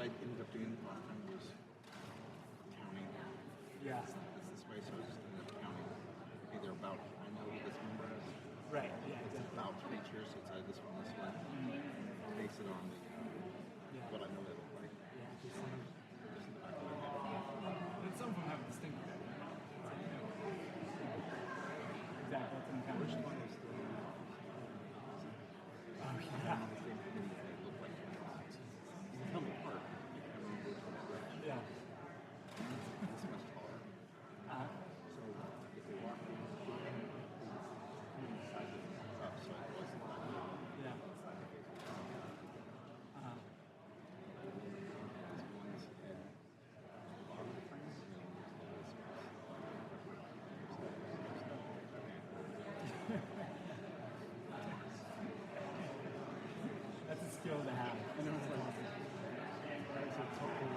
what I ended up doing last time was counting. Yeah. It's this way, so I just ended up counting. Okay, they're about, I know who this number is. Right. Yeah. It's Exactly. about 3 tiers, so it's this one, this one. Base it on the, what I know they look like. Yeah. Just some of, Just in the back of my head. and some of them have distinct. Exactly. That's an account. Which one is the Oh, on yeah. the same committee they look like twins. You tell me apart. You can't remember which one is which. Yeah. This much taller. So if they walk in, the size of it up, so it wasn't like Yeah. side of it. This one's head. The bottom of the frame, and then this That's a skill to have. and then it's like, it's a total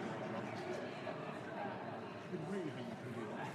it's weird how you can do that.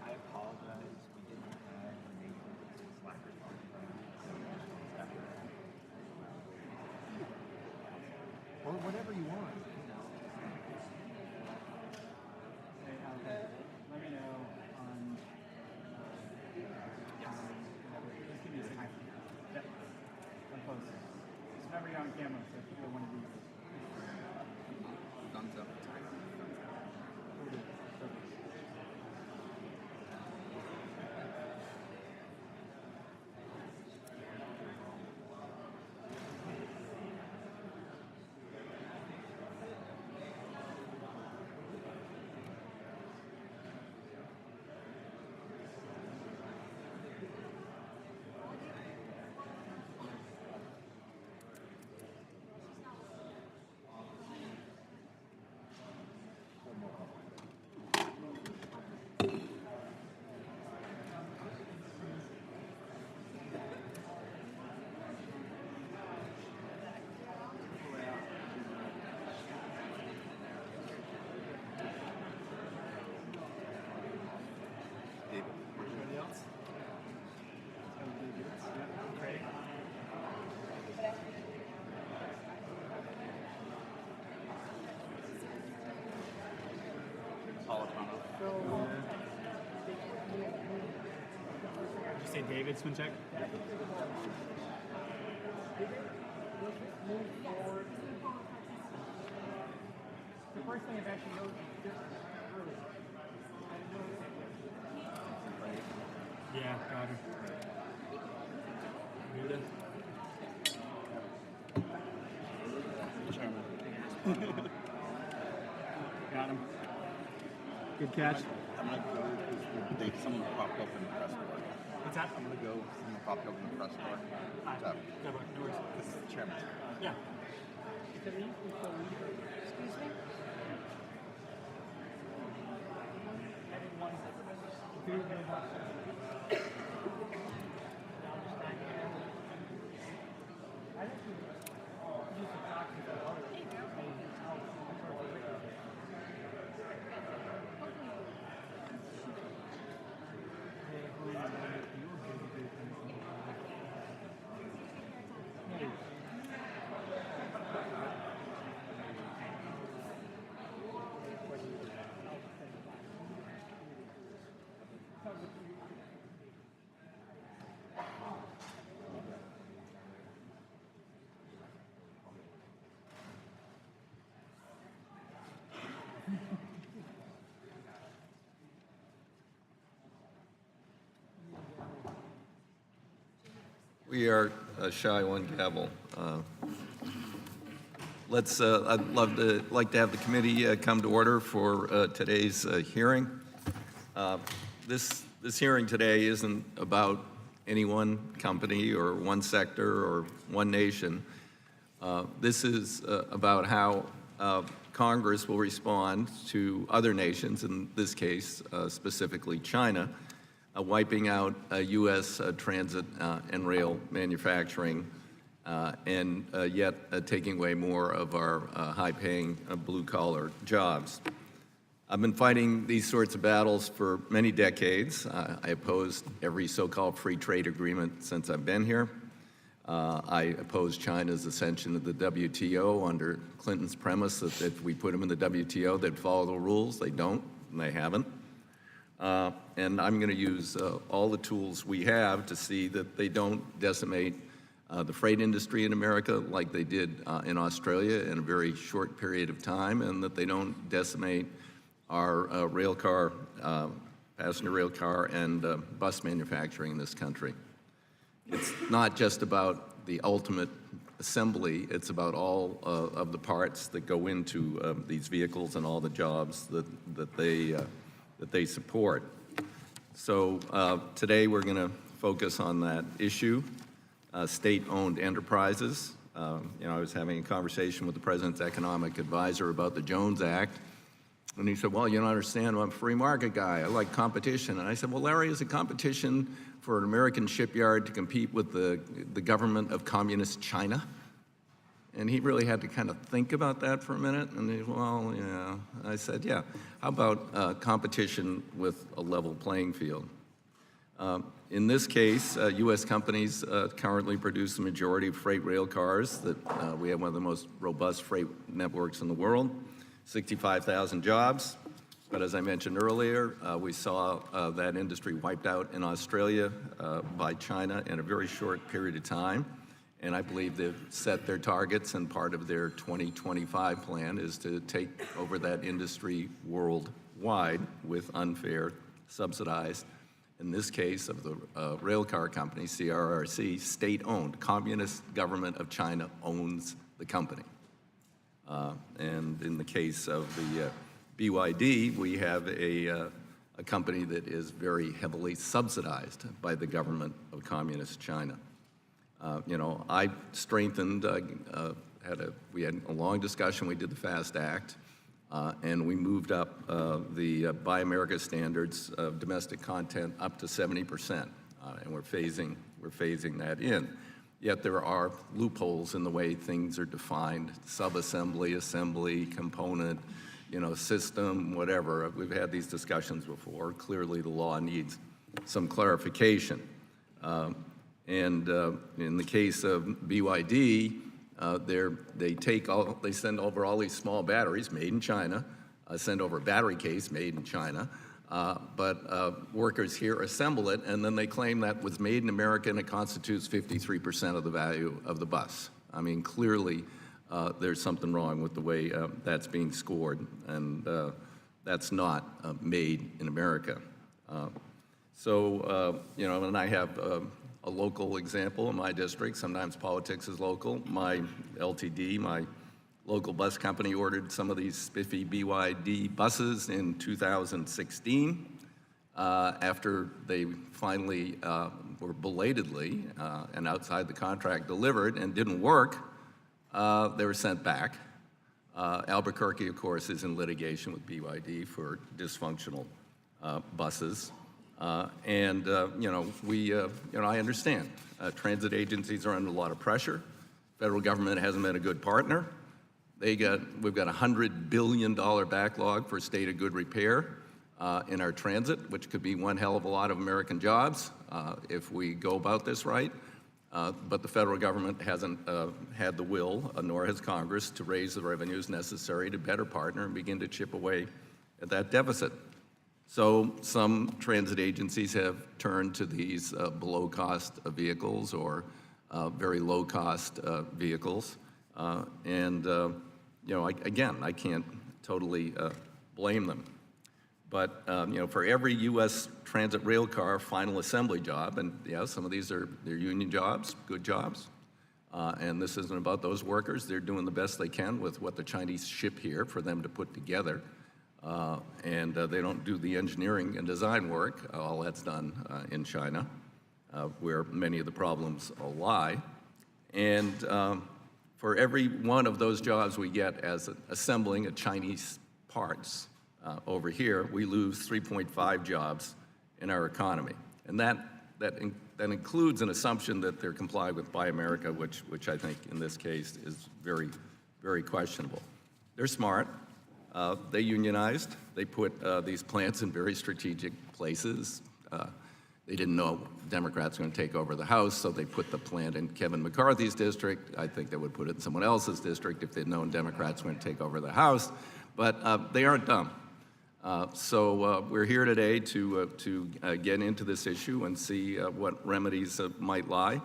I apologize. We didn't have a name slackers on or whatever you want. Hey, let me know on. Just give me a second. Yep. I'm close. Just remember you're on camera, so if you want to be. Thumbs up. David. Anybody else? Yeah. Craig. Politano. Did you say David Swincheck? The first thing I've actually noticed is different early. Yeah, got her. Good. Chairman. Got him. Good catch. I'm gonna go because someone popped up in the press door. What's that? I'm gonna go. Someone popped up in the press door. Alright. So, Yeah, but no worries. this is the chairman. Yeah. Excuse me? We are shy one gavel. I'd like to have the committee come to order for today's hearing. This hearing today isn't about any one company or one sector or one nation. This is about how Congress will respond to other nations, in this case specifically China, wiping out U.S. transit and rail manufacturing and yet taking away more of our high-paying blue-collar jobs. I've been fighting these sorts of battles for many decades. I opposed every so-called free trade agreement since I've been here. I opposed China's ascension of the WTO under Clinton's premise that if we put them in the WTO, they'd follow the rules. They don't, and they haven't. And I'm going to use all the tools we have to see that they don't decimate the freight industry in America like they did in Australia in a very short period of time, and that they don't decimate our rail car, passenger rail car, and bus manufacturing in this country. It's not just about the ultimate assembly, it's about all of the parts that go into these vehicles and all the jobs that they support. So today we're going to focus on that issue, state-owned enterprises. I was having a conversation with the President's economic advisor about the Jones Act, and he said, well, you don't understand, I'm a free market guy, I like competition. And I said, well, Larry, is it competition for an American shipyard to compete with the government of communist China? And he really had to kind of think about that for a minute, and he, well, yeah. I said, yeah, how about competition with a level playing field? In this case, U.S. companies currently produce the majority of freight rail cars. That we have one of the most robust freight networks in the world, 65,000 jobs. But as I mentioned earlier, we saw that industry wiped out in Australia by China in a very short period of time. And I believe they've set their targets, and part of their 2025 plan is to take over that industry worldwide with unfair, subsidized, in this case of the rail car company, CRRC, state-owned. Communist government of China owns the company. And in the case of the BYD, we have a company that is very heavily subsidized by the government of communist China. I strengthened, we had a long discussion, we did the FAST Act, and we moved up the Buy America standards of domestic content up to 70%, and we're phasing that in. Yet there are loopholes in the way things are defined, subassembly, assembly, component, system, whatever. We've had these discussions before. Clearly the law needs some clarification. And in the case of BYD, they send over all these small batteries made in China, send over a battery case made in China, but workers here assemble it, and then they claim that was made in America and it constitutes 53% of the value of the bus. I mean, clearly there's something wrong with the way that's being scored, and that's not made in America. And I have a local example in my district. Sometimes politics is local. My LTD, my local bus company, ordered some of these spiffy BYD buses in 2016. After they finally were belatedly and outside the contract delivered and didn't work, they were sent back. Albuquerque, of course, is in litigation with BYD for dysfunctional buses. I understand. Transit agencies are under a lot of pressure. Federal government hasn't been a good partner. We've got a $100 billion backlog for state of good repair in our transit, which could be one hell of a lot of American jobs if we go about this right. But the federal government hasn't had the will, nor has Congress, to raise the revenues necessary to better partner and begin to chip away at that deficit. So some transit agencies have turned to these below-cost vehicles or very low-cost vehicles. Again, I can't totally blame them. But for every U.S. transit rail car final assembly job, and yeah, some of these they're union jobs, good jobs, and this isn't about those workers. They're doing the best they can with what the Chinese ship here for them to put together, and they don't do the engineering and design work. All that's done in China, where many of the problems lie. And for every one of those jobs we get as assembling a Chinese parts over here, we lose 3.5 jobs in our economy. And that includes an assumption that they're complied with Buy America, which I think in this case is very, very questionable. They're smart. They unionized. They put these plants in very strategic places. They didn't know Democrats were going to take over the House, so they put the plant in Kevin McCarthy's district. I think they would put it in someone else's district if they'd known Democrats were going to take over the House. But they aren't dumb. So we're here today to get into this issue and see what remedies might lie.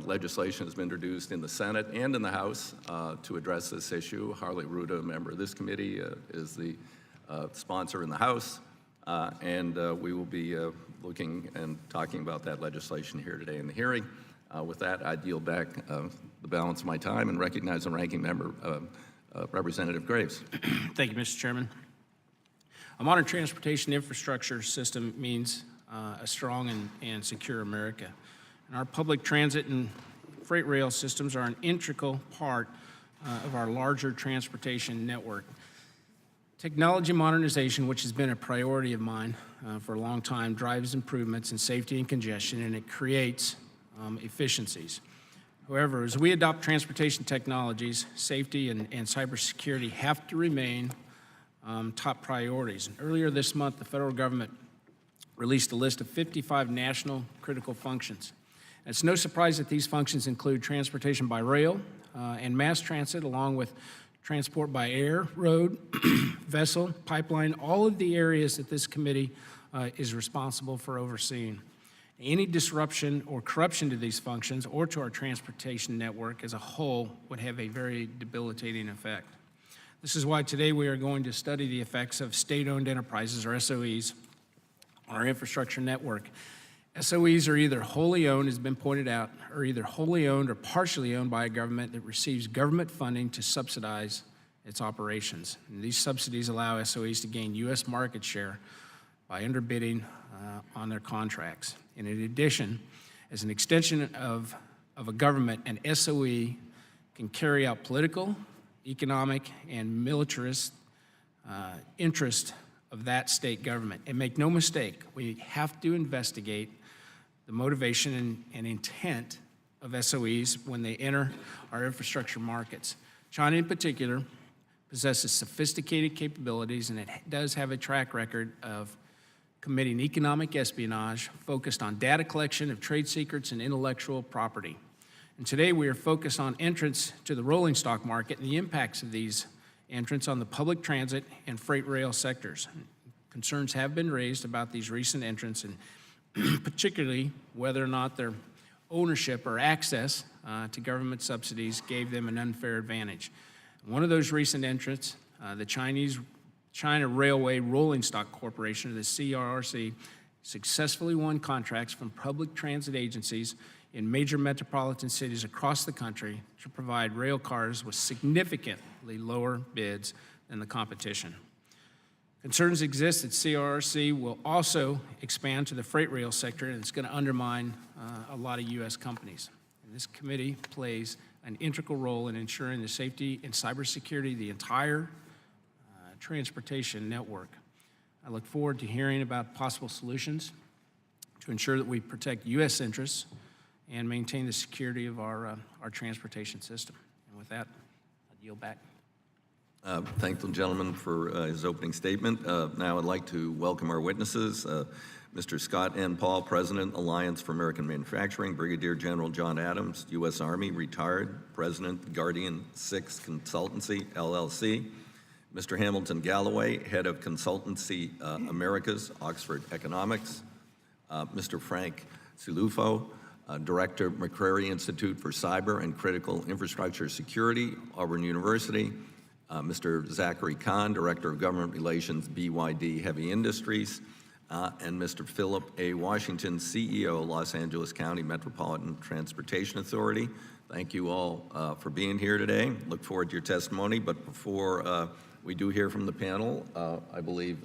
Legislation has been introduced in the Senate and in the House to address this issue. Harley Ruda, a member of this committee, is the sponsor in the House. And we will be looking and talking about that legislation here today in the hearing. With that, I'd yield back the balance of my time and recognize the ranking member, Representative Graves. Thank you, Mr. Chairman. A modern transportation infrastructure system means a strong and secure America. And our public transit and freight rail systems are an integral part of our larger transportation network. Technology modernization, which has been a priority of mine for a long time, drives improvements in safety and congestion, and it creates efficiencies. However, as we adopt transportation technologies, safety and cybersecurity have to remain top priorities. And earlier this month, the federal government released a list of 55 national critical functions. And it's no surprise that these functions include transportation by rail and mass transit, along with transport by air, road, vessel, pipeline, all of the areas that this committee is responsible for overseeing. Any disruption or corruption to these functions or to our transportation network as a whole would have a very debilitating effect. This is why today we are going to study the effects of state-owned enterprises, or SOEs, on our infrastructure network. SOEs are either wholly owned, as has been pointed out, or either wholly owned or partially owned by a government that receives government funding to subsidize its operations. And these subsidies allow SOEs to gain U.S. market share by underbidding on their contracts. And in addition, as an extension of a government, an SOE can carry out political, economic, and militarist interest of that state government. And make no mistake, we have to investigate the motivation and intent of SOEs when they enter our infrastructure markets. China in particular possesses sophisticated capabilities, and it does have a track record of committing economic espionage focused on data collection of trade secrets and intellectual property. And today we are focused on entrance to the rolling stock market and the impacts of these entrants on the public transit and freight rail sectors. Concerns have been raised about these recent entrants, and particularly whether or not their ownership or access to government subsidies gave them an unfair advantage. One of those recent entrants, the China Railway Rolling Stock Corporation, or the CRRC, successfully won contracts from public transit agencies in major metropolitan cities across the country to provide rail cars with significantly lower bids than the competition. Concerns exist that CRRC will also expand to the freight rail sector, and it's going to undermine a lot of U.S. companies. And this committee plays an integral role in ensuring the safety and cybersecurity of the entire transportation network. I look forward to hearing about possible solutions to ensure that we protect U.S. interests and maintain the security of our transportation system. And with that, I'll yield back. Thank the gentleman for his opening statement. Now I'd like to welcome our witnesses. Mr. Scott N. Paul, President, Alliance for American Manufacturing; Brigadier General John Adams, U.S. Army, retired, President, Guardian 6 Consultancy, LLC; Mr. Hamilton Galloway, Head of Consultancy Americas, Oxford Economics; Mr. Frank Silufo, Director, McCrary Institute for Cyber and Critical Infrastructure Security, Auburn University; Mr. Zachary Kahn, Director of Government Relations, BYD Heavy Industries, and Mr. Philip A. Washington, CEO, Los Angeles County Metropolitan Transportation Authority. Thank you all for being here today. Look forward to your testimony, but before we do hear from the panel, I believe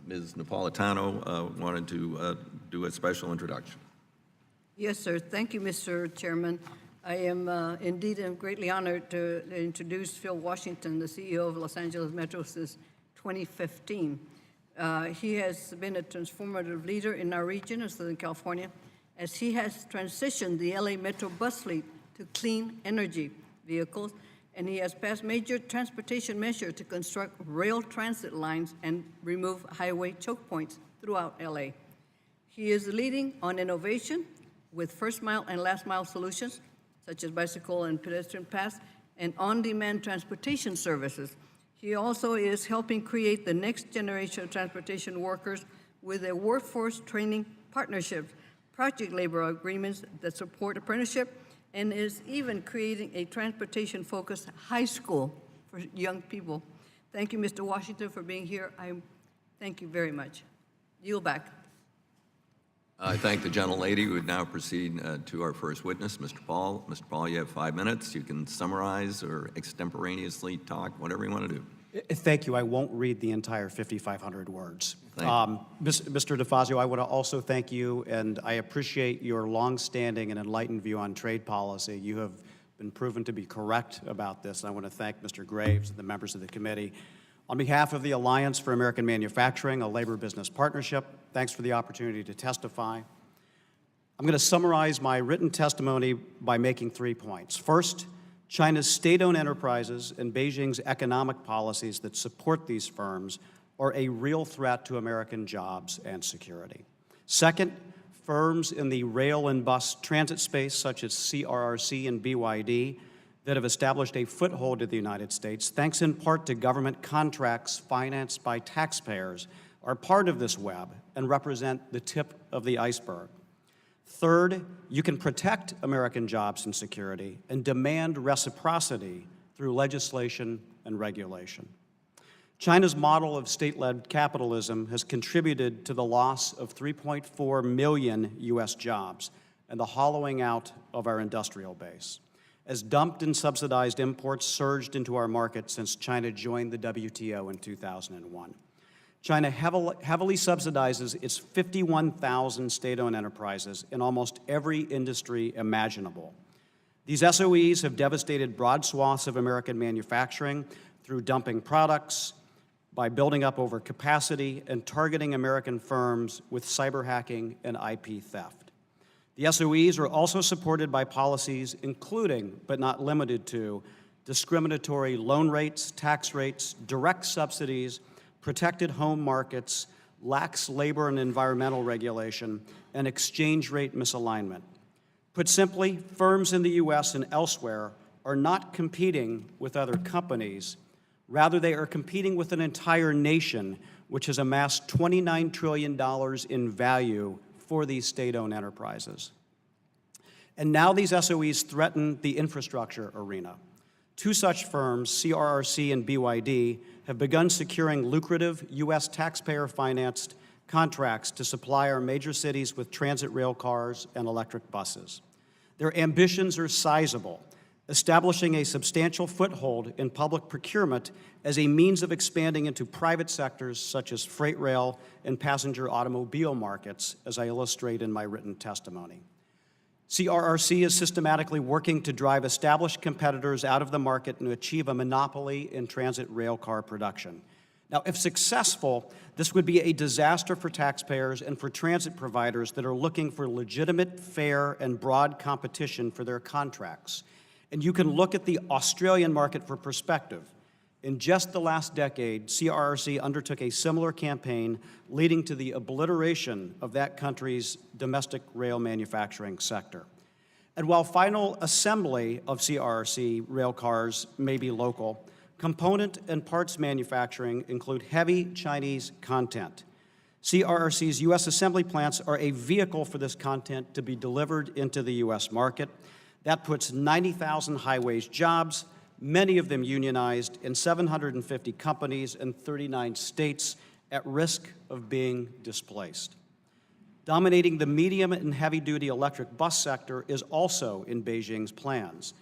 Ms. Napolitano wanted to do a special introduction. Yes, sir. Thank you, Mr. Chairman. I am indeed greatly honored to introduce Phil Washington, the CEO of Los Angeles Metro since 2015. He has been a transformative leader in our region of Southern California as he has transitioned the LA Metro bus fleet to clean energy vehicles, and he has passed major transportation measures to construct rail transit lines and remove highway choke points throughout LA. He is leading on innovation with first mile and last mile solutions, such as bicycle and pedestrian paths and on-demand transportation services. He also is helping create the next generation of transportation workers with a workforce training partnerships, project labor agreements that support apprenticeship, and is even creating a transportation-focused high school for young people. Thank you, Mr. Washington, for being here. Thank you very much. Yield back. I thank the gentlelady. We would now proceed to our first witness, Mr. Paul. Mr. Paul, you have 5 minutes. You can summarize or extemporaneously talk, whatever you want to do. Thank you. I won't read the entire 5,500 words. Mr. DeFazio, I want to also thank you, and I appreciate your longstanding and enlightened view on trade policy. You have been proven to be correct about this. I want to thank Mr. Graves and the members of the committee. On behalf of the Alliance for American Manufacturing, a labor-business partnership, thanks for the opportunity to testify. I'm going to summarize my written testimony by making 3 points. First, China's state-owned enterprises and Beijing's economic policies that support these firms are a real threat to American jobs and security. Second, firms in the rail and bus transit space, such as CRRC and BYD, that have established a foothold in the United States, thanks in part to government contracts financed by taxpayers, are part of this web and represent the tip of the iceberg. Third, you can protect American jobs and security and demand reciprocity through legislation and regulation. China's model of state-led capitalism has contributed to the loss of 3.4 million U.S. jobs and the hollowing out of our industrial base, as dumped and subsidized imports surged into our market since China joined the WTO in 2001. China heavily subsidizes its 51,000 state-owned enterprises in almost every industry imaginable. These SOEs have devastated broad swaths of American manufacturing through dumping products, by building up overcapacity, and targeting American firms with cyber hacking and IP theft. The SOEs are also supported by policies including, but not limited to, discriminatory loan rates, tax rates, direct subsidies, protected home markets, lax labor and environmental regulation, and exchange rate misalignment. Put simply, firms in the U.S. and elsewhere are not competing with other companies. Rather, they are competing with an entire nation, which has amassed $29 trillion in value for these state-owned enterprises. And now these SOEs threaten the infrastructure arena. Two such firms, CRRC and BYD, have begun securing lucrative U.S. taxpayer-financed contracts to supply our major cities with transit rail cars and electric buses. Their ambitions are sizable, establishing a substantial foothold in public procurement as a means of expanding into private sectors such as freight rail and passenger automobile markets, as I illustrate in my written testimony. CRRC is systematically working to drive established competitors out of the market and to achieve a monopoly in transit rail car production. Now, if successful, this would be a disaster for taxpayers and for transit providers that are looking for legitimate, fair, and broad competition for their contracts. And you can look at the Australian market for perspective. In just the last decade, CRRC undertook a similar campaign, leading to the obliteration of that country's domestic rail manufacturing sector. And while final assembly of CRRC rail cars may be local, component and parts manufacturing include heavy Chinese content. CRRC's U.S. assembly plants are a vehicle for this content to be delivered into the U.S. market. That puts 90,000 highways jobs, many of them unionized, in 750 companies in 39 states at risk of being displaced. Dominating the medium and heavy-duty electric bus sector is also in Beijing's plans.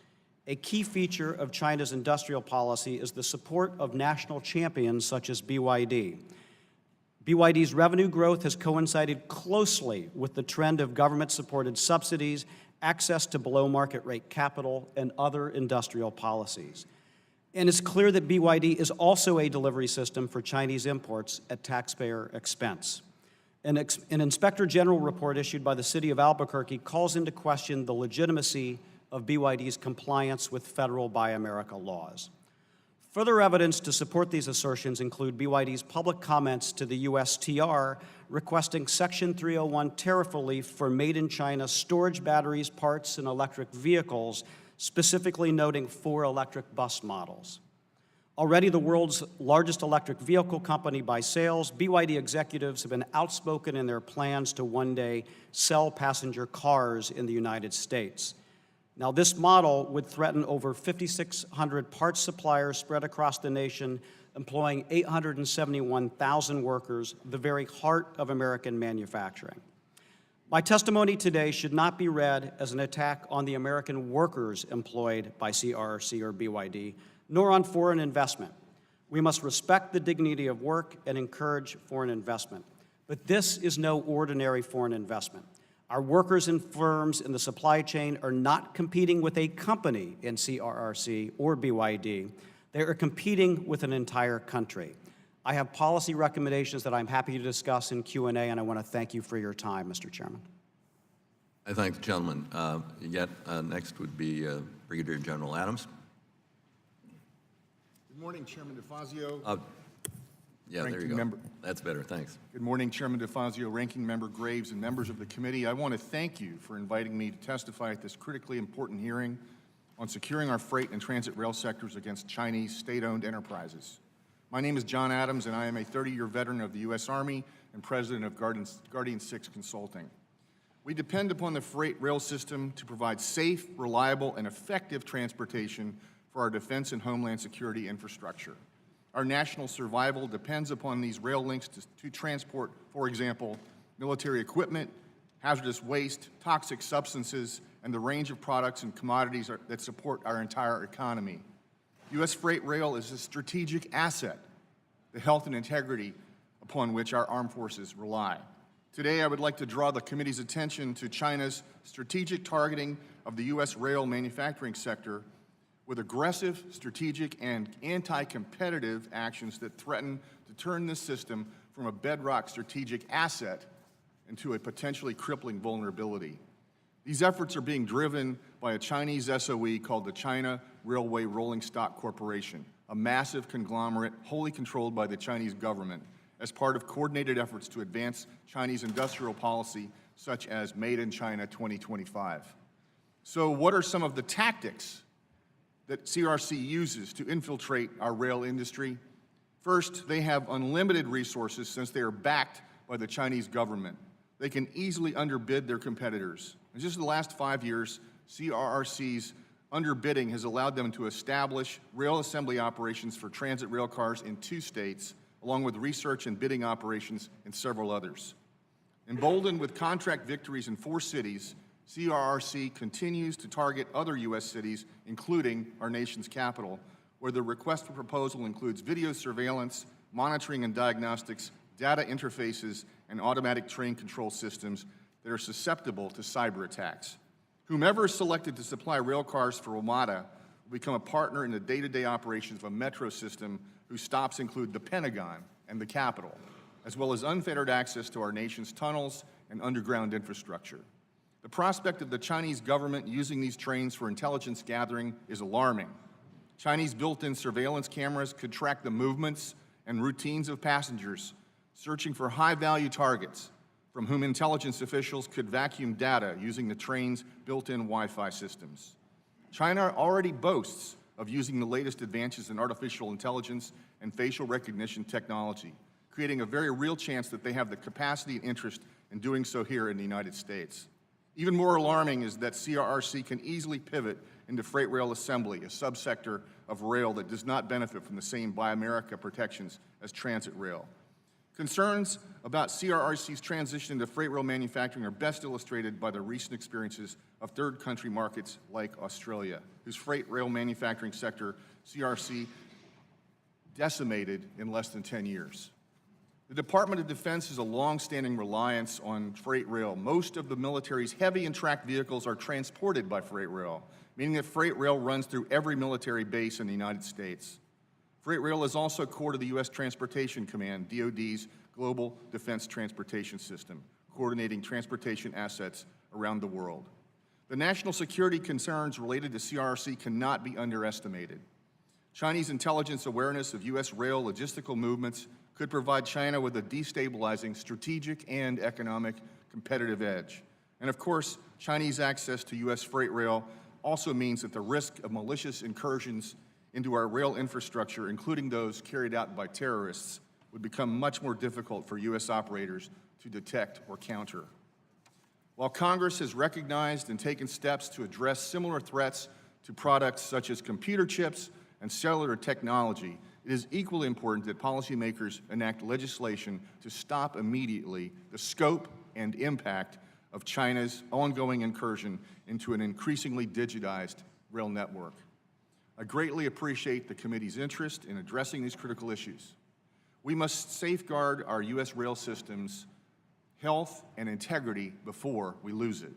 A key feature of China's industrial policy is the support of national champions such as BYD. BYD's revenue growth has coincided closely with the trend of government-supported subsidies, access to below-market rate capital, and other industrial policies. And it's clear that BYD is also a delivery system for Chinese imports at taxpayer expense. An Inspector General report issued by the city of Albuquerque calls into question the legitimacy of BYD's compliance with federal Buy America laws. Further evidence to support these assertions include BYD's public comments to the USTR requesting Section 301 tariff relief for made-in-China storage batteries, parts, and electric vehicles, specifically noting 4 electric bus models. Already the world's largest electric vehicle company by sales, BYD executives have been outspoken in their plans to one day sell passenger cars in the United States. Now, this model would threaten over 5,600 parts suppliers spread across the nation, employing 871,000 workers, the very heart of American manufacturing. My testimony today should not be read as an attack on the American workers employed by CRRC or BYD, nor on foreign investment. We must respect the dignity of work and encourage foreign investment. But this is no ordinary foreign investment. Our workers and firms in the supply chain are not competing with a company in CRRC or BYD. They are competing with an entire country. I have policy recommendations that I'm happy to discuss in Q&A, and I want to thank you for your time, Mr. Chairman. I thank the gentleman. Next would be Brigadier General Adams. Good morning, Chairman DeFazio. Yeah, there you Ranking go. member. That's better, thanks. Good morning, Chairman DeFazio, Ranking Member Graves, and members of the committee. I want to thank you for inviting me to testify at this critically important hearing on securing our freight and transit rail sectors against Chinese state-owned enterprises. My name is John Adams, and I am a 30-year veteran of the U.S. Army and president of Guardian 6 Consulting. We depend upon the freight rail system to provide safe, reliable, and effective transportation for our defense and homeland security infrastructure. Our national survival depends upon these rail links to transport, for example, military equipment, hazardous waste, toxic substances, and the range of products and commodities that support our entire economy. U.S. freight rail is a strategic asset, the health and integrity upon which our armed forces rely. Today, I would like to draw the committee's attention to China's strategic targeting of the U.S. rail manufacturing sector with aggressive, strategic, and anti-competitive actions that threaten to turn this system from a bedrock strategic asset into a potentially crippling vulnerability. These efforts are being driven by a Chinese SOE called the China Railway Rolling Stock Corporation, a massive conglomerate wholly controlled by the Chinese government as part of coordinated efforts to advance Chinese industrial policy such as Made in China 2025. So what are some of the tactics that CRC uses to infiltrate our rail industry? First, they have unlimited resources since they are backed by the Chinese government. They can easily underbid their competitors. In just the last 5 years, CRRC's underbidding has allowed them to establish rail assembly operations for transit rail cars in 2 states, along with research and bidding operations in several others. Emboldened with contract victories in 4 cities, CRRC continues to target other U.S. cities, including our nation's capital, where the request for proposal includes video surveillance, monitoring and diagnostics, data interfaces, and automatic train control systems that are susceptible to cyber attacks. Whomever is selected to supply rail cars for WMATA will become a partner in the day-to-day operations of a metro system whose stops include the Pentagon and the Capitol, as well as unfettered access to our nation's tunnels and underground infrastructure. The prospect of the Chinese government using these trains for intelligence gathering is alarming. Chinese built-in surveillance cameras could track the movements and routines of passengers searching for high-value targets from whom intelligence officials could vacuum data using the train's built-in Wi-Fi systems. China already boasts of using the latest advances in artificial intelligence and facial recognition technology, creating a very real chance that they have the capacity and interest in doing so here in the United States. Even more alarming is that CRRC can easily pivot into freight rail assembly, a subsector of rail that does not benefit from the same Buy America protections as transit rail. Concerns about CRRC's transition into freight rail manufacturing are best illustrated by the recent experiences of third country markets like Australia, whose freight rail manufacturing sector CRC decimated in less than 10 years. The Department of Defense has a long-standing reliance on freight rail. Most of the military's heavy and tracked vehicles are transported by freight rail, meaning that freight rail runs through every military base in the United States. Freight rail is also core to the U.S. Transportation Command, DoD's Global Defense Transportation System, coordinating transportation assets around the world. The national security concerns related to CRRC cannot be underestimated. Chinese intelligence awareness of U.S. rail logistical movements could provide China with a destabilizing strategic and economic competitive edge. And of course, Chinese access to U.S. freight rail also means that the risk of malicious incursions into our rail infrastructure, including those carried out by terrorists, would become much more difficult for U.S. operators to detect or counter. While Congress has recognized and taken steps to address similar threats to products such as computer chips and cellular technology, it is equally important that policymakers enact legislation to stop immediately the scope and impact of China's ongoing incursion into an increasingly digitized rail network. I greatly appreciate the committee's interest in addressing these critical issues. We must safeguard our U.S. rail system's health and integrity before we lose it.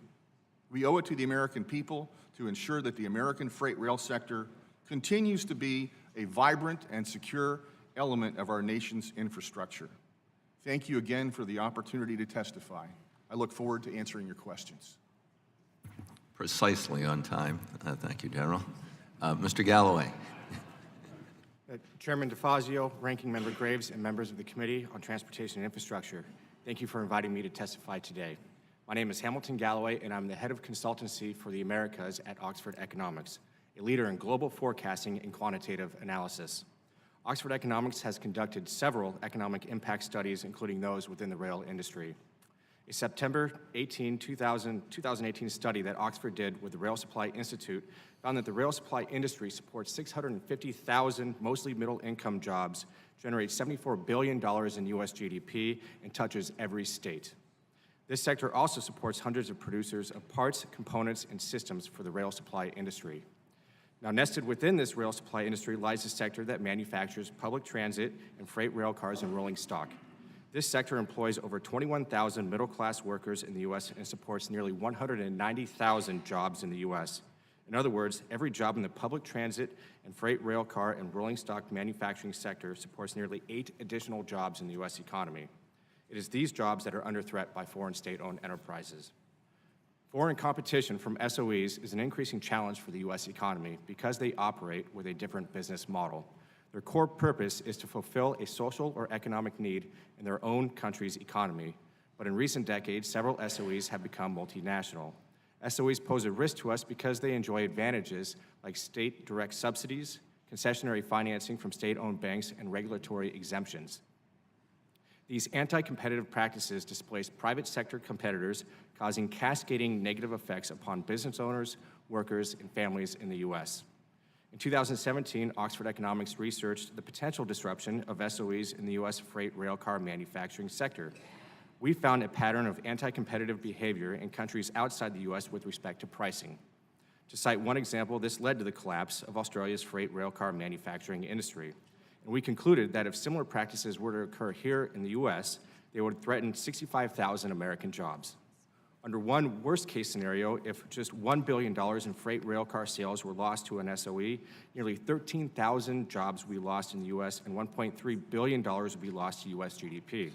We owe it to the American people to ensure that the American freight rail sector continues to be a vibrant and secure element of our nation's infrastructure. Thank you again for the opportunity to testify. I look forward to answering your questions. Precisely on time. Thank you, General. Mr. Galloway. Chairman DeFazio, Ranking Member Graves, and members of the Committee on Transportation and Infrastructure, thank you for inviting me to testify today. My name is Hamilton Galloway, and I'm the head of consultancy for the Americas at Oxford Economics, a leader in global forecasting and quantitative analysis. Oxford Economics has conducted several economic impact studies, including those within the rail industry. A September 2018 study that Oxford did with the Rail Supply Institute found that the rail supply industry supports 650,000 mostly middle-income jobs, generates $74 billion in U.S. GDP, and touches every state. This sector also supports hundreds of producers of parts, components, and systems for the rail supply industry. Now, nested within this rail supply industry lies a sector that manufactures public transit and freight rail cars and rolling stock. This sector employs over 21,000 middle-class workers in the U.S. and supports nearly 190,000 jobs in the U.S. In other words, every job in the public transit and freight rail car and rolling stock manufacturing sector supports nearly 8 additional jobs in the U.S. economy. It is these jobs that are under threat by foreign state-owned enterprises. Foreign competition from SOEs is an increasing challenge for the U.S. economy because they operate with a different business model. Their core purpose is to fulfill a social or economic need in their own country's economy. But in recent decades, several SOEs have become multinational. SOEs pose a risk to us because they enjoy advantages like state direct subsidies, concessionary financing from state-owned banks, and regulatory exemptions. These anti-competitive practices displace private sector competitors, causing cascading negative effects upon business owners, workers, and families in the U.S. In 2017, Oxford Economics researched the potential disruption of SOEs in the U.S. freight railcar manufacturing sector. We found a pattern of anti-competitive behavior in countries outside the U.S. with respect to pricing. To cite one example, this led to the collapse of Australia's freight railcar manufacturing industry. And we concluded that if similar practices were to occur here in the U.S., they would threaten 65,000 American jobs. Under one worst-case scenario, if just $1 billion in freight railcar sales were lost to an SOE, nearly 13,000 jobs would be lost in the U.S. and $1.3 billion would be lost to U.S. GDP.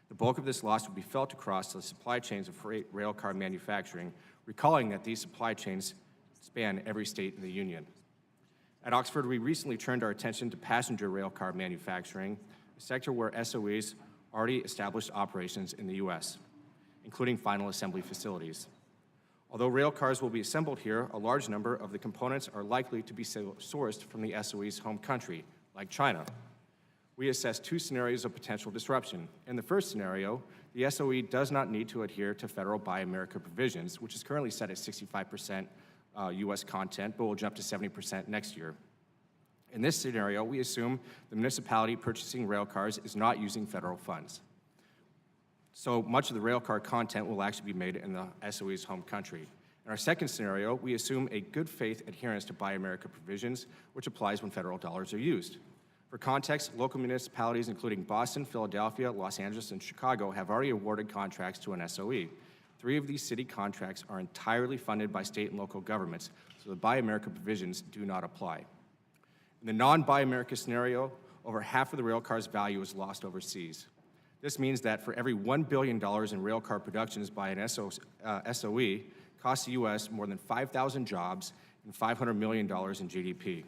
The bulk of this loss would be felt across the supply chains of freight railcar manufacturing, recalling that these supply chains span every state in the Union. At Oxford, we recently turned our attention to passenger railcar manufacturing, a sector where SOEs already established operations in the U.S., including final assembly facilities. Although rail cars will be assembled here, a large number of the components are likely to be sourced from the SOE's home country, like China. We assessed 2 scenarios of potential disruption. In the first scenario, the SOE does not need to adhere to federal Buy America provisions, which is currently set at 65% U.S. content, but will jump to 70% next year. In this scenario, we assume the municipality purchasing rail cars is not using federal funds. So much of the rail car content will actually be made in the SOE's home country. In our second scenario, we assume a good faith adherence to Buy America provisions, which applies when federal dollars are used. For context, local municipalities including Boston, Philadelphia, Los Angeles, and Chicago have already awarded contracts to an SOE. 3 of these city contracts are entirely funded by state and local governments, so the Buy America provisions do not apply. In the non-Buy America scenario, over half of the rail car's value is lost overseas. This means that for every $1 billion in rail car productions by an SOE, costs the U.S. more than 5,000 jobs and $500 million in GDP.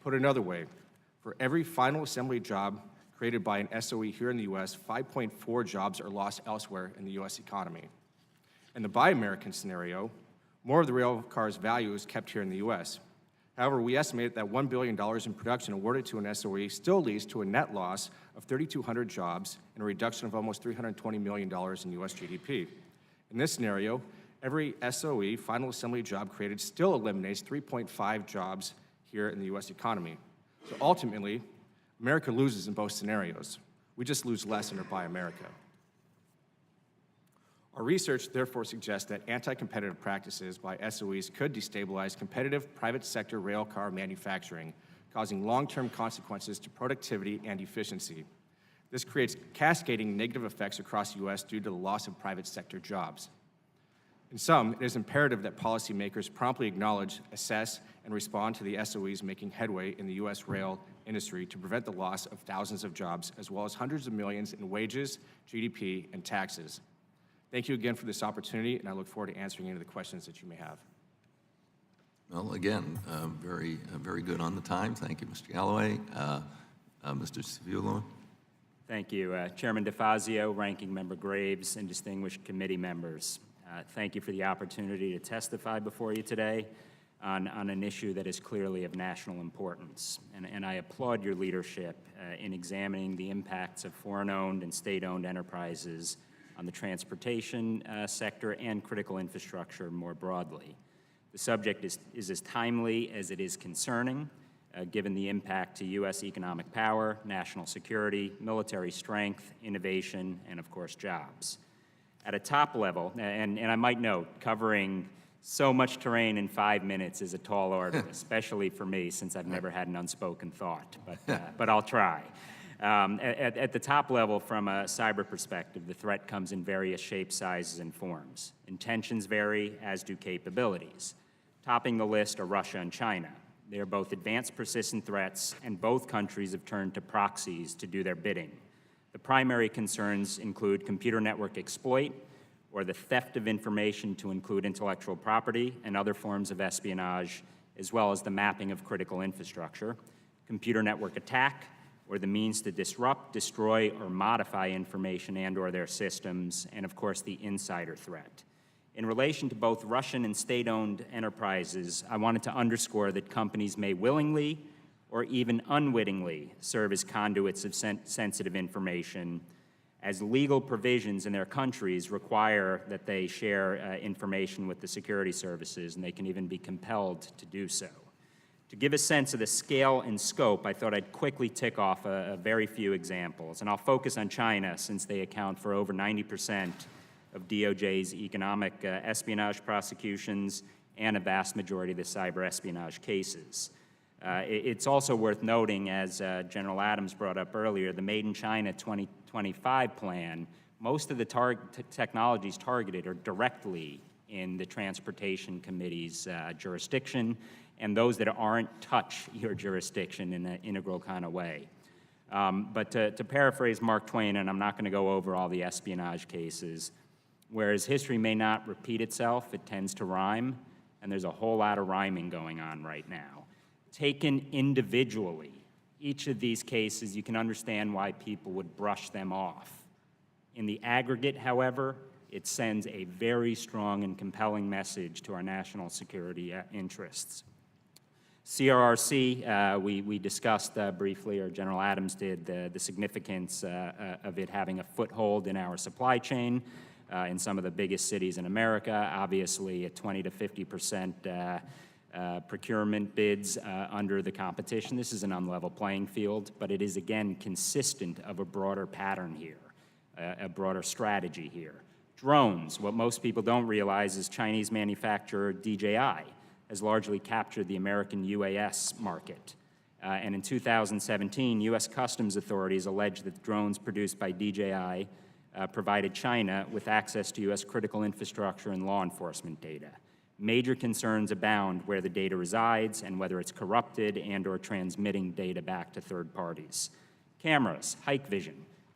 Put another way, for every final assembly job created by an SOE here in the U.S., 5.4 jobs are lost elsewhere in the U.S. economy. In the Buy American scenario, more of the rail car's value is kept here in the U.S. However, we estimate that $1 billion in production awarded to an SOE still leads to a net loss of 3,200 jobs and a reduction of almost $320 million in U.S. GDP. In this scenario, every SOE final assembly job created still eliminates 3.5 jobs here in the U.S. economy. So ultimately, America loses in both scenarios. We just lose less under Buy America. Our research therefore suggests that anti-competitive practices by SOEs could destabilize competitive private sector rail car manufacturing, causing long-term consequences to productivity and efficiency. This creates cascading negative effects across the U.S. due to the loss of private sector jobs. In sum, it is imperative that policymakers promptly acknowledge, assess, and respond to the SOEs making headway in the U.S. rail industry to prevent the loss of thousands of jobs, as well as hundreds of millions in wages, GDP, and taxes. Thank you again for this opportunity, and I look forward to answering any of the questions that you may have. Well, again, very good on the time. Thank you, Mr. Galloway. Mr. Civillo. Thank you. Chairman DeFazio, Ranking Member Graves, and distinguished committee members. Thank you for the opportunity to testify before you today on an issue that is clearly of national importance. And I applaud your leadership in examining the impacts of foreign-owned and state-owned enterprises on the transportation sector and critical infrastructure more broadly. The subject is as timely as it is concerning, given the impact to U.S. economic power, national security, military strength, innovation, and of course jobs. At a top level, and I might note, covering so much terrain in 5 minutes is a tall order, especially for me since I've never had an unspoken thought, but I'll try. At the top level, from a cyber perspective, the threat comes in various shapes, sizes, and forms. Intentions vary, as do capabilities. Topping the list are Russia and China. They are both advanced persistent threats, and both countries have turned to proxies to do their bidding. The primary concerns include computer network exploit, or the theft of information to include intellectual property and other forms of espionage, as well as the mapping of critical infrastructure, computer network attack, or the means to disrupt, destroy, or modify information and/or their systems, and of course the insider threat. In relation to both Russian and state-owned enterprises, I wanted to underscore that companies may willingly or even unwittingly serve as conduits of sensitive information, as legal provisions in their countries require that they share information with the security services, and they can even be compelled to do so. To give a sense of the scale and scope, I thought I'd quickly tick off a very few examples, and I'll focus on China since they account for over 90% of DOJ's economic espionage prosecutions and a vast majority of the cyber espionage cases. It's also worth noting, as General Adams brought up earlier, the Made in China 2025 plan, most of the technologies targeted are directly in the Transportation Committee's jurisdiction, and those that aren't touch your jurisdiction in an integral kind of way. But to paraphrase Mark Twain, and I'm not going to go over all the espionage cases, whereas history may not repeat itself, it tends to rhyme, and there's a whole lot of rhyming going on right now. Taken individually, each of these cases, you can understand why people would brush them off. In the aggregate, however, it sends a very strong and compelling message to our national security interests. CRRC, we discussed briefly, or General Adams did, the significance of it having a foothold in our supply chain in some of the biggest cities in America. Obviously, a 20 to 50% procurement bids under the competition. This is an unlevel playing field, but it is, again, consistent of a broader pattern here, a broader strategy here. Drones, what most people don't realize is Chinese manufacturer DJI has largely captured the American UAS market. And in 2017, U.S. Customs authorities alleged that drones produced by DJI provided China with access to U.S. critical infrastructure and law enforcement data. Major concerns abound where the data resides and whether it's corrupted and or transmitting data back to third parties. Cameras, Hikvision.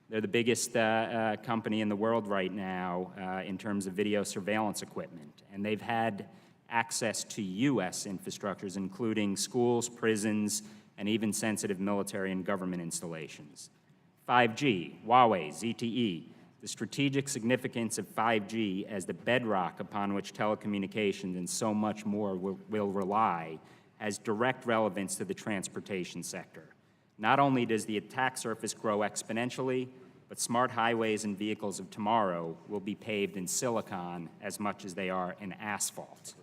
They're the biggest company in the world right now in terms of video surveillance equipment, and they've had access to U.S. infrastructures, including schools, prisons, and even sensitive military and government installations. 5G, Huawei, ZTE. The strategic significance of 5G as the bedrock upon which telecommunications and so much more will rely has direct relevance to the transportation sector. Not only does the attack surface grow exponentially, but smart highways and vehicles of tomorrow will be paved in silicon as much as they are in asphalt.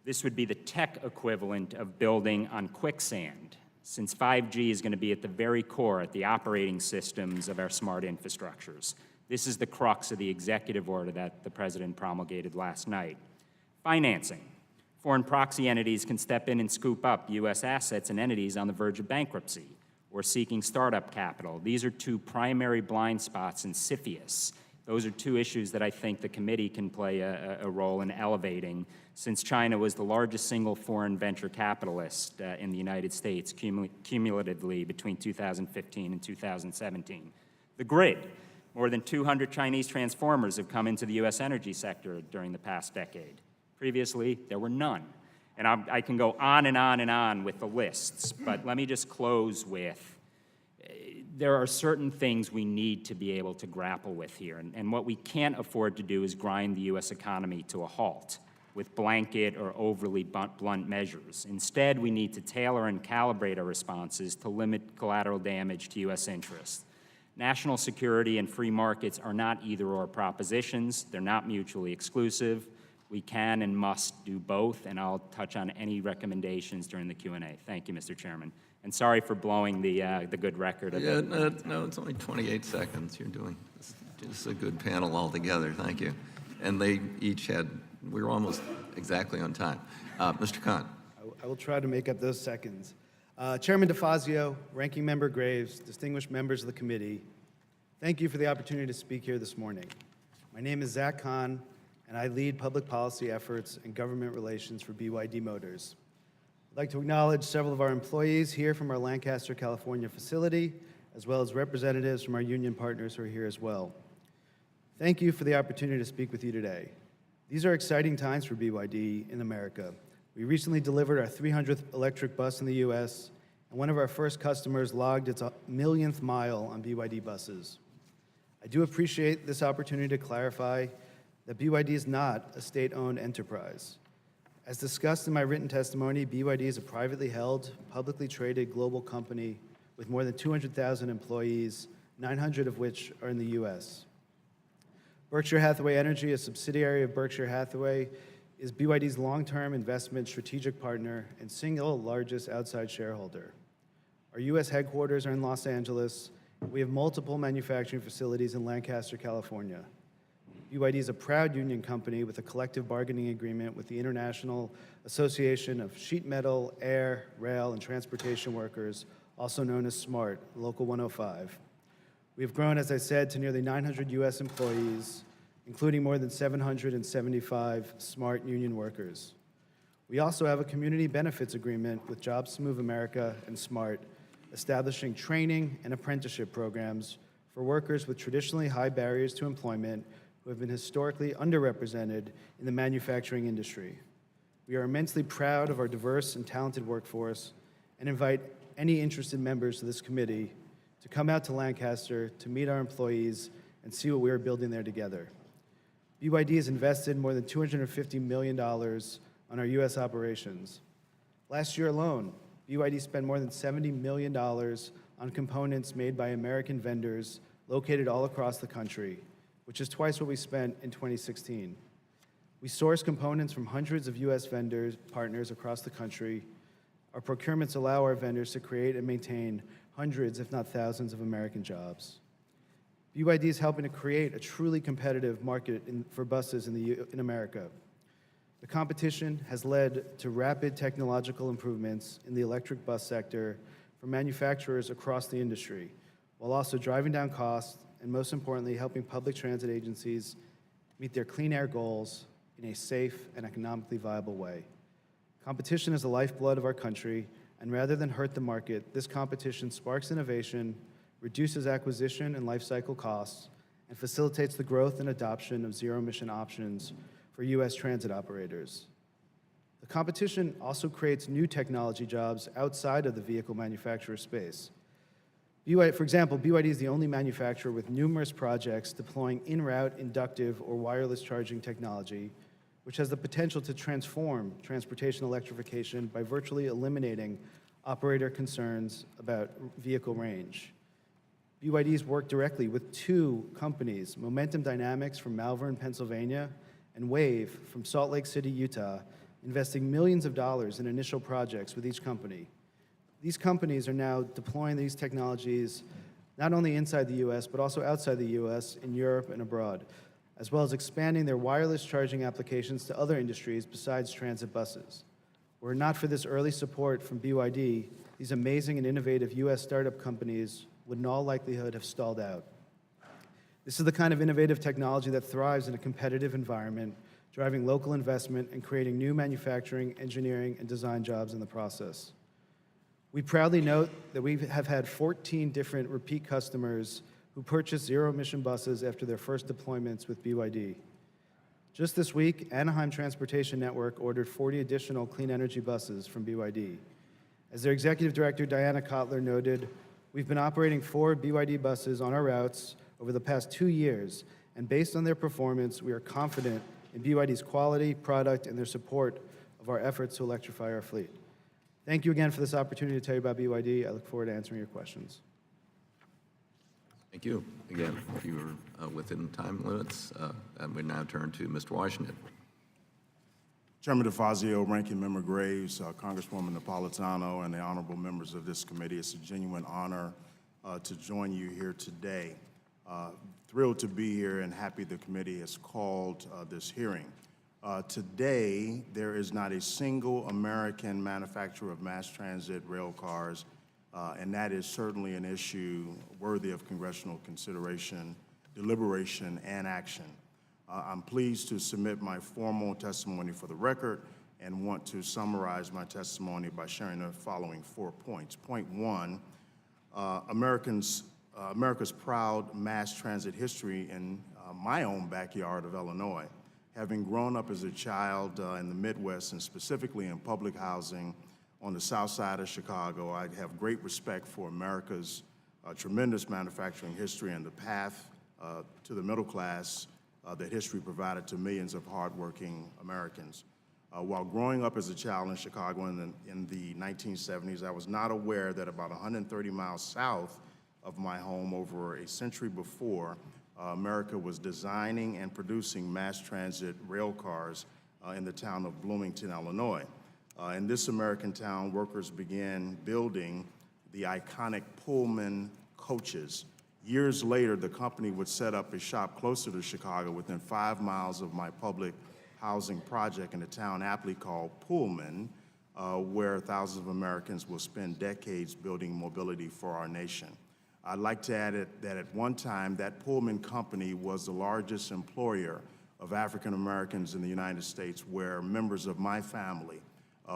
This would be the tech equivalent of building on quicksand, since 5G is going to be at the very core, at the operating systems of our smart infrastructures. This is the crux of the executive order that the President promulgated last night. Financing. Foreign proxy entities can step in and scoop up U.S. assets and entities on the verge of bankruptcy or seeking startup capital. These are two primary blind spots in CFIUS. Those are two issues that I think the committee can play a role in elevating, since China was the largest single foreign venture capitalist in the United States cumulatively between 2015 and 2017. The grid. More than 200 Chinese transformers have come into the U.S. energy sector during the past decade. Previously, there were none. And I can go on and on and on with the lists, but let me just close with there are certain things we need to be able to grapple with here. And what we can't afford to do is grind the U.S. economy to a halt with blanket or overly blunt measures. Instead, we need to tailor and calibrate our responses to limit collateral damage to U.S. interests. National security and free markets are not either-or propositions. They're not mutually exclusive. We can and must do both, and I'll touch on any recommendations during the Q&A. Thank you, Mr. Chairman. And sorry for blowing the good record of it. No, it's only 28 seconds. You're doing just a good panel altogether. Thank you. And they each had, we were almost exactly on time. Mr. Khan. I will try to make up those seconds. Chairman DeFazio, Ranking Member Graves, distinguished members of the committee, thank you for the opportunity to speak here this morning. My name is Zach Khan, and I lead public policy efforts and government relations for BYD Motors. I'd like to acknowledge several of our employees here from our Lancaster, California facility, as well as representatives from our union partners who are here as well. Thank you for the opportunity to speak with you today. These are exciting times for BYD in America. We recently delivered our 300th electric bus in the U.S., and one of our first customers logged its millionth mile on BYD buses. I do appreciate this opportunity to clarify that BYD is not a state-owned enterprise. As discussed in my written testimony, BYD is a privately held, publicly traded global company with more than 200,000 employees, 900 of which are in the U.S. Berkshire Hathaway Energy, a subsidiary of Berkshire Hathaway, is BYD's long-term investment strategic partner and single largest outside shareholder. Our U.S. headquarters are in Los Angeles. We have multiple manufacturing facilities in Lancaster, California. BYD is a proud union company with a collective bargaining agreement with the International Association of Sheet Metal, Air, Rail, and Transportation Workers, also known as SMART, Local 105. We have grown, as I said, to nearly 900 U.S. employees, including more than 775 SMART union workers. We also have a community benefits agreement with Jobs to Move America and SMART, establishing training and apprenticeship programs for workers with traditionally high barriers to employment who have been historically underrepresented in the manufacturing industry. We are immensely proud of our diverse and talented workforce and invite any interested members of this committee to come out to Lancaster to meet our employees and see what we are building there together. BYD has invested more than $250 million on our U.S. operations. Last year alone, BYD spent more than $70 million on components made by American vendors located all across the country, which is twice what we spent in 2016. We source components from hundreds of U.S. vendors, partners across the country. Our procurements allow our vendors to create and maintain hundreds, if not thousands, of American jobs. BYD is helping to create a truly competitive market for buses in America. The competition has led to rapid technological improvements in the electric bus sector for manufacturers across the industry, while also driving down costs and, most importantly, helping public transit agencies meet their clean air goals in a safe and economically viable way. Competition is the lifeblood of our country, and rather than hurt the market, this competition sparks innovation, reduces acquisition and lifecycle costs, and facilitates the growth and adoption of zero-emission options for U.S. transit operators. The competition also creates new technology jobs outside of the vehicle manufacturer space. For example, BYD is the only manufacturer with numerous projects deploying in-route inductive or wireless charging technology, which has the potential to transform transportation electrification by virtually eliminating operator concerns about vehicle range. BYD's worked directly with two companies, Momentum Dynamics from Malvern, Pennsylvania, and Wave from Salt Lake City, Utah, investing millions of dollars in initial projects with each company. These companies are now deploying these technologies not only inside the U.S., but also outside the U.S., in Europe and abroad, as well as expanding their wireless charging applications to other industries besides transit buses. Were it not for this early support from BYD, these amazing and innovative U.S. startup companies would in all likelihood have stalled out. This is the kind of innovative technology that thrives in a competitive environment, driving local investment and creating new manufacturing, engineering, and design jobs in the process. We proudly note that we have had 14 different repeat customers who purchased zero-emission buses after their first deployments with BYD. Just this week, Anaheim Transportation Network ordered 40 additional clean energy buses from BYD. As their executive director, Diana Kotler, noted, we've been operating 4 BYD buses on our routes over the past 2 years, and based on their performance, we are confident in BYD's quality, product, and their support of our efforts to electrify our fleet. Thank you again for this opportunity to tell you about BYD. I look forward to answering your questions. Thank you. Again, you were within time limits. And we now turn to Mr. Washington. Chairman DeFazio, Ranking Member Graves, Congresswoman Napolitano, and the honorable members of this committee, it's a genuine honor to join you here today. Thrilled to be here and happy the committee has called this hearing. Today, there is not a single American manufacturer of mass transit rail cars, and that is certainly an issue worthy of congressional consideration, deliberation, and action. I'm pleased to submit my formal testimony for the record and want to summarize my testimony by sharing the following 4 points. Point 1, America's proud mass transit history in my own backyard of Illinois. Having grown up as a child in the Midwest and specifically in public housing on the south side of Chicago, I have great respect for America's tremendous manufacturing history and the path to the middle class that history provided to millions of hardworking Americans. While growing up as a child in Chicago in the 1970s, I was not aware that about 130 miles south of my home over a century before, America was designing and producing mass transit rail cars in the town of Bloomington, Illinois. In this American town, workers began building the iconic Pullman coaches. Years later, the company would set up a shop closer to Chicago within 5 miles of my public housing project in a town aptly called Pullman, where thousands of Americans will spend decades building mobility for our nation. I'd like to add that at one time, that Pullman company was the largest employer of African Americans in the United States, where members of my family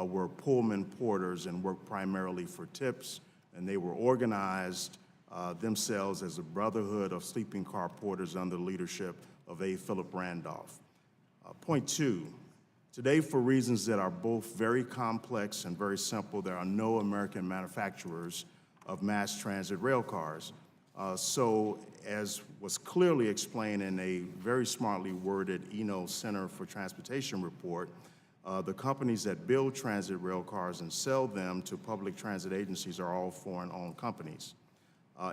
were Pullman porters and worked primarily for tips, and they were organized themselves as a brotherhood of sleeping car porters under the leadership of A. Philip Randolph. Point 2, today, for reasons that are both very complex and very simple, there are no American manufacturers of mass transit rail cars. So, as was clearly explained in a very smartly worded Eno Center for Transportation report, the companies that build transit rail cars and sell them to public transit agencies are all foreign-owned companies.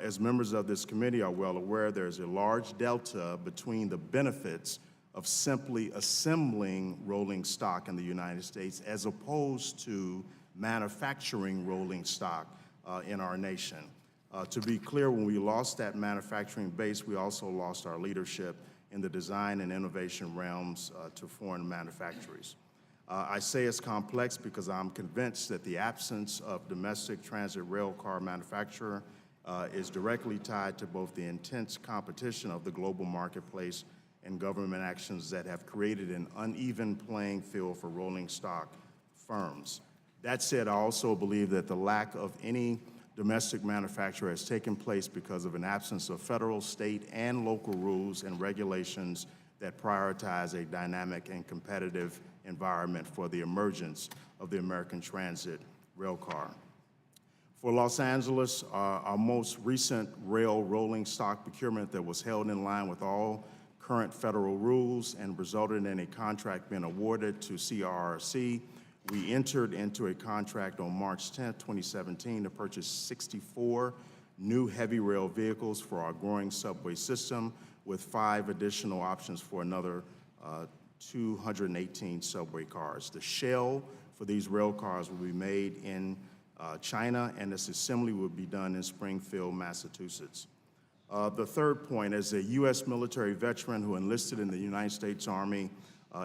As members of this committee are well aware, there's a large delta between the benefits of simply assembling rolling stock in the United States as opposed to manufacturing rolling stock in our nation. To be clear, when we lost that manufacturing base, we also lost our leadership in the design and innovation realms to foreign manufacturers. I say it's complex because I'm convinced that the absence of domestic transit rail car manufacturer is directly tied to both the intense competition of the global marketplace and government actions that have created an uneven playing field for rolling stock firms. That said, I also believe that the lack of any domestic manufacturer has taken place because of an absence of federal, state, and local rules and regulations that prioritize a dynamic and competitive environment for the emergence of the American transit rail car. For Los Angeles, our most recent rail rolling stock procurement that was held in line with all current federal rules and resulted in a contract being awarded to CRRC. We entered into a contract on March 10, 2017 to purchase 64 new heavy rail vehicles for our growing subway system, with 5 additional options for another 218 subway cars. The shell for these rail cars will be made in China, and this assembly will be done in Springfield, Massachusetts. The third point, as a U.S. military veteran who enlisted in the United States Army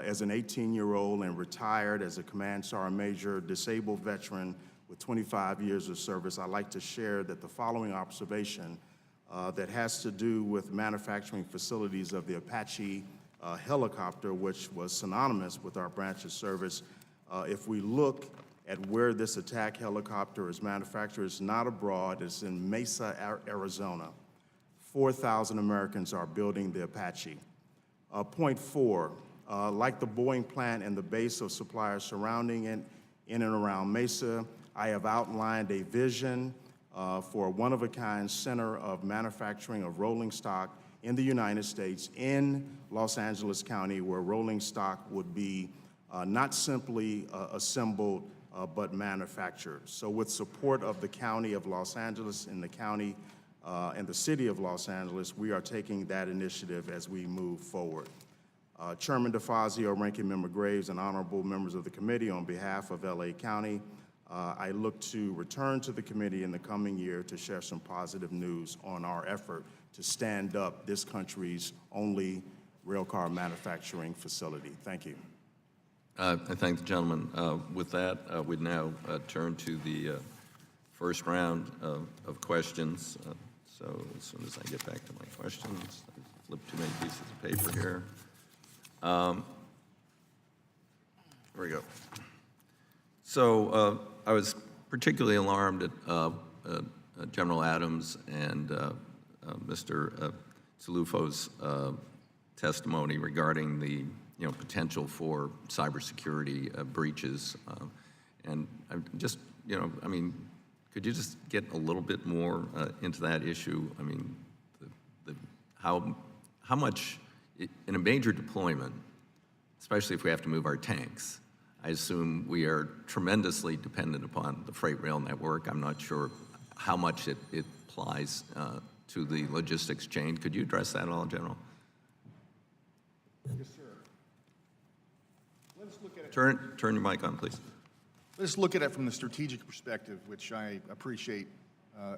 as an 18-year-old and retired as a Command Sergeant Major, disabled veteran with 25 years of service, I'd like to share that the following observation that has to do with manufacturing facilities of the Apache helicopter, which was synonymous with our branch of service. If we look at where this attack helicopter is manufactured, it's not abroad, it's in Mesa, Arizona. 4,000 Americans are building the Apache. Point 4, like the Boeing plant and the base of suppliers surrounding it in and around Mesa, I have outlined a vision for a one-of-a-kind center of manufacturing of rolling stock in the United States in Los Angeles County, where rolling stock would be not simply assembled, but manufactured. So with support of the County of Los Angeles and the County and the City of Los Angeles, we are taking that initiative as we move forward. Chairman DeFazio, Ranking Member Graves, and honorable members of the committee, on behalf of LA County, I look to return to the committee in the coming year to share some positive news on our effort to stand up this country's only railcar manufacturing facility. Thank you. I thank the gentleman. With that, we'd now turn to the first round of questions. So as soon as I get back to my questions, I flipped too many pieces of paper here. Here we go. So I was particularly alarmed at General Adams and Mr. Tulufo's testimony regarding the potential for cybersecurity breaches. And I'm just, I mean, could you just get a little bit more into that issue? I mean, how much, in a major deployment, especially if we have to move our tanks, I assume we are tremendously dependent upon the freight rail network. I'm not sure how much it applies to the logistics chain. Could you address that at all, General? Yes, sir. Let's look at it. Turn your mic on, please. Let's look at it from the strategic perspective, which I appreciate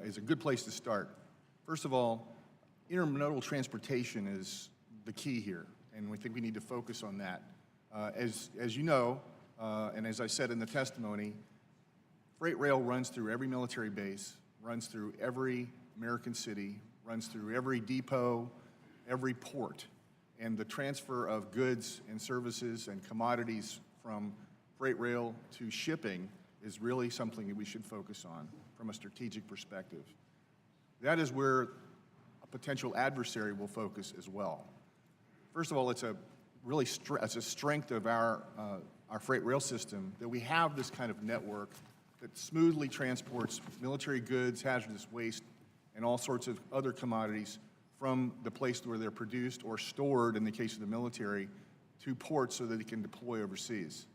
is a good place to start. First of all, intermodal transportation is the key here, and we think we need to focus on that. As you know, and as I said in the testimony, freight rail runs through every military base, runs through every American city, runs through every depot, every port. And the transfer of goods and services and commodities from freight rail to shipping is really something that we should focus on from a strategic perspective. That is where a potential adversary will focus as well. First of all, it's a strength of our freight rail system that we have this kind of network that smoothly transports military goods, hazardous waste, and all sorts of other commodities from the place where they're produced or stored, in the case of the military, to ports so that they can deploy overseas.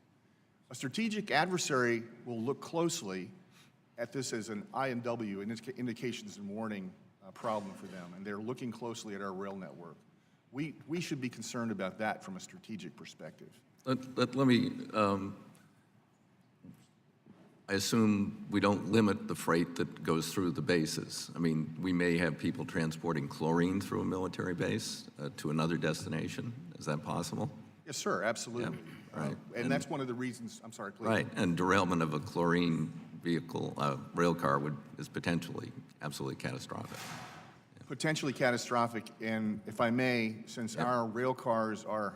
A strategic adversary will look closely at this as an INW, indications and warning problem for them, and they're looking closely at our rail network. We should be concerned about that from a strategic perspective. Let me, I assume we don't limit the freight that goes through the bases. I mean, we may have people transporting chlorine through a military base to another destination. Is that possible? Yes, sir, absolutely. Yeah, right. And that's one of the reasons, I'm sorry, please. Right, and derailment of a chlorine vehicle, rail car is potentially absolutely catastrophic. Potentially catastrophic, and if I may, since our rail cars are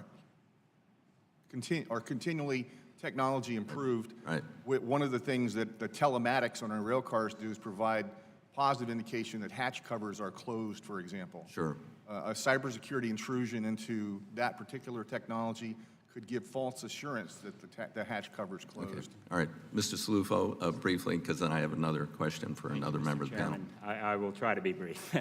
continually technology improved, Right. one of the things that the telematics on our rail cars do is provide positive indication that hatch covers are closed, for example. Sure. A cybersecurity intrusion into that particular technology could give false assurance that the hatch cover is closed. Okay. All right, Mr. Salufo, briefly, because then I have another question for another member of the panel. Chairman, I will try to be brief.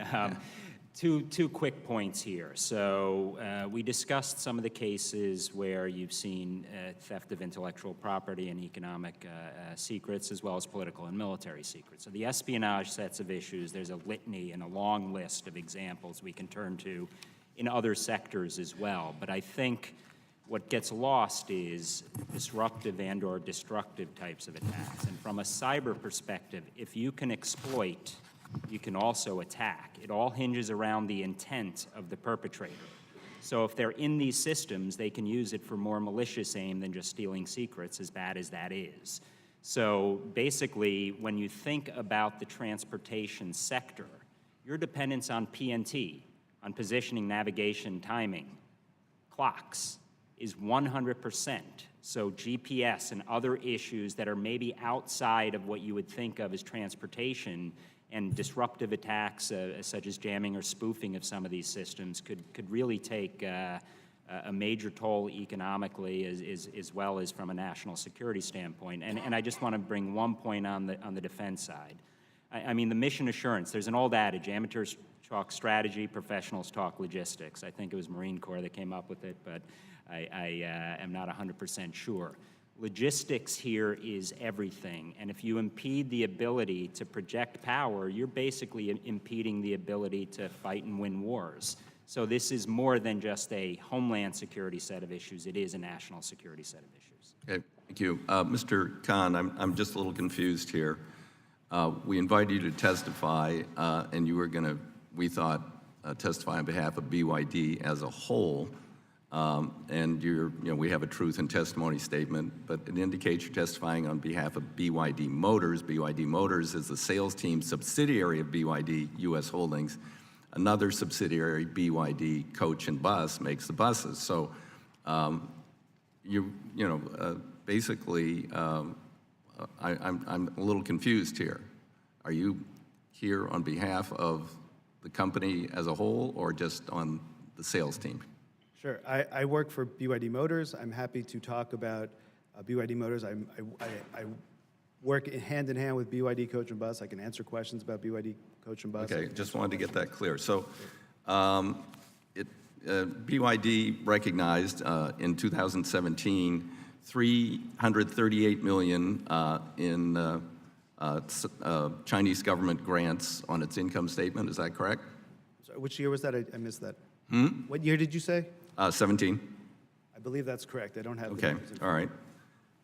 Two quick points here. So we discussed some of the cases where you've seen theft of intellectual property and economic secrets, as well as political and military secrets. So the espionage sets of issues, there's a litany and a long list of examples we can turn to in other sectors as well. But I think what gets lost is disruptive and or destructive types of attacks. And from a cyber perspective, if you can exploit, you can also attack. It all hinges around the intent of the perpetrator. So if they're in these systems, they can use it for more malicious aim than just stealing secrets, as bad as that is. So basically, when you think about the transportation sector, your dependence on PNT, on positioning, navigation, timing, clocks, is 100%. So GPS and other issues that are maybe outside of what you would think of as transportation and disruptive attacks such as jamming or spoofing of some of these systems could really take a major toll economically as well as from a national security standpoint. And I just want to bring one point on the defense side. I mean, the mission assurance, there's an old adage, amateurs talk strategy, professionals talk logistics. I think it was Marine Corps that came up with it, but I am not 100% sure. Logistics here is everything, and if you impede the ability to project power, you're basically impeding the ability to fight and win wars. So this is more than just a homeland security set of issues, it is a national security set of issues. Okay, thank you. Mr. Khan, I'm just a little confused here. We invited you to testify, and you were going to, we thought, testify on behalf of BYD as a whole. And we have a truth and testimony statement, but it indicates you're testifying on behalf of BYD Motors. BYD Motors is the sales team subsidiary of BYD U.S. Holdings. Another subsidiary, BYD Coach and Bus, makes the buses. So, basically, I'm a little confused here. Are you here on behalf of the company as a whole, or just on the sales team? Sure. I work for BYD Motors. I'm happy to talk about BYD Motors. I work hand in hand with BYD Coach and Bus. I can answer questions about BYD Coach and Bus. Okay, just wanted to get that clear. So BYD recognized in 2017 $338 million in Chinese government grants on its income statement. Is that correct? Sorry, which year was that? I missed that. What year did you say? 17. I believe that's correct. I don't have the Okay, numbers in all front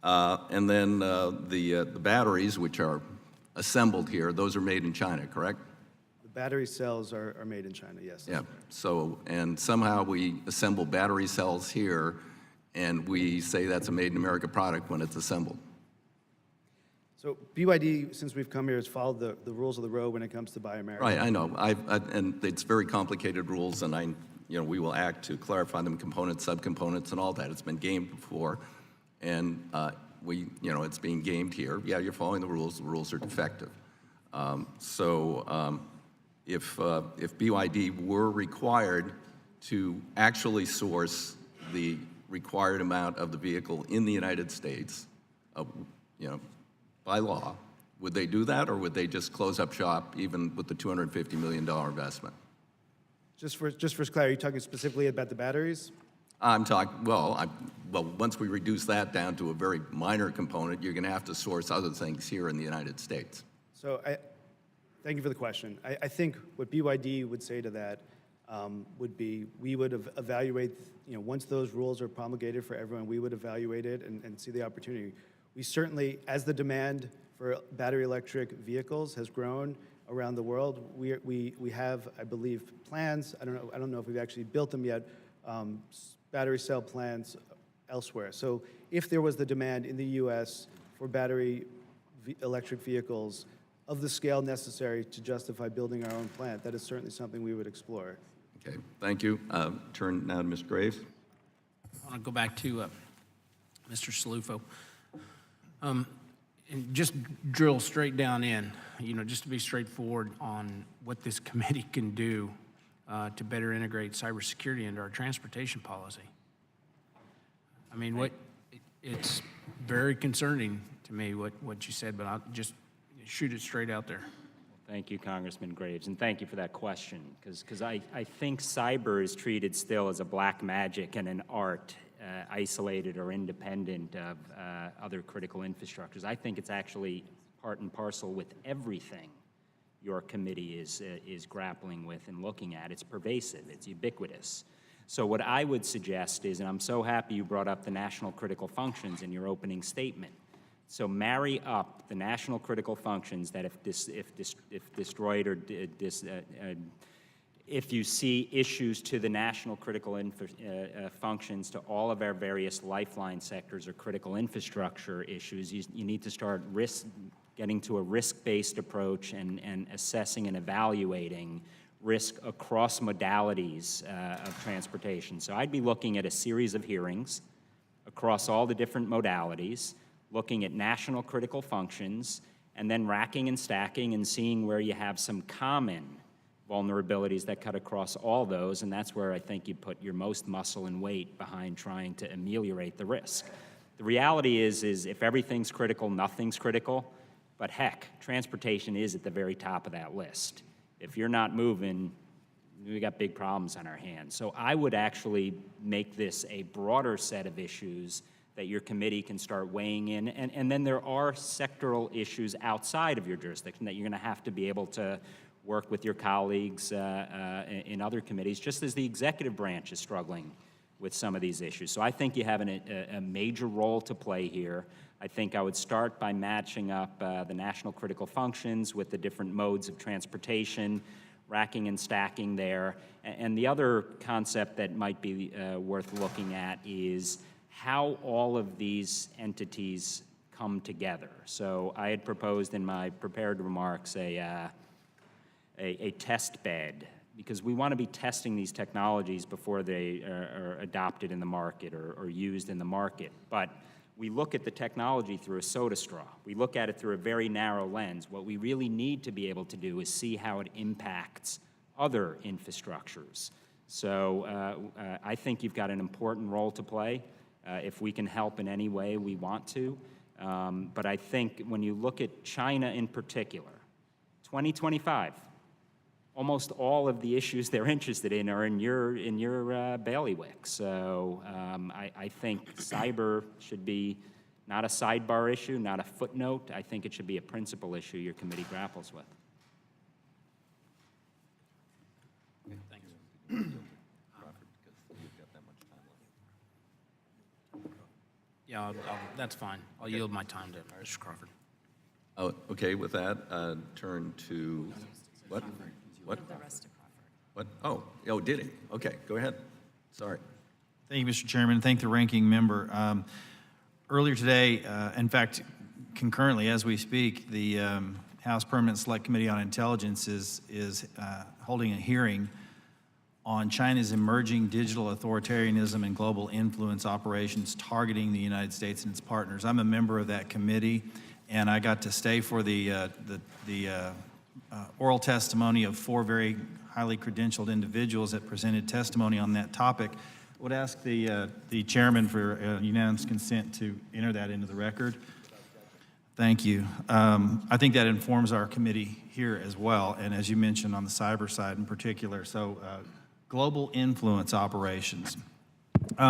right. And then the batteries, which are assembled here, those are made in China, correct? The battery cells are made in China, yes. Yeah. So, and somehow we assemble battery cells here, and we say that's a made in America product when it's assembled. So BYD, since we've come here, has followed the rules of the road when it comes to Buy America. Right, I know. And it's very complicated rules, and we will act to clarify them, components, subcomponents, and all that. It's been gamed before, and it's being gamed here. Yeah, you're following the rules are defective. If BYD were required to actually source the required amount of the vehicle in the United States, by law, would they do that, or would they just close up shop even with the $250 million investment? Just for clarity, are you talking specifically about the batteries? I'm talking, well, once we reduce that down to a very minor component, you're going to have to source other things here in the United States. So thank you for the question. I think what BYD would say to that would be, we would evaluate, once those rules are promulgated for everyone, we would evaluate it and see the opportunity. We certainly, as the demand for battery electric vehicles has grown around the world, we have, I believe, plans. I don't know if we've actually built them yet, battery cell plants elsewhere. So if there was the demand in the U.S. for battery electric vehicles of the scale necessary to justify building our own plant, that is certainly something we would explore. Okay, thank you. Turn now to Ms. Graves. I want to go back to Mr. Salufo. And just drill straight down in, just to be straightforward on what this committee can do to better integrate cybersecurity into our transportation policy. I mean, it's very concerning to me what you said, but I'll just shoot it straight out there. Thank you, Congressman Graves, and thank you for that question, because I think cyber is treated still as a black magic and an art, isolated or independent of other critical infrastructures. I think it's actually part and parcel with everything your committee is grappling with and looking at. It's pervasive, it's ubiquitous. So what I would suggest is, and I'm so happy you brought up the national critical functions in your opening statement. So marry up the national critical functions that if destroyed or if you see issues to the national critical functions to all of our various lifeline sectors or critical infrastructure issues, you need to start getting to a risk-based approach and assessing and evaluating risk across modalities of transportation. So I'd be looking at a series of hearings across all the different modalities, looking at national critical functions, and then racking and stacking and seeing where you have some common vulnerabilities that cut across all those, and that's where I think you put your most muscle and weight behind trying to ameliorate the risk. The reality is if everything's critical, nothing's critical, but heck, transportation is at the very top of that list. If you're not moving, we got big problems on our hands. So I would actually make this a broader set of issues that your committee can start weighing in. And then there are sectoral issues outside of your jurisdiction that you're going to have to be able to work with your colleagues in other committees, just as the executive branch is struggling with some of these issues. So I think you have a major role to play here. I think I would start by matching up the national critical functions with the different modes of transportation, racking and stacking there. And the other concept that might be worth looking at is how all of these entities come together. So I had proposed in my prepared remarks a test bed, because we want to be testing these technologies before they are adopted in the market or used in the market. But we look at the technology through a soda straw. We look at it through a very narrow lens. What we really need to be able to do is see how it impacts other infrastructures. So I think you've got an important role to play. If we can help in any way, we want to. But I think when you look at China in particular, 2025, almost all of the issues they're interested in are in your bailiwick. So I think cyber should be not a sidebar issue, not a footnote. I think it should be a principal issue your committee grapples with. Thanks. Yeah, that's fine. I'll yield my time to Mr. Crawford. Oh, okay, with that, turn to, what? What? What? Oh, did he? Okay, go ahead. Sorry. Thank you, Mr. Chairman. Thank the ranking member. Earlier today, in fact, concurrently as we speak, the House Permanent Select Committee on Intelligence is holding a hearing on China's emerging digital authoritarianism and global influence operations targeting the United States and its partners. I'm a member of that committee, and I got to stay for the oral testimony of 4 very highly credentialed individuals that presented testimony on that topic. I would ask the chairman for unanimous consent to enter that into the record. Thank you. I think that informs our committee here as well, and as you mentioned on the cyber side in particular. So global influence operations.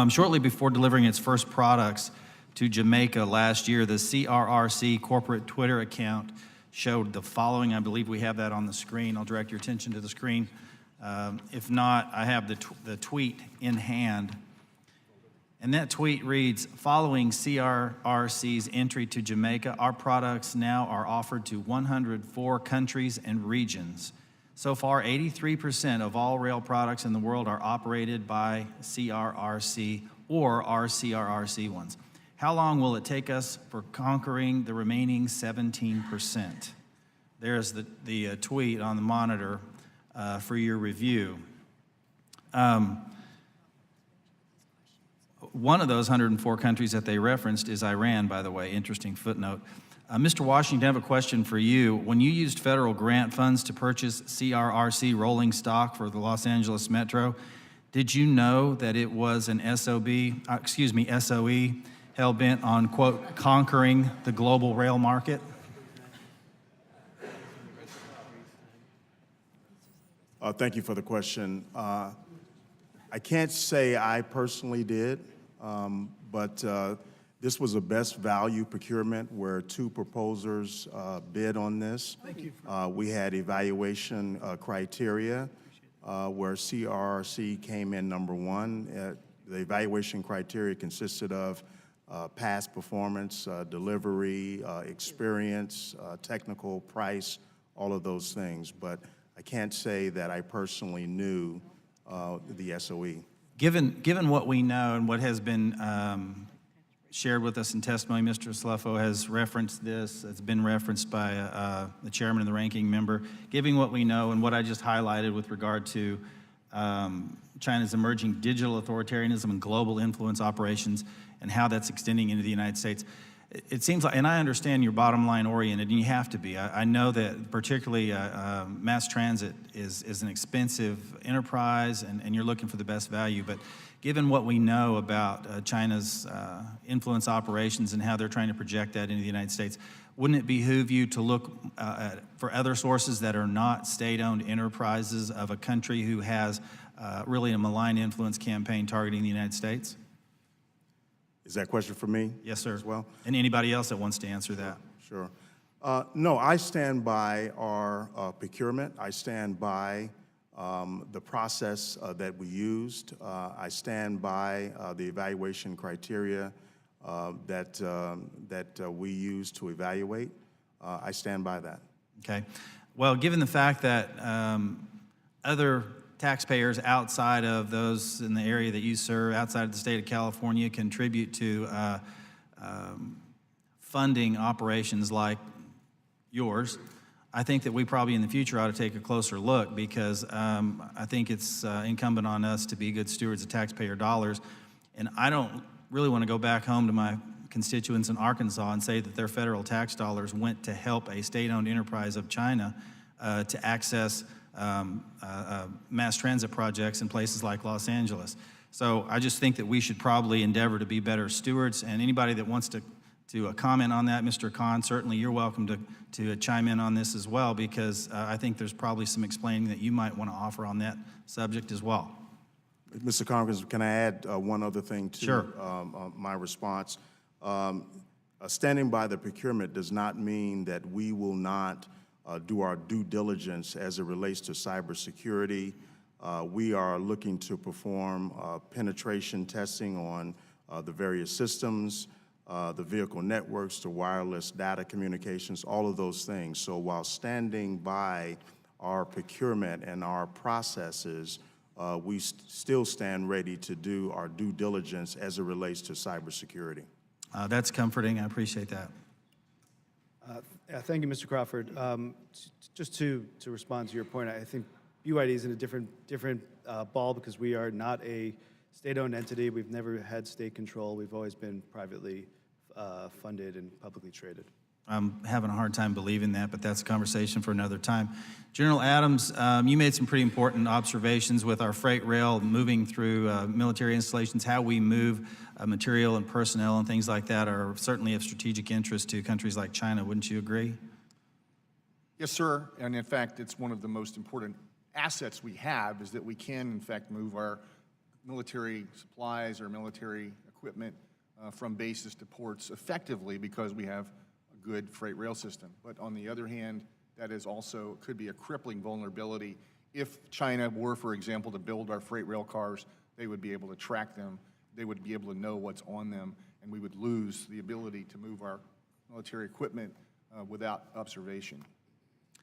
Shortly before delivering its first products to Jamaica last year, the CRRC corporate Twitter account showed the following. I believe we have that on the screen. I'll direct your attention to the screen. If not, I have the tweet in hand. And that tweet reads, following CRRC's entry to Jamaica, our products now are offered to 104 countries and regions. So far, 83% of all rail products in the world are operated by CRRC or are CRRC ones. How long will it take us for conquering the remaining 17%? There's the tweet on the monitor for your review. One of those 104 countries that they referenced is Iran, by the way. Interesting footnote. Mr. Washington, I have a question for you. When you used federal grant funds to purchase CRRC rolling stock for the Los Angeles Metro, did you know that it was an SOE, hell-bent on, quote, conquering the global rail market? Thank you for the question. I can't say I personally did, but this was a best value procurement where two proposers bid on this. We had evaluation criteria where CRRC came in number one. The evaluation criteria consisted of past performance, delivery, experience, technical, price, all of those things. But I can't say that I personally knew the SOE. Given what we know and what has been shared with us in testimony, Mr. Sleffo has referenced this. It's been referenced by the chairman and the ranking member. Given what we know and what I just highlighted with regard to China's emerging digital authoritarianism and global influence operations and how that's extending into the United States, it seems like, and I understand you're bottom line oriented, and you have to be. I know that particularly mass transit is an expensive enterprise, and you're looking for the best value. But given what we know about China's influence operations and how they're trying to project that into the United States, wouldn't it behoove you to look for other sources that are not state-owned enterprises of a country who has really a malign influence campaign targeting the United States? Is that a question for me? Yes, sir. As well? And anybody else that wants to answer that? Sure. No, I stand by our procurement. I stand by the process that we used. I stand by the evaluation criteria that we used to evaluate. I stand by that. Okay. Well, given the fact that other taxpayers outside of those in the area that you serve, outside of the state of California, contribute to funding operations like yours, I think that we probably in the future ought to take a closer look, because I think it's incumbent on us to be good stewards of taxpayer dollars. And I don't really want to go back home to my constituents in Arkansas and say that their federal tax dollars went to help a state-owned enterprise of China to access mass transit projects in places like Los Angeles. So I just think that we should probably endeavor to be better stewards. And anybody that wants to comment on that, Mr. Khan, certainly you're welcome to chime in on this as well, because I think there's probably some explaining that you might want to offer on that subject as well. Mr. Congress, can I add one other thing to Sure. My response? Standing by the procurement does not mean that we will not do our due diligence as it relates to cybersecurity. We are looking to perform penetration testing on the various systems, the vehicle networks, the wireless data communications, all of those things. So while standing by our procurement and our processes, we still stand ready to do our due diligence as it relates to cybersecurity. That's comforting. I appreciate that. Thank you, Mr. Crawford. Just to respond to your point, I think BYD is in a different ball, because we are not a state-owned entity. We've never had state control. We've always been privately funded and publicly traded. I'm having a hard time believing that, but that's a conversation for another time. General Adams, you made some pretty important observations with our freight rail moving through military installations. How we move material and personnel and things like that are certainly of strategic interest to countries like China. Wouldn't you agree? Yes, sir. And in fact, it's one of the most important assets we have, is that we can, in fact, move our military supplies or military equipment from bases to ports effectively, because we have a good freight rail system. But on the other hand, that is also could be a crippling vulnerability if China were, for example, to build our freight rail cars, they would be able to track them, they would be able to know what's on them, and we would lose the ability to move our military equipment without observation.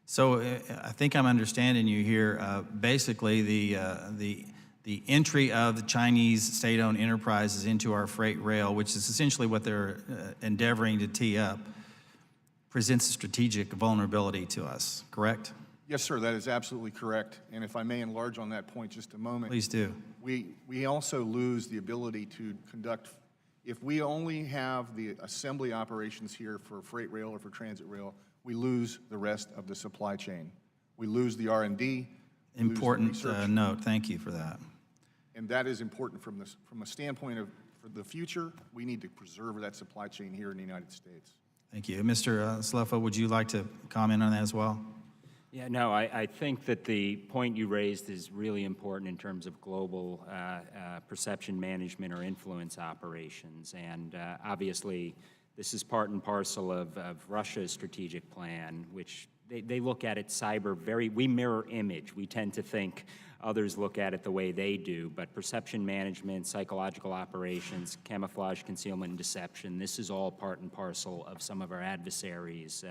So I think I'm understanding you here. Basically, the entry of the Chinese state-owned enterprises into our freight rail, which is essentially what they're endeavoring to tee up, presents a strategic vulnerability to us, correct? Yes, sir, that is absolutely correct. And if I may enlarge on that point just a moment. Please do. We also lose the ability to conduct, if we only have the assembly operations here for freight rail or for transit rail, we lose the rest of the supply chain. We lose the R&D. Important note. Thank you for that. And that is important from a standpoint of for the future. We need to preserve that supply chain here in the United States. Thank you. Mr. Slefo, would you like to comment on that as well? Yeah, no, I think that the point you raised is really important in terms of global perception management or influence operations. And obviously, this is part and parcel of Russia's strategic plan, which they look at it we mirror image. We tend to think others look at it the way they do, but perception management, psychological operations, camouflage, concealment, and deception, this is all part and parcel of some of our adversaries'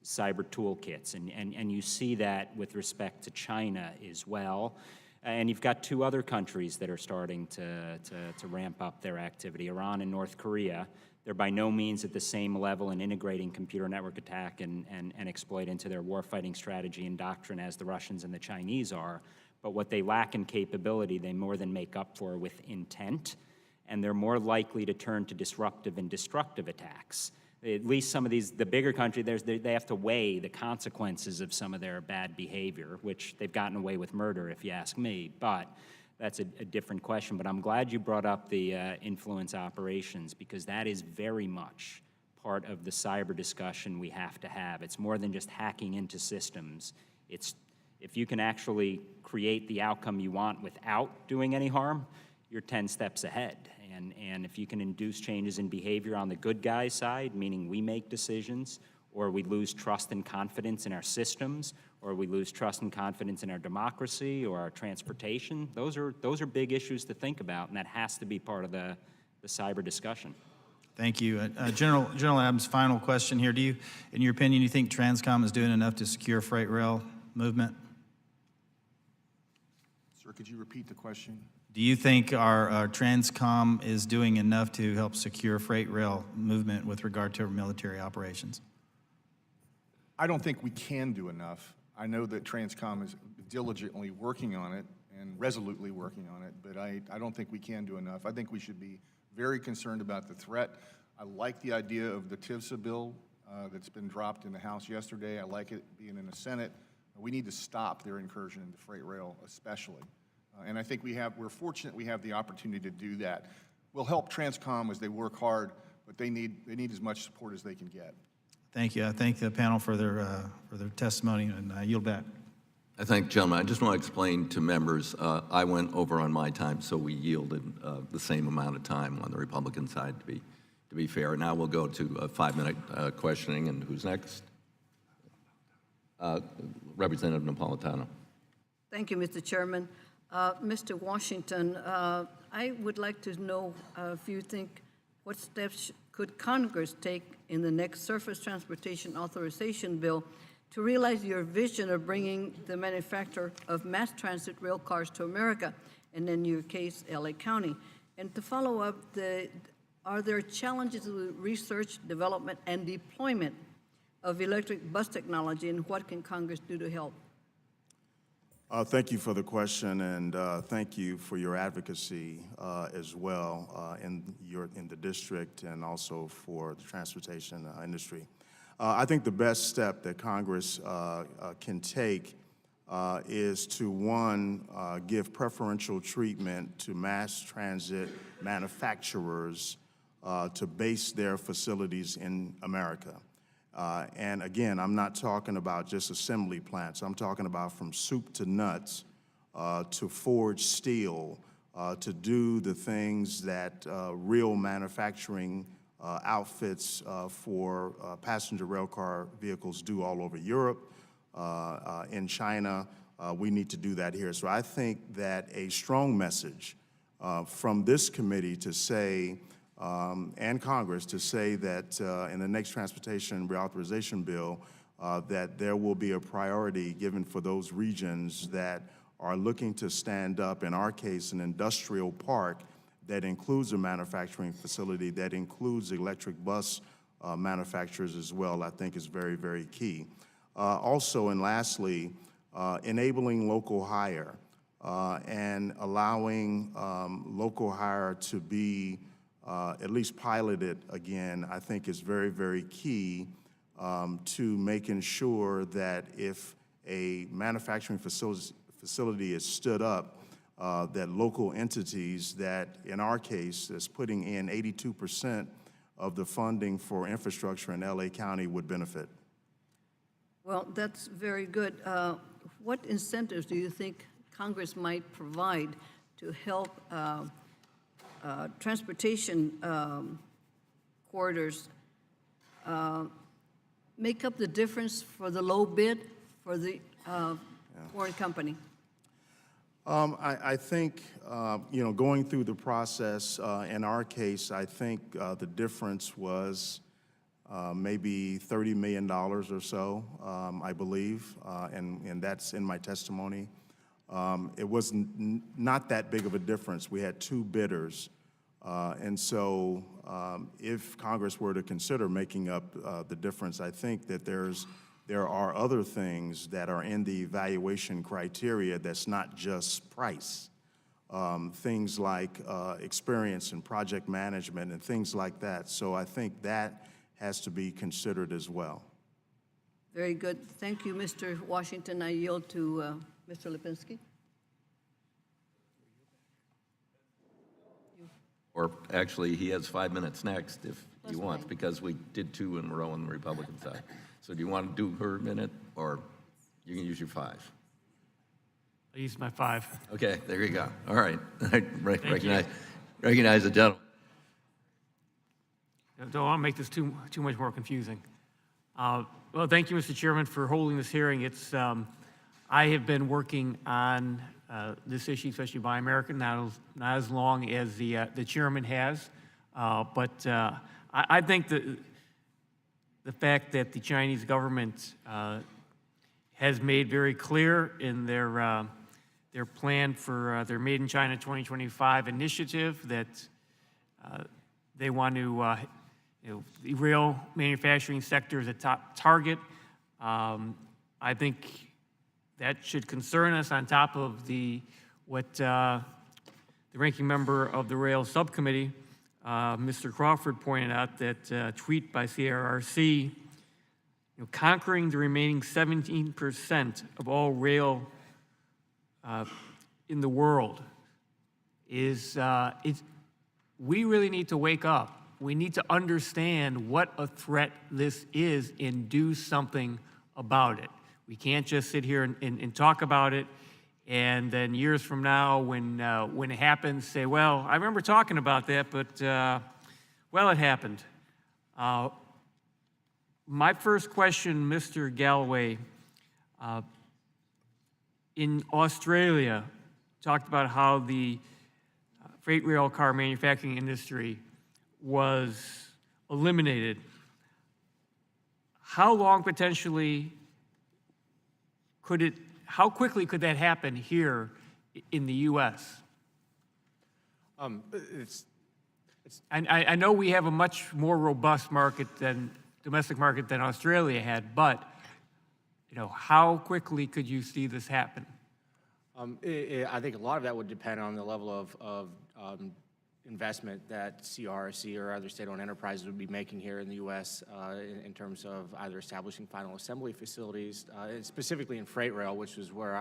cyber toolkits, and you see that with respect to China as well. And you've got two other countries that are starting to ramp up their activity, Iran and North Korea. They're by no means at the same level in integrating computer network attack and exploit into their warfighting strategy and doctrine as the Russians and the Chinese are. But what they lack in capability, they more than make up for with intent, and they're more likely to turn to disruptive and destructive attacks. At least some of the bigger countries, they have to weigh the consequences of some of their bad behavior, which they've gotten away with murder, if you ask me. But that's a different question. But I'm glad you brought up the influence operations, because that is very much part of the cyber discussion we have to have. It's more than just hacking into systems. It's if you can actually create the outcome you want without doing any harm, you're 10 steps ahead. And if you can induce changes in behavior on the good guy side, meaning we make decisions, or we lose trust and confidence in our systems, or we lose trust and confidence in our democracy or our transportation, those are big issues to think about, and that has to be part of the cyber discussion. Thank you. General Adams, final question here. Do you, in your opinion, you think Transcom is doing enough to secure freight rail movement? Sir, could you repeat the question? Do you think our Transcom is doing enough to help secure freight rail movement with regard to our military operations? I don't think we can do enough. I know that Transcom is diligently working on it and resolutely working on it, but I don't think we can do enough. I think we should be very concerned about the threat. I like the idea of the TIVSA bill that's been dropped in the House yesterday. I like it being in the Senate. We need to stop their incursion into freight rail especially. And I think we're fortunate we have the opportunity to do that. We'll help Transcom as they work hard, but they need as much support as they can get. Thank you. I thank the panel for their testimony, and I yield back. I thank gentlemen. I just want to explain to members, I went over on my time, so we yielded the same amount of time on the Republican side to be fair. Now we'll go to a 5-minute questioning, and who's next? Representative Napolitano. Thank you, Mr. Chairman. Mr. Washington, I would like to know if you think what steps could Congress take in the next Surface Transportation Authorization Bill to realize your vision of bringing the manufacture of mass transit rail cars to America, and in your case, LA County? And to follow up, are there challenges with research, development, and deployment of electric bus technology, and what can Congress do to help? Thank you for the question, and thank you for your advocacy as well in the district and also for the transportation industry. I think the best step that Congress can take is to, one, give preferential treatment to mass transit manufacturers to base their facilities in America. And again, I'm not talking about just assembly plants. I'm talking about from soup to nuts to forge steel, to do the things that real manufacturing outfits for passenger rail car vehicles do all over Europe, in China, we need to do that here. So I think that a strong message from this committee to say, and Congress to say that in the next transportation reauthorization bill, that there will be a priority given for those regions that are looking to stand up, in our case, an industrial park that includes a manufacturing facility, that includes electric bus manufacturers as well, I think is very, very key. Also, and lastly, enabling local hire and allowing local hire to be at least piloted again, I think is very, very key to making sure that if a manufacturing facility is stood up, that local entities that, in our case, is putting in 82% of the funding for infrastructure in LA County would benefit. Well, that's very good. What incentives do you think Congress might provide to help transportation corridors make up the difference for the low bid for the foreign company? I think, going through the process, in our case, I think the difference was maybe $30 million or so, I believe, and that's in my testimony. It was not that big of a difference. We had two bidders. And so if Congress were to consider making up the difference, I think that there are other things that are in the evaluation criteria that's not just price. Things like experience and project management and things like that. So I think that has to be considered as well. Very good. Thank you, Mr. Washington. I yield to Mr. Lipinski. Or actually, he has 5 minutes next if he wants, because we did 2 in a row on the Republican side. So do you want to do her minute, or you can use your 5? I used my 5. Okay, there you go. All right. Recognize the gentleman. Don't want to make this too much more confusing. Well, thank you, Mr. Chairman, for holding this hearing. It's I have been working on this issue, especially Buy American, not as long as the chairman has, but I think that the fact that the Chinese government has made very clear in their plan for their Made in China 2025 initiative that they want to, the rail manufacturing sector is a top target. I think that should concern us on top of what the ranking member of the rail subcommittee, Mr. Crawford, pointed out, that tweet by CRRC, conquering the remaining 17% of all rail in the world is, we really need to wake up. We need to understand what a threat this is and do something about it. We can't just sit here and talk about it, and then years from now, when it happens, say, well, I remember talking about that, but, well, it happened. My first question, Mr. Galloway, in Australia, talked about how the freight rail car manufacturing industry was eliminated. How long potentially how quickly could that happen here in the U.S.? I know we have a much more robust domestic market than Australia had, but how quickly could you see this happen? I think a lot of that would depend on the level of investment that CRRC or other state-owned enterprises would be making here in the U.S. In terms of either establishing final assembly facilities, specifically in freight rail, which is where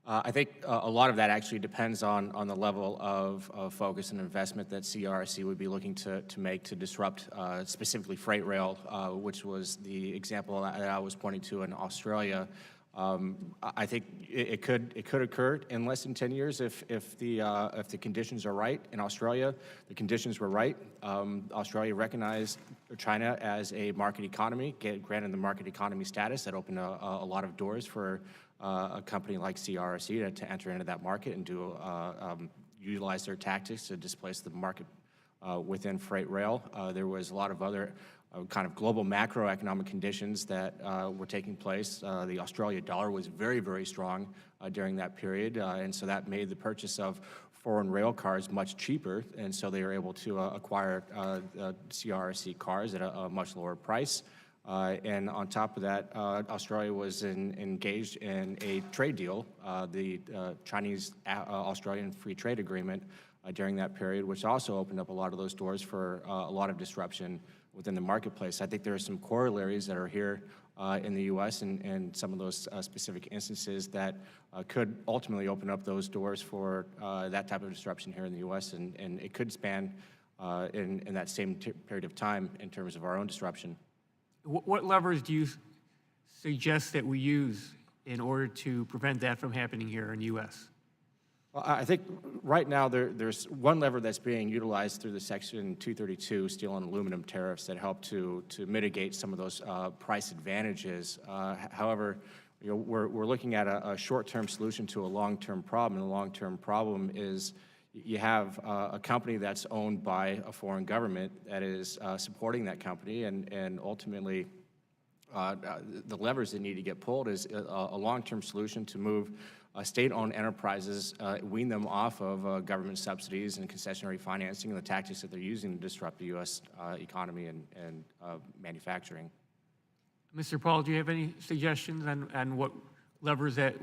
I think a lot of that actually depends on the level of focus and investment that CRRC would be looking to make to disrupt specifically freight rail, which was the example that I was pointing to in Australia. I think it could occur in less than 10 years if the conditions are right. In Australia, the conditions were right. Australia recognized China as a market economy, granted the market economy status. That opened a lot of doors for a company like CRRC to enter into that market and utilize their tactics to displace the market within freight rail. There was a lot of other kind of global macroeconomic conditions that were taking place. The Australia dollar was very, very strong during that period, and so that made the purchase of foreign rail cars much cheaper, and so they were able to acquire CRRC cars at a much lower price. And on top of that, Australia was engaged in a trade deal, the Chinese-Australian Free Trade Agreement during that period, which also opened up a lot of those doors for a lot of disruption within the marketplace. I think there are some corollaries that are here in the U.S. and some of those specific instances that could ultimately open up those doors for that type of disruption here in the U.S. And it could span in that same period of time in terms of our own disruption. What levers do you suggest that we use in order to prevent that from happening here in the U.S.? Well, I think right now there's one lever that's being utilized through the Section 232 steel and aluminum tariffs that help to mitigate some of those price advantages. However, we're looking at a short-term solution to a long-term problem, and the long-term problem is you have a company that's owned by a foreign government that is supporting that company, and ultimately the levers that need to get pulled is a long-term solution to move state-owned enterprises, wean them off of government subsidies and concessionary financing and the tactics that they're using to disrupt the U.S. economy and manufacturing. Mr. Paul, do you have any suggestions on what levers that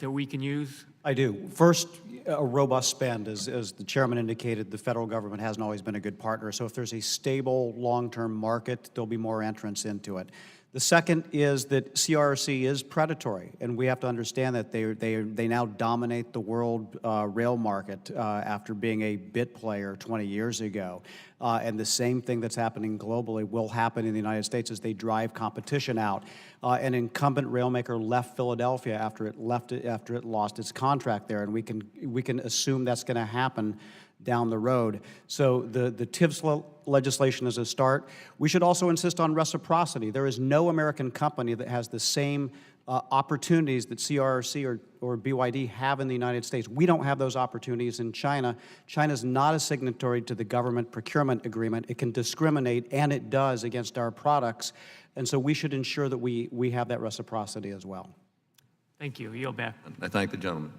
we can use? I do. First, a robust spend. As the chairman indicated, the federal government hasn't always been a good partner. So if there's a stable, long-term market, there'll be more entrants into it. The second is that CRRC is predatory, and we have to understand that they now dominate the world rail market after being a bit player 20 years ago. And the same thing that's happening globally will happen in the United States as they drive competition out. An incumbent railmaker left Philadelphia after it lost its contract there, and we can assume that's going to happen down the road. So the TIVS legislation is a start. We should also insist on reciprocity. There is no American company that has the same opportunities that CRRC or BYD have in the United States. We don't have those opportunities in China. China's not a signatory to the government procurement agreement. It can discriminate, and it does, against our products. And so we should ensure that we have that reciprocity as well. Thank you. Yield back. I thank the gentleman.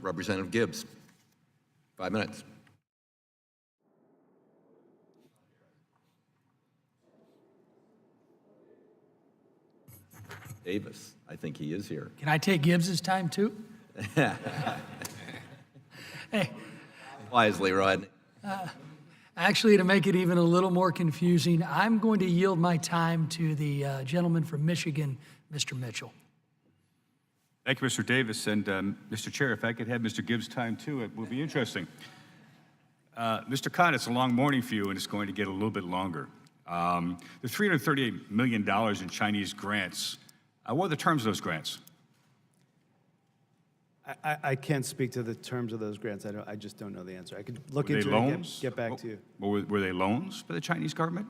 Representative Gibbs, 5 minutes. Davis, I think he is here. Can I take Gibbs's time too? Hey. Wisely, Rodney. Actually, to make it even a little more confusing, I'm going to yield my time to the gentleman from Michigan, Mr. Mitchell. Thank you, Mr. Davis. And Mr. Chair, if I could have Mr. Gibbs' time too, it would be interesting. Mr. Khan, it's a long morning for you, and it's going to get a little bit longer. The $338 million in Chinese grants, what are the terms of those grants? I can't speak to the terms of those grants. I just don't know the answer. I could look Were they into it loans? and get back to you. Were they loans for the Chinese government?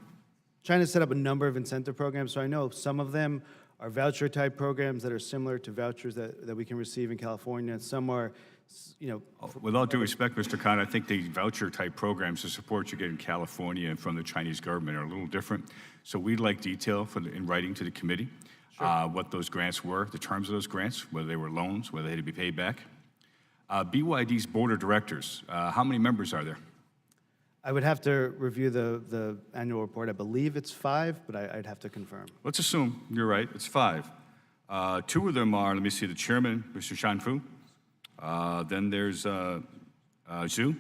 China set up a number of incentive programs, so I know some of them are voucher-type programs that are similar to vouchers that we can receive in California. Some are, With all due respect, Mr. Khan, I think the voucher-type programs, the support you get in California and from the Chinese government are a little different. So we'd like detail in writing to the committee, what those grants were, the terms of those grants, whether they were loans, whether they had to be paid back. BYD's board of directors, how many members are there? I would have to review the annual report. I believe it's 5, but I'd have to confirm. Let's assume you're right, it's 5. 2 of them are, let me see, the chairman, Mr. Shanfu. Then there's Zhu.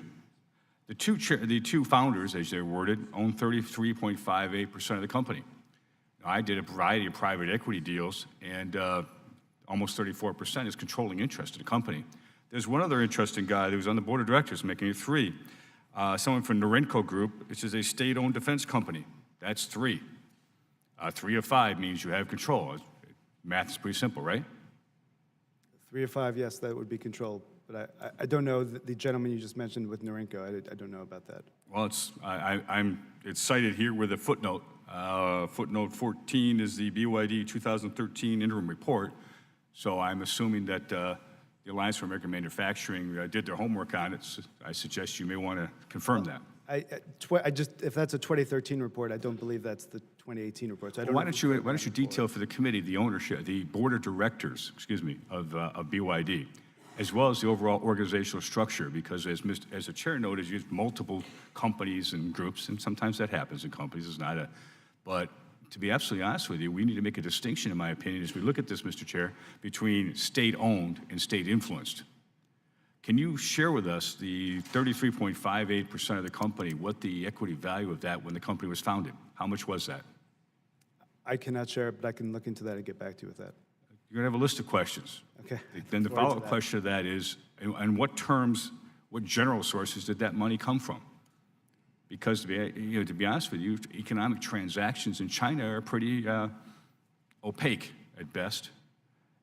The two founders, as they're worded, own 33.58% of the company. I did a variety of private equity deals, and almost 34% is controlling interest in the company. There's one other interesting guy that was on the board of directors, making it 3. Someone from Norinco Group, which is a state-owned defense company. That's 3. 3 of 5 means you have control. Math is pretty simple, right? 3 of 5, yes, that would be controlled. But I don't know the gentleman you just mentioned with Norinco. I don't know about that. Well, it's cited here with a footnote. Footnote 14 is the BYD 2013 interim report. So I'm assuming that the Alliance for American Manufacturing did their homework on it. So I suggest you may want to confirm that. If that's a 2013 report, I don't believe that's the 2018 report. So I don't Why know don't you detail for the committee the ownership, the board of directors, of BYD, as well as the overall organizational structure, because as the chair noted, you have multiple companies and groups, and sometimes that happens in companies. It's not but to be absolutely honest with you, we need to make a distinction, in my opinion, as we look at this, Mr. Chair, between state-owned and state-influenced. Can you share with us the 33.58% of the company, what the equity value of that when the company was founded? How much was that? I cannot share it, but I can look into that and get back to you with that. You're going to have a list of questions. Okay. Then the Forward to follow-up that. question to that is, in what terms, what general sources did that money come from? Because to be honest with you, economic transactions in China are pretty opaque at best.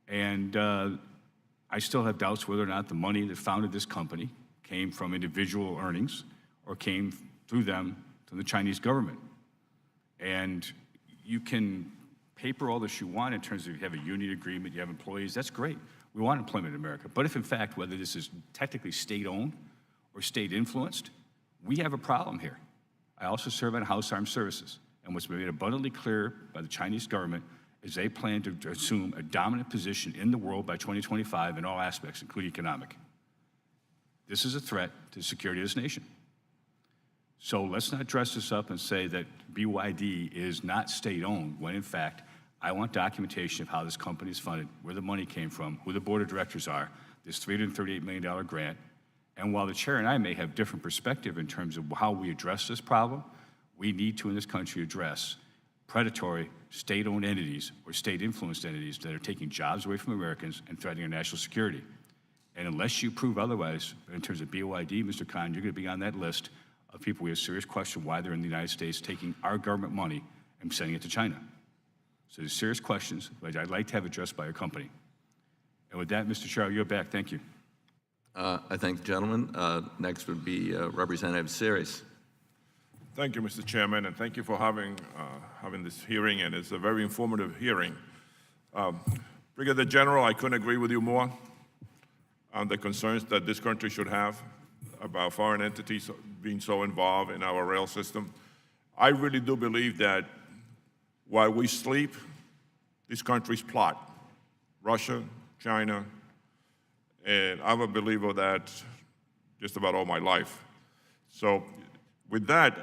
And I still have doubts whether or not the money that founded this company came from individual earnings or came through them to the Chinese government. And you can paper all this you want in terms of you have a union agreement, you have employees, that's great. We want employment in America. But if in fact, whether this is technically state-owned or state-influenced, we have a problem here. I also serve on House Armed Services, and what's been made abundantly clear by the Chinese government is they plan to assume a dominant position in the world by 2025 in all aspects, including economic. This is a threat to the security of this nation. So let's not dress this up and say that BYD is not state-owned, when in fact, I want documentation of how this company is funded, where the money came from, who the board of directors are, this $338 million grant. And while the chair and I may have different perspective in terms of how we address this problem, we need to, in this country, address predatory state-owned entities or state-influenced entities that are taking jobs away from Americans and threatening our national security. And unless you prove otherwise, in terms of BYD, Mr. Khan, you're going to be on that list of people we have serious question why they're in the United States taking our government money and sending it to China. So there's serious questions that I'd like to have addressed by your company. And with that, Mr. Chair, you're back. Thank you. I thank the gentleman. Next would be Representative Series. Thank you, Mr. Chairman, and thank you for having this hearing, and it's a very informative hearing. Brigadier General, I couldn't agree with you more on the concerns that this country should have about foreign entities being so involved in our rail system. I really do believe that while we sleep, these countries plot. Russia, China, and I'm a believer of that just about all my life. So with that,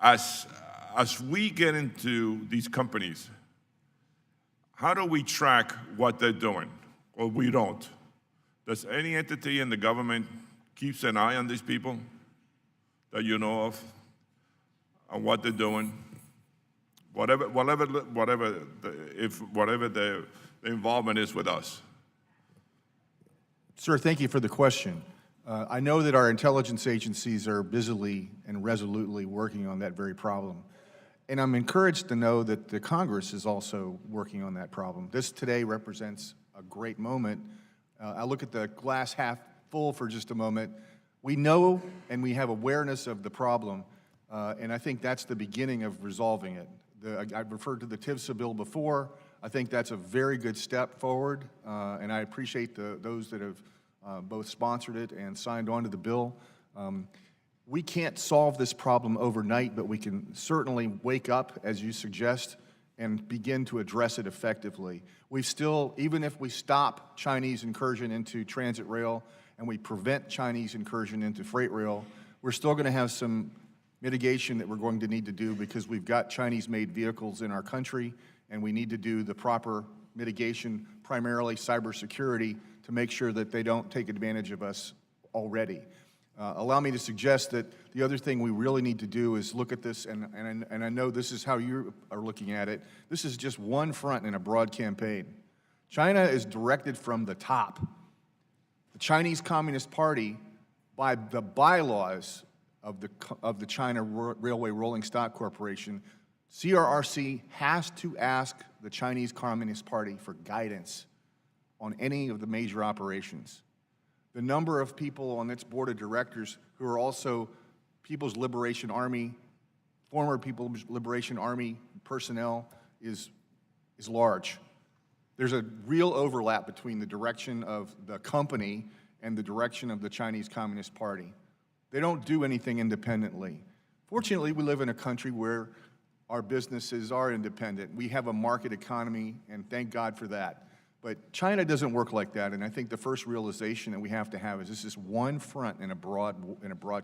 as we get into these companies, how do we track what they're doing? Well, we don't. Does any entity in the government keeps an eye on these people that you know of, on what they're doing? Whatever the involvement is with us. Sir, thank you for the question. I know that our intelligence agencies are busily and resolutely working on that very problem. And I'm encouraged to know that the Congress is also working on that problem. This today represents a great moment. I look at the glass half full for just a moment. We know and we have awareness of the problem, and I think that's the beginning of resolving it. I've referred to the TIVSA bill before. I think that's a very good step forward, and I appreciate those that have both sponsored it and signed on to the bill. We can't solve this problem overnight, but we can certainly wake up, as you suggest, and begin to address it effectively. We still, even if we stop Chinese incursion into transit rail and we prevent Chinese incursion into freight rail, we're still going to have some mitigation that we're going to need to do because we've got Chinese-made vehicles in our country, and we need to do the proper mitigation, primarily cybersecurity, to make sure that they don't take advantage of us already. Allow me to suggest that the other thing we really need to do is look at this, and I know this is how you are looking at it. This is just one front in a broad campaign. China is directed from the top. The Chinese Communist Party, by the bylaws of the China Railway Rolling Stock Corporation, CRRC has to ask the Chinese Communist Party for guidance on any of the major operations. The number of people on its board of directors who are also People's Liberation Army, former People's Liberation Army personnel is large. There's a real overlap between the direction of the company and the direction of the Chinese Communist Party. They don't do anything independently. Fortunately, we live in a country where our businesses are independent. We have a market economy, and thank God for that. But China doesn't work like that, and I think the first realization that we have to have is this is one front in a broad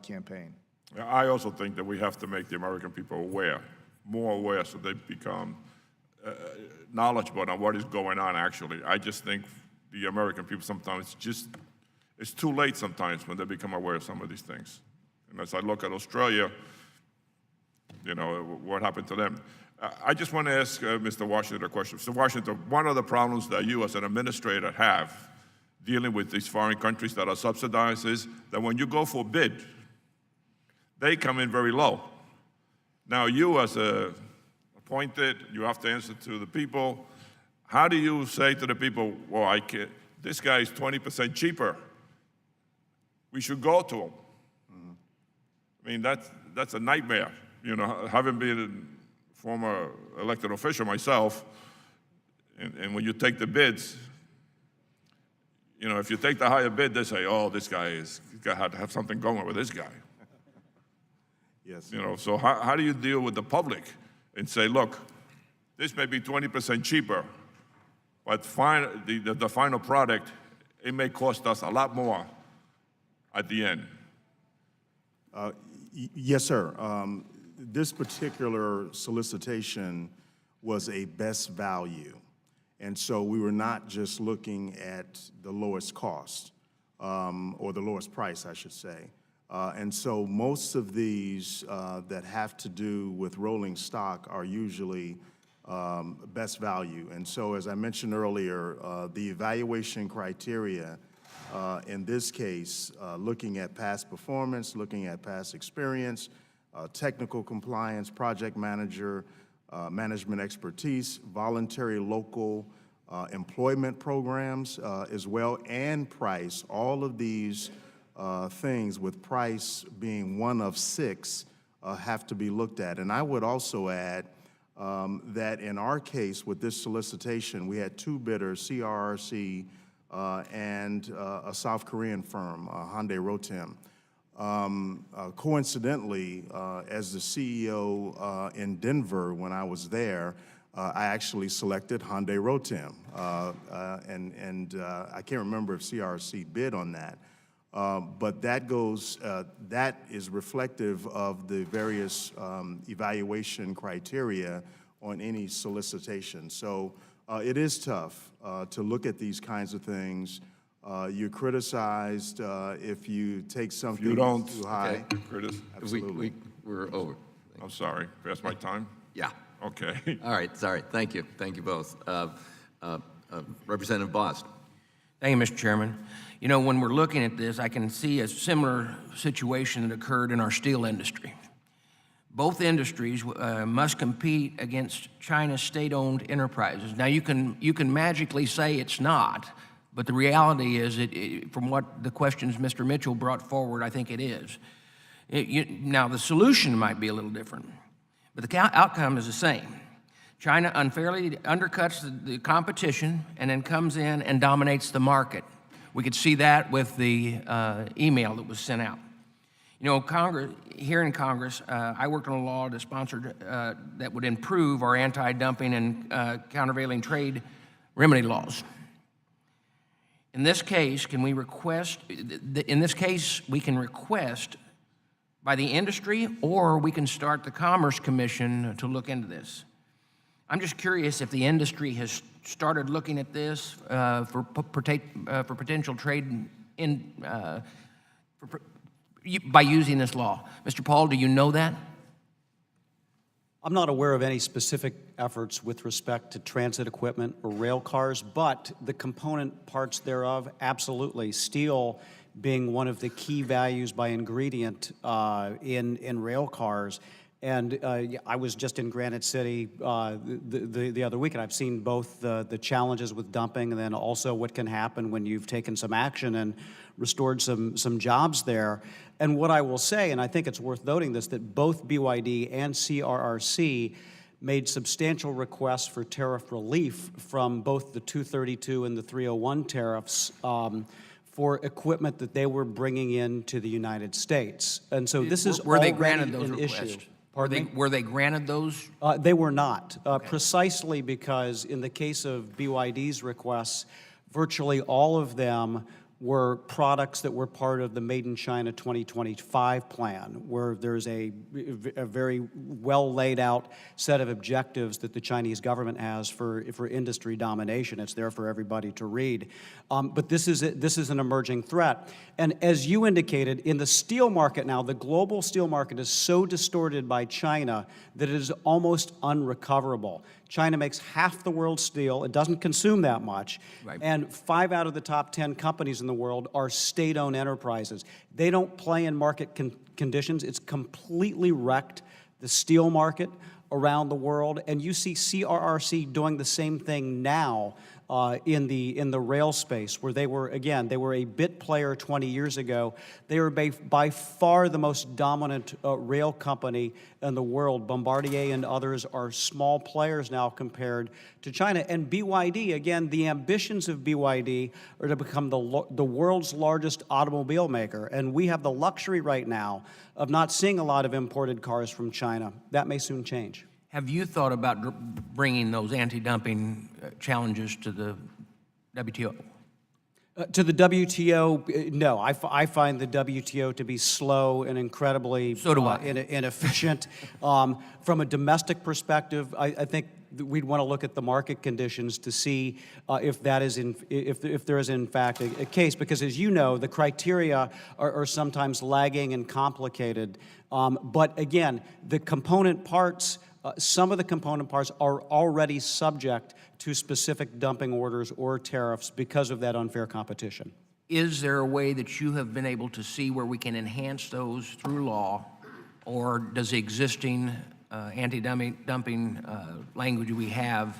campaign. I also think that we have to make the American people aware, more aware, so they become knowledgeable on what is going on, actually. I just think the American people sometimes it's too late sometimes when they become aware of some of these things. And as I look at Australia, you know, what happened to them. I just want to ask Mr. Washington a question. Mr. Washington, one of the problems that you as an administrator have dealing with these foreign countries that are subsidized is that when you go for bid, they come in very low. Now you as appointed, you have to answer to the people. How do you say to the people, well, this guy is 20% cheaper. We should go to him. I mean, that's a nightmare. You know, having been a former elected official myself, and when you take the bids, you know, if you take the higher bid, they say, oh, this guy he's got to have something going with this guy. Yes. You know, so how do you deal with the public and say, look, this may be 20% cheaper, but the final product, it may cost us a lot more at the end? Yes, sir. This particular solicitation was a best value. And so we were not just looking at the lowest cost, or the lowest price, I should say. And so most of these that have to do with rolling stock are usually best value. And so as I mentioned earlier, the evaluation criteria in this case, looking at past performance, looking at past experience, technical compliance, project manager, management expertise, voluntary local employment programs as well, and price. All of these things, with price being one of 6, have to be looked at. And I would also add that in our case with this solicitation, we had 2 bidders, CRRC and a South Korean firm, Hyundai Rotem. Coincidentally, as the CEO in Denver when I was there, I actually selected Hyundai Rotem, and I can't remember if CRC bid on that, but that is reflective of the various evaluation criteria on any solicitation. So it is tough to look at these kinds of things. You're criticized if you take something too high. Okay. Curtis? Absolutely. We're over. I'm sorry, past my time? Yeah. Okay. All right, sorry. Thank you. Thank you both. Representative Bost. Thank you, Mr. Chairman. You know, when we're looking at this, I can see a similar situation that occurred in our steel industry. Both industries must compete against China's state-owned enterprises. Now, you can magically say it's not, but the reality is, from what the questions Mr. Mitchell brought forward, I think it is. Now, the solution might be a little different, but the outcome is the same. China unfairly undercuts the competition and then comes in and dominates the market. We could see that with the email that was sent out. You know, here in Congress, I worked on a law that sponsored that would improve our anti-dumping and countervailing trade remedy laws. In this case, we can request by the industry, or we can start the Commerce Commission to look into this. I'm just curious if the industry has started looking at this for potential trade by using this law. Mr. Paul, do you know that? I'm not aware of any specific efforts with respect to transit equipment or rail cars, but the component parts thereof, absolutely. Steel being one of the key values by ingredient in rail cars, And yeah, I was just in Granite City the other week, and I've seen both the challenges with dumping and then also what can happen when you've taken some action and restored some jobs there. And what I will say, and I think it's worth noting this, that both BYD and CRRC made substantial requests for tariff relief from both the 232 and the 301 tariffs for equipment that they were bringing into the United States. And so this is Were they already granted those an requests? issue. Pardon me? Were they granted those? They were not, precisely because in the case of BYD's requests, virtually all of them were products that were part of the Made in China 2025 plan, where there's a very well laid out set of objectives that the Chinese government has for industry domination. It's there for everybody to read. But this is an emerging threat. And as you indicated, in the steel market now, the global steel market is so distorted by China that it is almost unrecoverable. China makes half the world's steel. It doesn't consume that much. Right. And 5 out of the top 10 companies in the world are state-owned enterprises. They don't play in market conditions. It's completely wrecked the steel market around the world. And you see CRRC doing the same thing now in the rail space, where they were a bit player 20 years ago. They are by far the most dominant rail company in the world. Bombardier and others are small players now compared to China. And BYD, again, the ambitions of BYD are to become the world's largest automobile maker. And we have the luxury right now of not seeing a lot of imported cars from China. That may soon change. Have you thought about bringing those anti-dumping challenges to the WTO? To the WTO, no. I find the WTO to be slow and incredibly So do I. Inefficient. From a domestic perspective, I think we'd want to look at the market conditions to see if there is in fact a case, because as you know, the criteria are sometimes lagging and complicated. But again, the component parts. Some of the component parts are already subject to specific dumping orders or tariffs because of that unfair competition. Is there a way that you have been able to see where we can enhance those through law, or does the existing anti-dumping language we have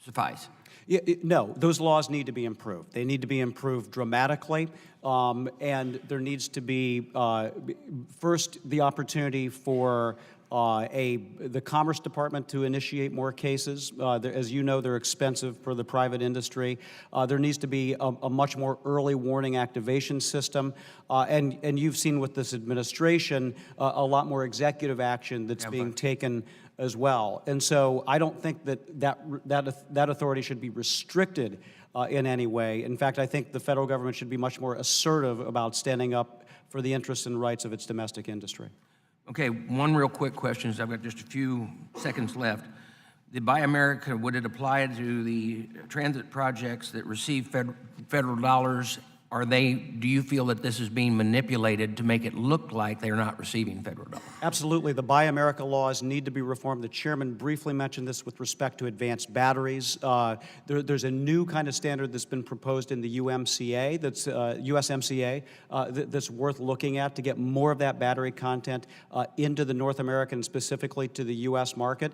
suffice? Yeah, no, those laws need to be improved. They need to be improved dramatically, and there needs to be, first, the opportunity for the Commerce Department to initiate more cases. As you know, they're expensive for the private industry. There needs to be a much more early warning activation system. And you've seen with this administration a lot more executive action that's being taken as well. And so I don't think that authority should be restricted in any way. In fact, I think the federal government should be much more assertive about standing up for the interests and rights of its domestic industry. Okay, one real quick question, as I've got just a few seconds left. The Buy America, would it apply to the transit projects that receive federal dollars? Do you feel that this is being manipulated to make it look like they're not receiving federal dollars? Absolutely. The Buy America laws need to be reformed. The chairman briefly mentioned this with respect to advanced batteries. There's a new kind of standard that's been proposed in the USMCA, that's worth looking at to get more of that battery content into the North American, specifically to the U.S. market.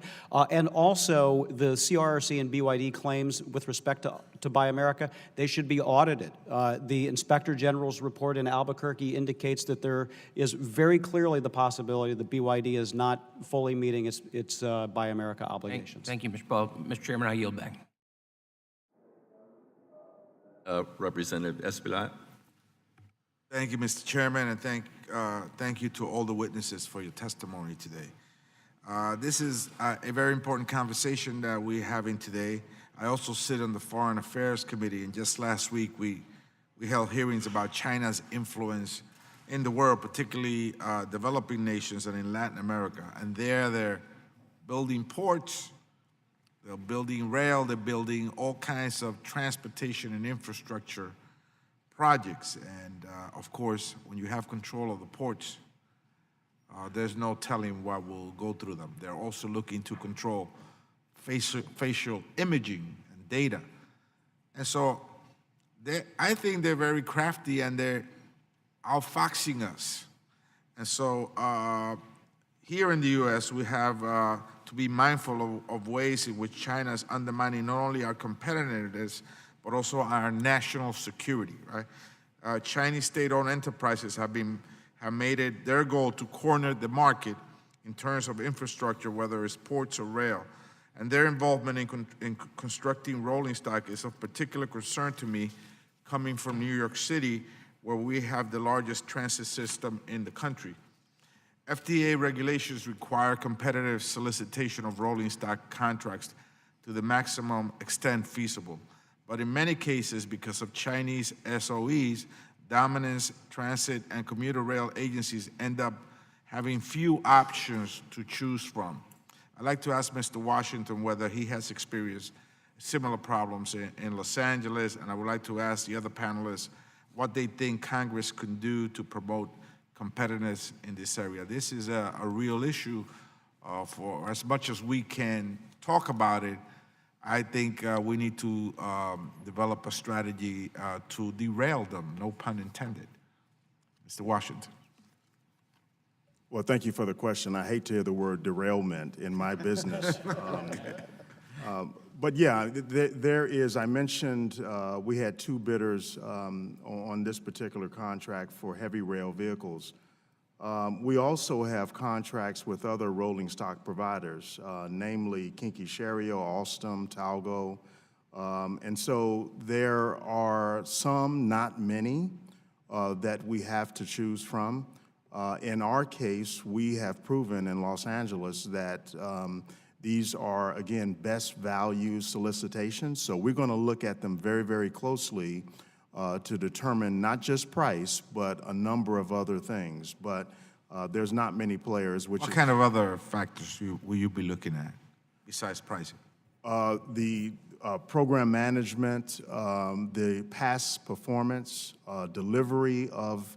And also the CRRC and BYD claims with respect to Buy America, they should be audited. The Inspector General's report in Albuquerque indicates that there is very clearly the possibility that BYD is not fully meeting its Buy America obligations. Thank you, Mr. Paul. Mr. Chairman, I yield back. Representative Espaillat. Thank you, Mr. Chairman, and thank you to all the witnesses for your testimony today. This is a very important conversation that we're having today. I also sit on the Foreign Affairs Committee, and just last week we held hearings about China's influence in the world, particularly developing nations and in Latin America. And they're building ports, they're building rail, they're building all kinds of transportation and infrastructure projects. And of course, when you have control of the ports, there's no telling what will go through them. They're also looking to control facial imaging and data. And so I think they're very crafty and they're outfoxing us. And so, here in the U.S., we have to be mindful of ways in which China is undermining not only our competitiveness, but also our national security, right? Chinese state-owned enterprises have made it their goal to corner the market in terms of infrastructure, whether it's ports or rail. And their involvement in constructing rolling stock is of particular concern to me, coming from New York City, where we have the largest transit system in the country. FTA regulations require competitive solicitation of rolling stock contracts to the maximum extent feasible. But in many cases, because of Chinese SOEs, dominance, transit, and commuter rail agencies end up having few options to choose from. I'd like to ask Mr. Washington whether he has experienced similar problems in Los Angeles, and I would like to ask the other panelists what they think Congress can do to promote competitiveness in this area. This is a real issue. For as much as we can talk about it, I think we need to develop a strategy to derail them, no pun intended. Mr. Washington. Well, thank you for the question. I hate to hear the word derailment in my business. But yeah, there is, I mentioned we had two bidders on this particular contract for heavy rail vehicles. We also have contracts with other rolling stock providers, namely Kinky Sherrio, Alstom, Talgo. And so there are some, not many, that we have to choose from. In our case, we have proven in Los Angeles that these are, again, best value solicitations. So we're going to look at them very, very closely to determine not just price, but a number of other things. But there's not many players. What kind of other factors will you be looking at besides pricing? The program management, the past performance, delivery of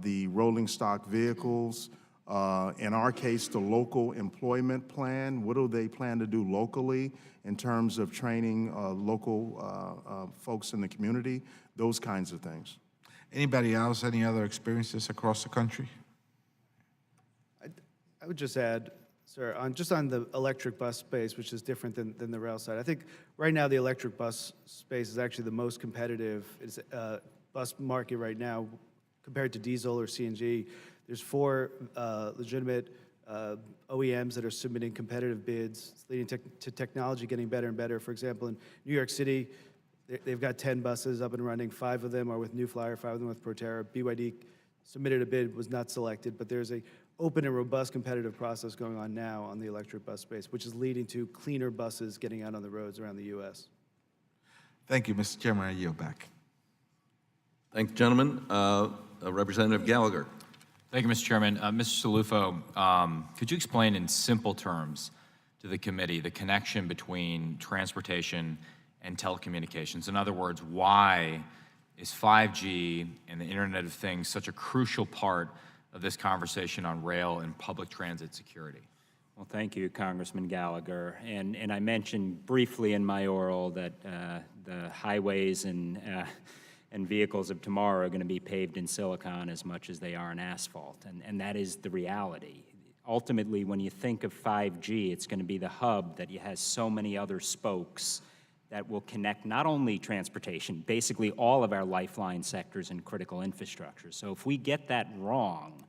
the rolling stock vehicles, in our case, the local employment plan. What do they plan to do locally in terms of training local folks in the community? Those kinds of things. Anybody else, any other experiences across the country? I would just add, sir, just on the electric bus space, which is different than the rail side. I think right now the electric bus space is actually the most competitive bus market right now compared to diesel or CNG. There's 4 legitimate OEMs that are submitting competitive bids. It's leading to technology getting better and better. For example, in New York City, they've got 10 buses up and running. 5 of them are with New Flyer, 5 of them with Proterra. BYD submitted a bid, was not selected, but there's a open and robust competitive process going on now on the electric bus space, which is leading to cleaner buses getting out on the roads around the U.S. Thank you, Mr. Chairman. I yield back. Thank you, gentlemen. Representative Gallagher. Thank you, Mr. Chairman. Mr. Salufo, could you explain in simple terms to the committee the connection between transportation and telecommunications? In other words, why is 5G and the Internet of Things such a crucial part of this conversation on rail and public transit security? Well, thank you, Congressman Gallagher. And I mentioned briefly in my oral that the highways and vehicles of tomorrow are going to be paved in silicon as much as they are in asphalt, and that is the reality. Ultimately, when you think of 5G, it's going to be the hub that has so many other spokes that will connect not only transportation, basically all of our lifeline sectors and critical infrastructure. So if we get that wrong,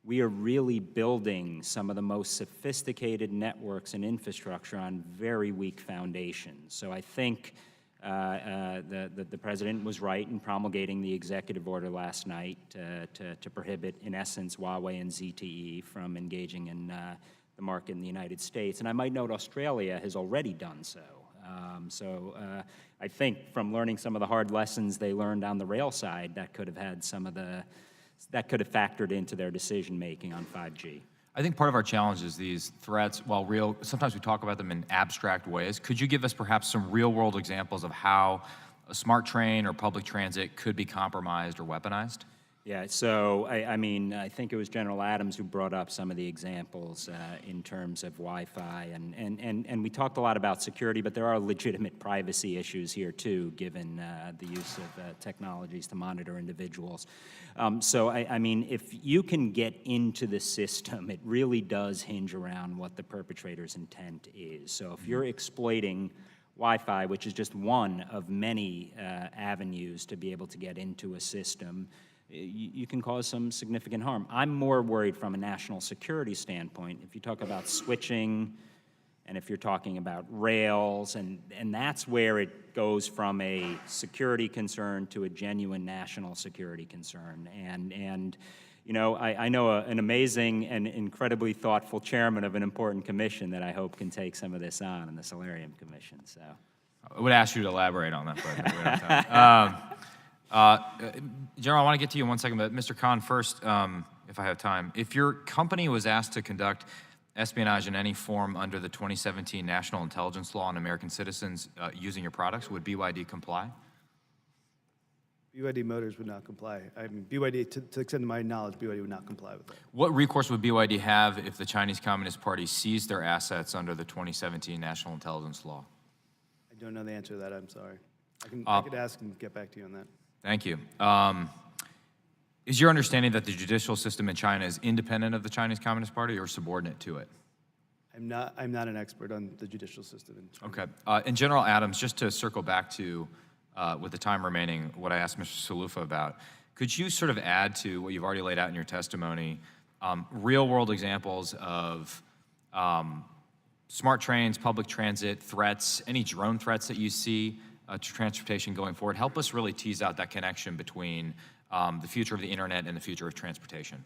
we are really building some of the most sophisticated networks and infrastructure on very weak foundations. So I think the president was right in promulgating the executive order last night to prohibit, in essence, Huawei and ZTE from engaging in the market in the United States. And I might note Australia has already done so. I think from learning some of the hard lessons they learned on the rail side, that could have had that could have factored into their decision making on 5G. I think part of our challenge is these threats, while real, sometimes we talk about them in abstract ways. Could you give us perhaps some real-world examples of how a smart train or public transit could be compromised or weaponized? Yeah, so I mean, I think it was General Adams who brought up some of the examples in terms of Wi-Fi, and we talked a lot about security, but there are legitimate privacy issues here too, given the use of technologies to monitor individuals. So I mean, if you can get into the system, it really does hinge around what the perpetrator's intent is. So if you're exploiting Wi-Fi, which is just one of many avenues to be able to get into a system, you can cause some significant harm. I'm more worried from a national security standpoint. If you talk about switching, and if you're talking about rails, and that's where it goes from a security concern to a genuine national security concern. And you know, I know an amazing and incredibly thoughtful chairman of an important commission that I hope can take some of this on, in the Solarium Commission. So I would ask you to elaborate on that, but we don't have time. General, I want to get to you in 1 second, but Mr. Khan first, if I have time. If your company was asked to conduct espionage in any form under the 2017 National Intelligence Law on American citizens using your products, would BYD comply? BYD Motors would not comply. I mean, BYD, to the extent of my knowledge, BYD would not comply with that. What recourse would BYD have if the Chinese Communist Party seized their assets under the 2017 National Intelligence Law? I don't know the answer to that, I'm sorry. I could ask and get back to you on that. Thank you. Is your understanding that the judicial system in China is independent of the Chinese Communist Party or subordinate to it? I'm not an expert on the judicial system in China. Okay. And General Adams, just to circle back to, with the time remaining, what I asked Mr. Salufa about, could you sort of add to what you've already laid out in your testimony, real-world examples of smart trains, public transit threats, any drone threats that you see to transportation going forward? Help us really tease out that connection between the future of the internet and the future of transportation.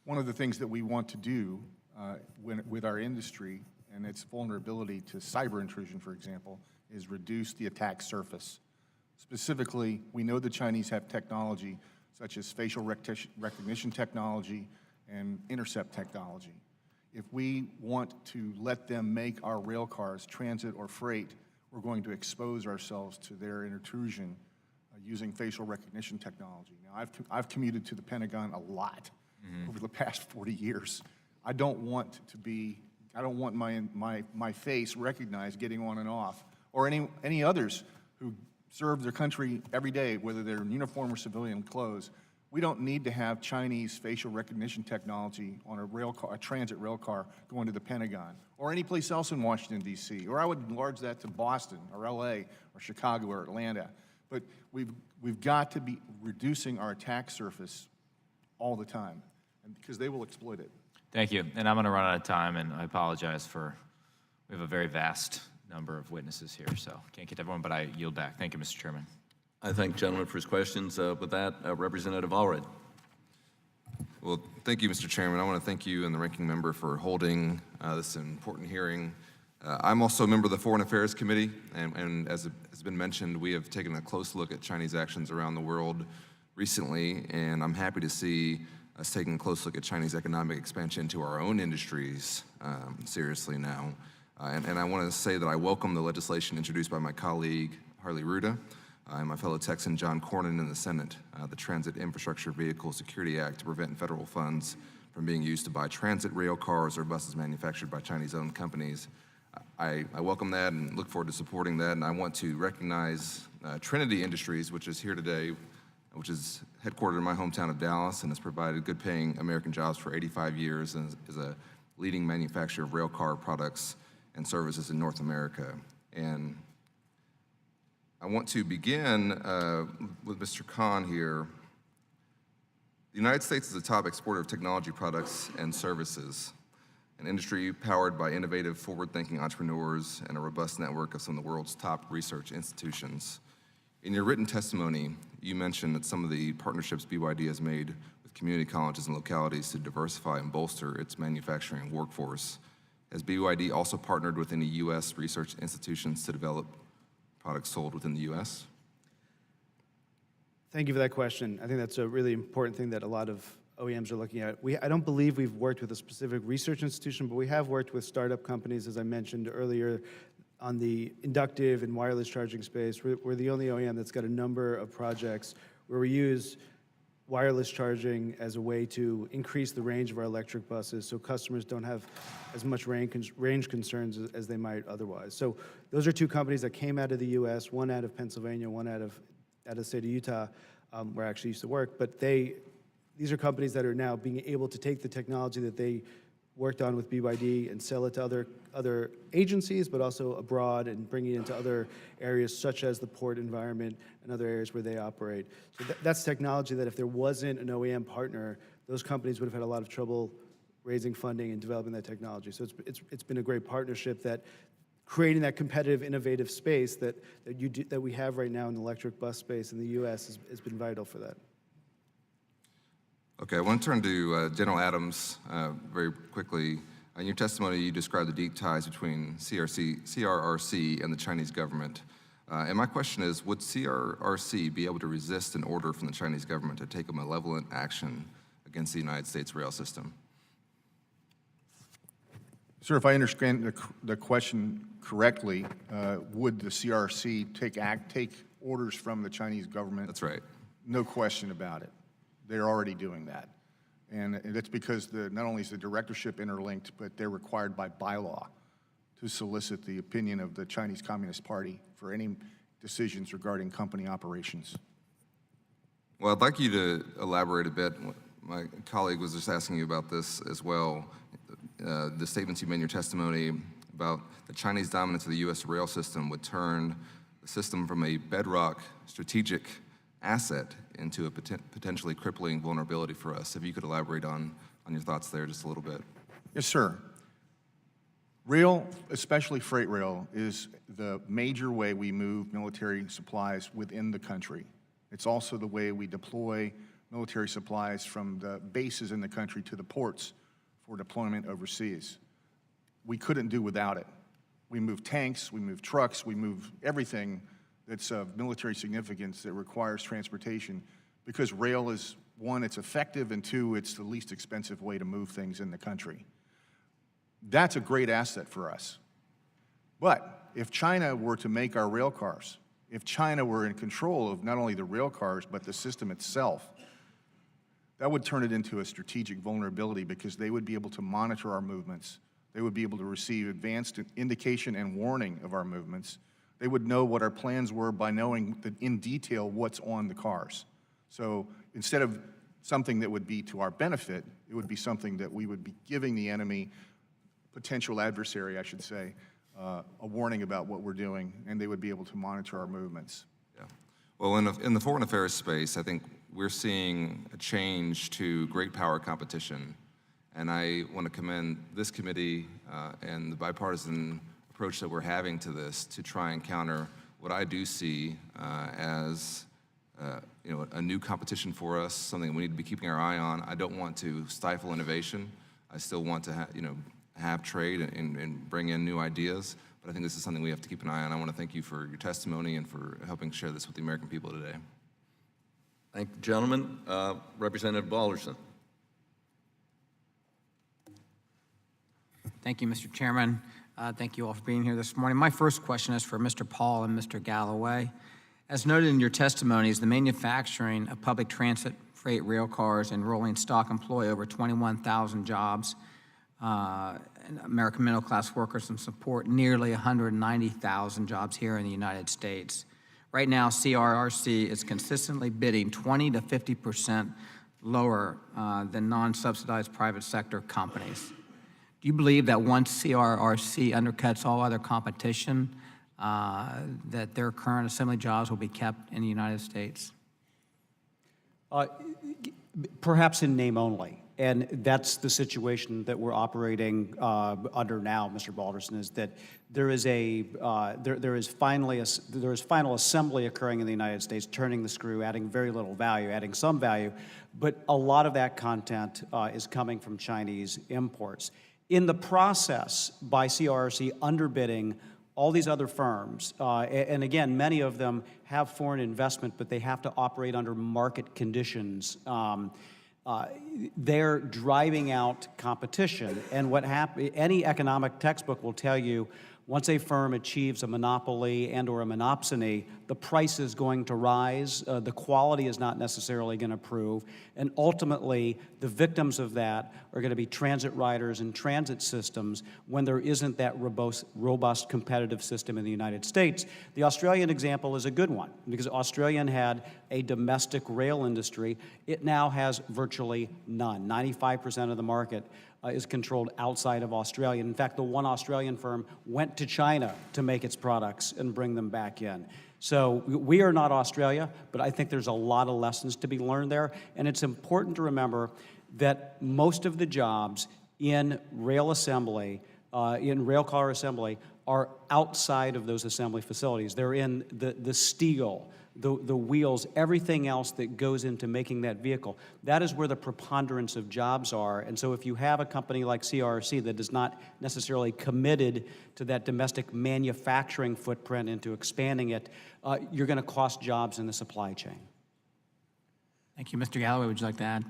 One of the things that we want to do with our industry and its vulnerability to cyber intrusion, for example, is reduce the attack surface. Specifically, we know the Chinese have technology such as facial recognition technology and intercept technology. If we want to let them make our rail cars transit or freight, we're going to expose ourselves to their intrusion using facial recognition technology. Now, I've commuted to the Pentagon a lot over the past 40 years. I don't want my face recognized getting on and off, or any others who serve their country every day, whether they're in uniform or civilian clothes. We don't need to have Chinese facial recognition technology on a transit rail car going to the Pentagon or any place else in Washington, D.C., or I would enlarge that to Boston or L.A. or Chicago or Atlanta. But we've got to be reducing our attack surface all the time because they will exploit it. Thank you. And I'm going to run out of time, and I apologize we have a very vast number of witnesses here, so can't get to everyone, but I yield back. Thank you, Mr. Chairman. I thank the gentleman for his questions. With that, Representative Allred. Well, thank you, Mr. Chairman. I want to thank you and the ranking member for holding this important hearing. I'm also a member of the Foreign Affairs Committee, and as has been mentioned, we have taken a close look at Chinese actions around the world recently, and I'm happy to see us taking a close look at Chinese economic expansion to our own industries seriously now. And I want to say that I welcome the legislation introduced by my colleague, Harley Ruda, and my fellow Texan, John Cornyn, in the Senate, the Transit Infrastructure Vehicle Security Act, to prevent federal funds from being used to buy transit rail cars or buses manufactured by Chinese-owned companies. I welcome that and look forward to supporting that, and I want to recognize Trinity Industries, which is here today, which is headquartered in my hometown of Dallas and has provided good-paying American jobs for 85 years and is a leading manufacturer of rail car products and services in North America. And I want to begin with Mr. Khan here. The United States is a top exporter of technology products and services, an industry powered by innovative, forward-thinking entrepreneurs and a robust network of some of the world's top research institutions. In your written testimony, you mentioned that some of the partnerships BYD has made with community colleges and localities to diversify and bolster its manufacturing workforce. Has BYD also partnered with any U.S. research institutions to develop products sold within the U.S.? Thank you for that question. I think that's a really important thing that a lot of OEMs are looking at. I don't believe we've worked with a specific research institution, but we have worked with startup companies, as I mentioned earlier, on the inductive and wireless charging space. We're the only OEM that's got a number of projects where we use wireless charging as a way to increase the range of our electric buses so customers don't have as much range concerns as they might otherwise. So those are two companies that came out of the U.S., one out of Pennsylvania, one out of the state of Utah, where I actually used to work. But these are companies that are now being able to take the technology that they worked on with BYD and sell it to other agencies, but also abroad, and bring it into other areas such as the port environment and other areas where they operate. So that's technology that if there wasn't an OEM partner, those companies would have had a lot of trouble raising funding and developing that technology. So it's been a great partnership that creating that competitive, innovative space that we have right now in the electric bus space in the U.S. has been vital for that. Okay, I want to turn to General Adams very quickly. In your testimony, you described the deep ties between CRRC and the Chinese government. And my question is, would CRRC be able to resist an order from the Chinese government to take a malevolent action against the United States rail system? Sir, if I understand the question correctly, would the CRRC take orders from the Chinese government? That's right. No question about it. They're already doing that. And that's because not only is the directorship interlinked, but they're required by bylaw to solicit the opinion of the Chinese Communist Party for any decisions regarding company operations. Well, I'd like you to elaborate a bit. My colleague was just asking you about this as well. The statements you made in your testimony about the Chinese dominance of the U.S. rail system would turn the system from a bedrock strategic asset into a potentially crippling vulnerability for us. If you could elaborate on your thoughts there just a little bit. Yes, sir. Rail, especially freight rail, is the major way we move military supplies within the country. It's also the way we deploy military supplies from the bases in the country to the ports for deployment overseas. We couldn't do without it. We move tanks, we move trucks, we move everything that's of military significance that requires transportation, because rail is, one, it's effective, and two, it's the least expensive way to move things in the country. That's a great asset for us. But if China were to make our rail cars, if China were in control of not only the rail cars, but the system itself, that would turn it into a strategic vulnerability, because they would be able to monitor our movements. They would be able to receive advanced indication and warning of our movements. They would know what our plans were by knowing in detail what's on the cars. So instead of something that would be to our benefit, it would be something that we would be giving the enemy, potential adversary, I should say, a warning about what we're doing, and they would be able to monitor our movements. Yeah. Well, in the foreign affairs space, I think we're seeing a change to great power competition. And I want to commend this committee and the bipartisan approach that we're having to this to try and counter what I do see as a new competition for us, something we need to be keeping our eye on. I don't want to stifle innovation. I still want to have trade and bring in new ideas, but I think this is something we have to keep an eye on. I want to thank you for your testimony and for helping share this with the American people today. Thank you, gentlemen. Representative Balderson. Thank you, Mr. Chairman. Thank you all for being here this morning. My first question is for Mr. Paul and Mr. Galloway. As noted in your testimonies, the manufacturing of public transit, freight rail cars, and rolling stock employ over 21,000 jobs, American middle-class workers, and support nearly 190,000 jobs here in the United States. Right now, CRRC is consistently bidding 20 to 50% lower than non-subsidized private sector companies. Do you believe that once CRRC undercuts all other competition, that their current assembly jobs will be kept in the United States? Perhaps in name only. And that's the situation that we're operating under now, Mr. Balderson, is that there is final assembly occurring in the United States, turning the screw, adding very little value, adding some value, but a lot of that content is coming from Chinese imports. In the process, by CRRC underbidding all these other firms, and again, many of them have foreign investment, but they have to operate under market conditions. They're driving out competition, and what any economic textbook will tell you, Once a firm achieves a monopoly and or a monopsony, the price is going to rise, the quality is not necessarily going to improve, and ultimately the victims of that are going to be transit riders and transit systems when there isn't that robust competitive system in the United States. The Australian example is a good one because Australian had a domestic rail industry. It now has virtually none. 95% of the market is controlled outside of Australia. In fact, the one Australian firm went to China to make its products and bring them back in. So we are not Australia, but I think there's a lot of lessons to be learned there. And it's important to remember that most of the jobs in rail assembly, in rail car assembly, are outside of those assembly facilities. They're in the steel, the wheels, everything else that goes into making that vehicle. That is where the preponderance of jobs are. And so if you have a company like CRRC that is not necessarily committed to that domestic manufacturing footprint and to expanding it, you're going to cost jobs in the supply chain. Thank you. Mr. Galloway, would you like to add?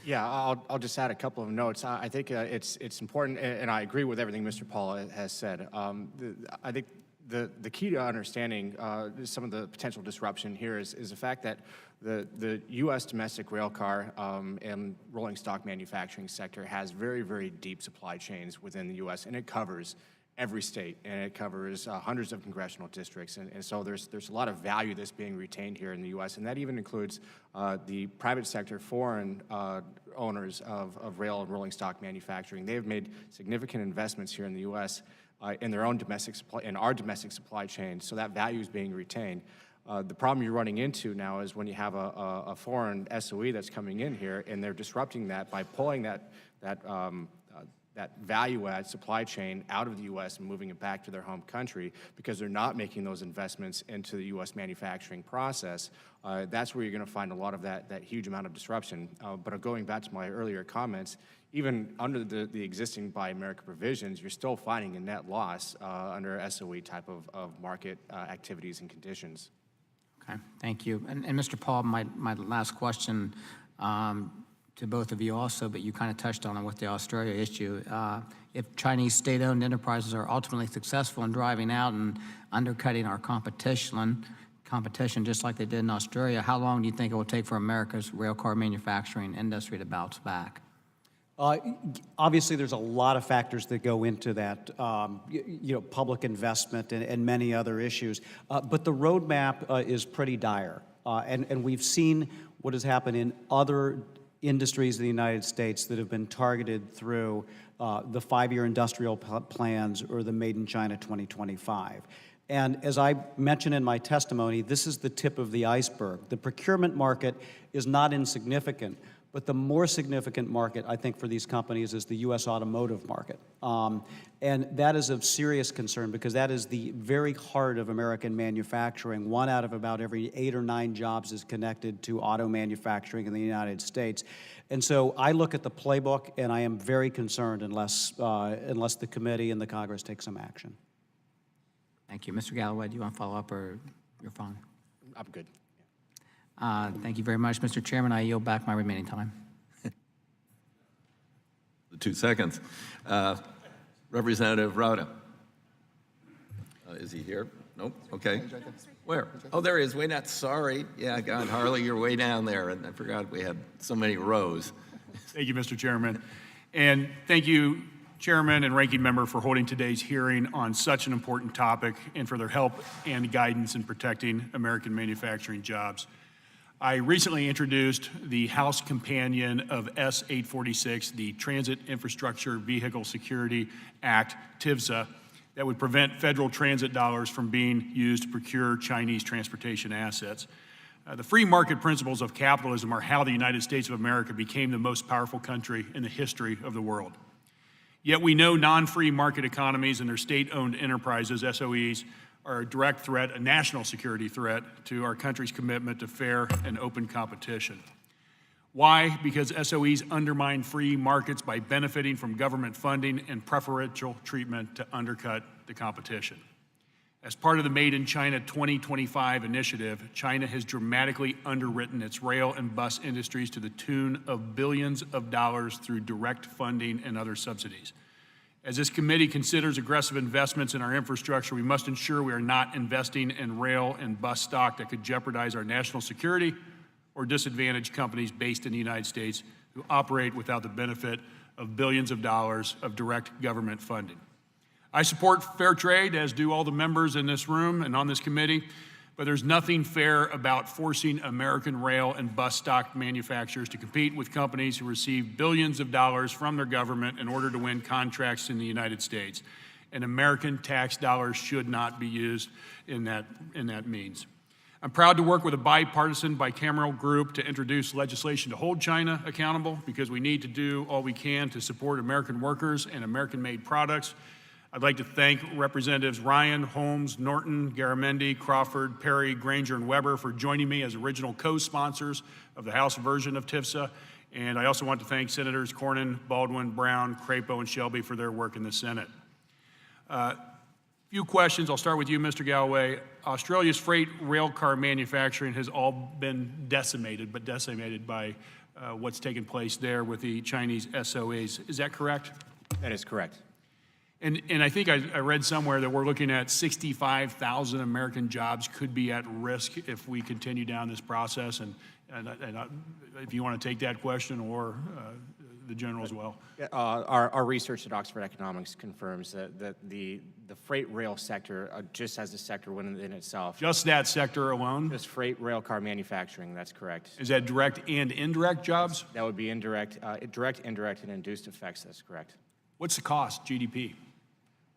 Yeah, I'll just add a couple of notes. I think it's important, and I agree with everything Mr. Paul has said. I think the key to understanding some of the potential disruption here is the fact that the U.S. domestic rail car and rolling stock manufacturing sector has very, very deep supply chains within the U.S., and it covers every state, and it covers hundreds of congressional districts, and so there's a lot of value that's being retained here in the U.S., and that even includes the private sector, foreign owners of rail and rolling stock manufacturing. They have made significant investments here in the U.S. In their own domestic supply, in our domestic supply chain, so that value is being retained. The problem you're running into now is when you have a foreign SOE that's coming in here, and they're disrupting that by pulling that value-add supply chain out of the U.S. and moving it back to their home country because they're not making those investments into the U.S. manufacturing process. That's where you're going to find a lot of that huge amount of disruption. But going back to my earlier comments, even under the existing Buy America provisions, you're still finding a net loss under SOE type of market activities and conditions. Okay, thank you. And Mr. Paul, my last question to both of you also, but you kind of touched on it with the Australia issue. If Chinese state-owned enterprises are ultimately successful in driving out and undercutting our competition just like they did in Australia, how long do you think it will take for America's railcar manufacturing industry to bounce back? Obviously, there's a lot of factors that go into that, public investment and many other issues. But the roadmap is pretty dire. And we've seen what has happened in other industries in the United States that have been targeted through the 5-year industrial plans or the Made in China 2025. And as I mentioned in my testimony, this is the tip of the iceberg. The procurement market is not insignificant, but the more significant market, I think, for these companies is the U.S. automotive market. And that is of serious concern because that is the very heart of American manufacturing. 1 out of about every 8 or 9 jobs is connected to auto manufacturing in the United States. And so I look at the playbook, and I am very concerned unless the committee and the Congress take some action. Thank you. Mr. Galloway, do you want to follow up, or you're fine? I'm good. Thank you very much, Mr. Chairman. I yield back my remaining time. The 2 seconds. Representative Rauda. Is he here? Nope. Okay. Where? Oh, there he is. Way down. Sorry. Yeah, God, Harley, you're way down there, and I forgot we had so many rows. Thank you, Mr. Chairman. And thank you, Chairman and Ranking Member, for holding today's hearing on such an important topic and for their help and guidance in protecting American manufacturing jobs. I recently introduced the House companion of S-846, the Transit Infrastructure Vehicle Security Act, TIVSA, that would prevent federal transit dollars from being used to procure Chinese transportation assets. The free market principles of capitalism are how the United States of America became the most powerful country in the history of the world. Yet we know non-free market economies and their state-owned enterprises, SOEs, are a direct threat, a national security threat to our country's commitment to fair and open competition. Why? Because SOEs undermine free markets by benefiting from government funding and preferential treatment to undercut the competition. As part of the Made in China 2025 initiative, China has dramatically underwritten its rail and bus industries to the tune of billions of dollars through direct funding and other subsidies. As this committee considers aggressive investments in our infrastructure, we must ensure we are not investing in rail and bus stock that could jeopardize our national security or disadvantage companies based in the United States who operate without the benefit of billions of dollars of direct government funding. I support fair trade, as do all the members in this room and on this committee, but there's nothing fair about forcing American rail and bus stock manufacturers to compete with companies who receive billions of dollars from their government in order to win contracts in the United States. And American tax dollars should not be used in that means. I'm proud to work with a bipartisan, bicameral group to introduce legislation to hold China accountable, because we need to do all we can to support American workers and American-made products. I'd like to thank Representatives Ryan, Holmes, Norton, Garamendi, Crawford, Perry, Granger, and Weber for joining me as original co-sponsors of the House version of TIFSA. And I also want to thank Senators Cornyn, Baldwin, Brown, Crapo, and Shelby for their work in the Senate. Few questions. I'll start with you, Mr. Galloway. Australia's freight rail car manufacturing has all been decimated by what's taken place there with the Chinese SOEs. Is that correct? That is correct. And I think I read somewhere that we're looking at 65,000 American jobs could be at risk if we continue down this process. And if you want to take that question, or the general as well. Our research at Oxford Economics confirms that the freight rail sector, just as a sector within itself. Just that sector alone? Just freight rail car manufacturing, that's correct. Is that direct and indirect jobs? That would be indirect, direct, indirect, and induced effects, that's correct. What's the cost, GDP?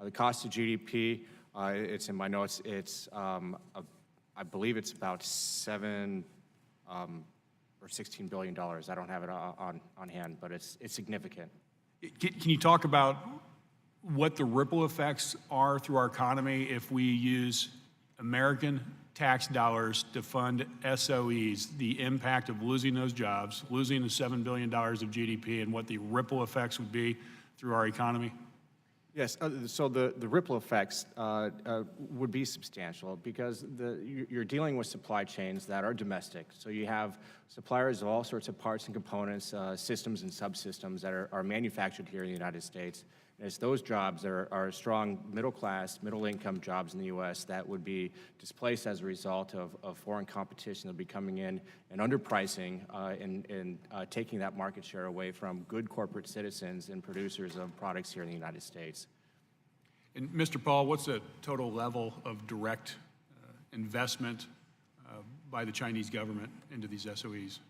The cost of GDP, it's in my notes, it's, I believe it's about $7 or $16 billion. I don't have it on hand, but it's significant. Can you talk about what the ripple effects are through our economy if we use American tax dollars to fund SOEs, the impact of losing those jobs, losing the $7 billion of GDP, and what the ripple effects would be through our economy? Yes, so the ripple effects would be substantial, because you're dealing with supply chains that are domestic. So you have suppliers of all sorts of parts and components, systems and subsystems that are manufactured here in the United States. And it's those jobs that are strong middle-class, middle-income jobs in the U.S. that would be displaced as a result of foreign competition that would be coming in and underpricing and taking that market share away from good corporate citizens and producers of products here in the United States. And Mr. Paul, what's the total level of direct investment by the Chinese government into these SOEs?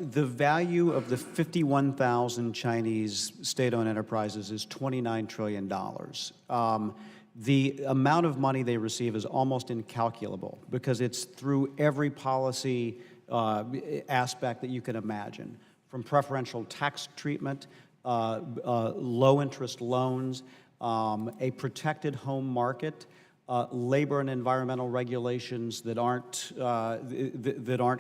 The value of the 51,000 Chinese state-owned enterprises is $29 trillion. The amount of money they receive is almost incalculable, because it's through every policy aspect that you can imagine, from preferential tax treatment, low-interest loans, a protected home market, labor and environmental regulations that aren't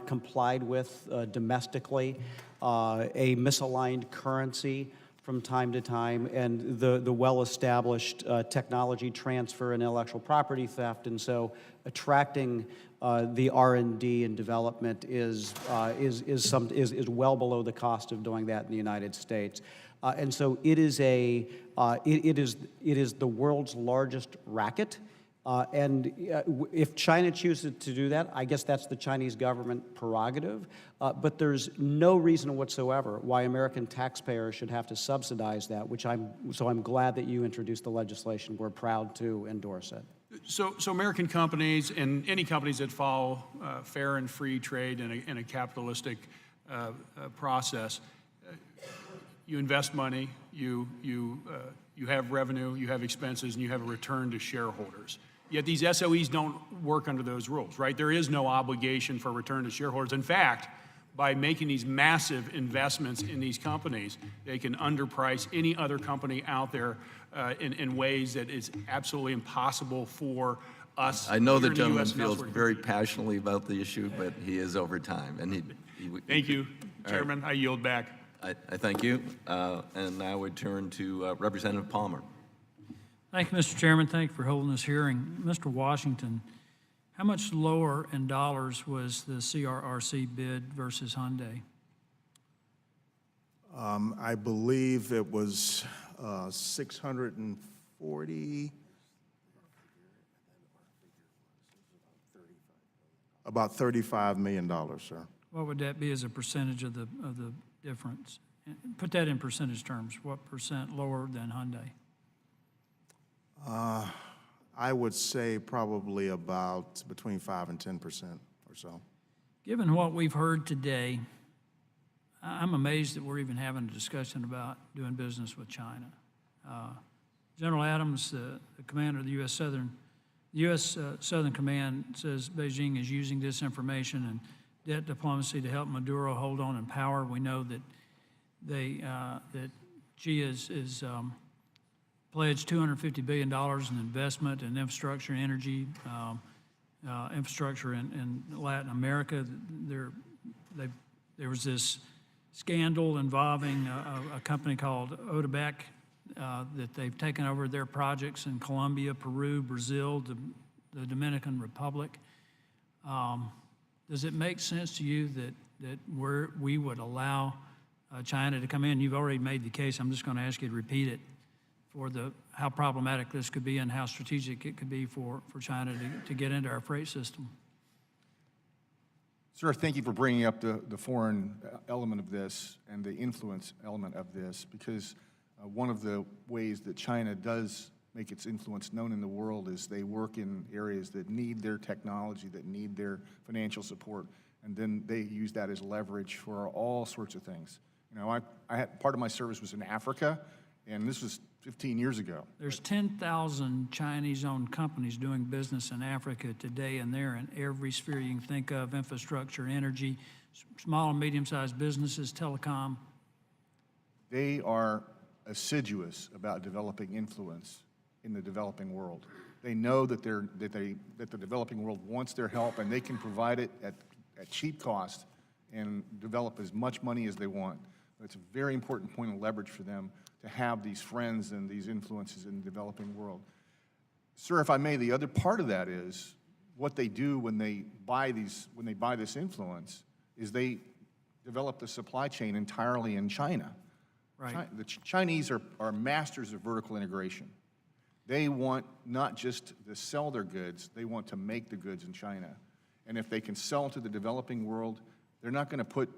complied with domestically, a misaligned currency from time to time, and the well-established technology transfer and intellectual property theft. And so attracting the R&D and development is well below the cost of doing that in the United States. And so it is the world's largest racket. And if China chooses to do that, I guess that's the Chinese government prerogative. But there's no reason whatsoever why American taxpayers should have to subsidize that, so I'm glad that you introduced the legislation. We're proud to endorse it. So American companies and any companies that follow fair and free trade in a capitalistic process, you invest money, you have revenue, you have expenses, and you have a return to shareholders. Yet these SOEs don't work under those rules, right? There is no obligation for return to shareholders. In fact, by making these massive investments in these companies, they can underprice any other company out there in ways that is absolutely impossible for us. I know the here in gentleman US and feels elsewhere. very passionately about the issue, but he is over time. And Thank you, All Chairman. right. I yield back. I thank you. And now we turn to Representative Palmer. Thank you, Mr. Chairman. Thank you for holding this hearing. Mr. Washington, how much lower in dollars was the CRRC bid versus Hyundai? I believe it was $640, about $35 million, sir. What would that be as a percentage of the difference? Put that in percentage terms. What percent lower than Hyundai? I would say probably about between 5 and 10% or so. Given what we've heard today, I'm amazed that we're even having a discussion about doing business with China. General Adams, the commander of the U.S. Southern Command, says Beijing is using disinformation and debt diplomacy to help Maduro hold on in power. We know that that Xi is pledged $250 billion in investment in infrastructure and energy, infrastructure in Latin America. There was this scandal involving a company called Odebrecht that they've taken over their projects in Colombia, Peru, Brazil, the Dominican Republic. Does it make sense to you that we would allow China to come in? You've already made the case. I'm just going to ask you to repeat it for how problematic this could be and how strategic it could be for China to get into our freight system. Sir, thank you for bringing up the foreign element of this and the influence element of this, because one of the ways that China does make its influence known in the world is they work in areas that need their technology, that need their financial support, and then they use that as leverage for all sorts of things. You know, I had part of my service was in Africa, and this was 15 years ago. There's 10,000 Chinese-owned companies doing business in Africa today, and they're in every sphere you can think of: infrastructure, energy, small and medium-sized businesses, telecom. They are assiduous about developing influence in the developing world. They know that the developing world wants their help, and they can provide it at cheap cost and develop as much money as they want. It's a very important point of leverage for them to have these friends and these influences in the developing world. Sir, if I may, the other part of that is what they do when they buy this influence is they develop the supply chain entirely in China. Right. The Chinese are masters of vertical integration. They want not just to sell their goods, they want to make the goods in China. And if they can sell to the developing world, they're not going to put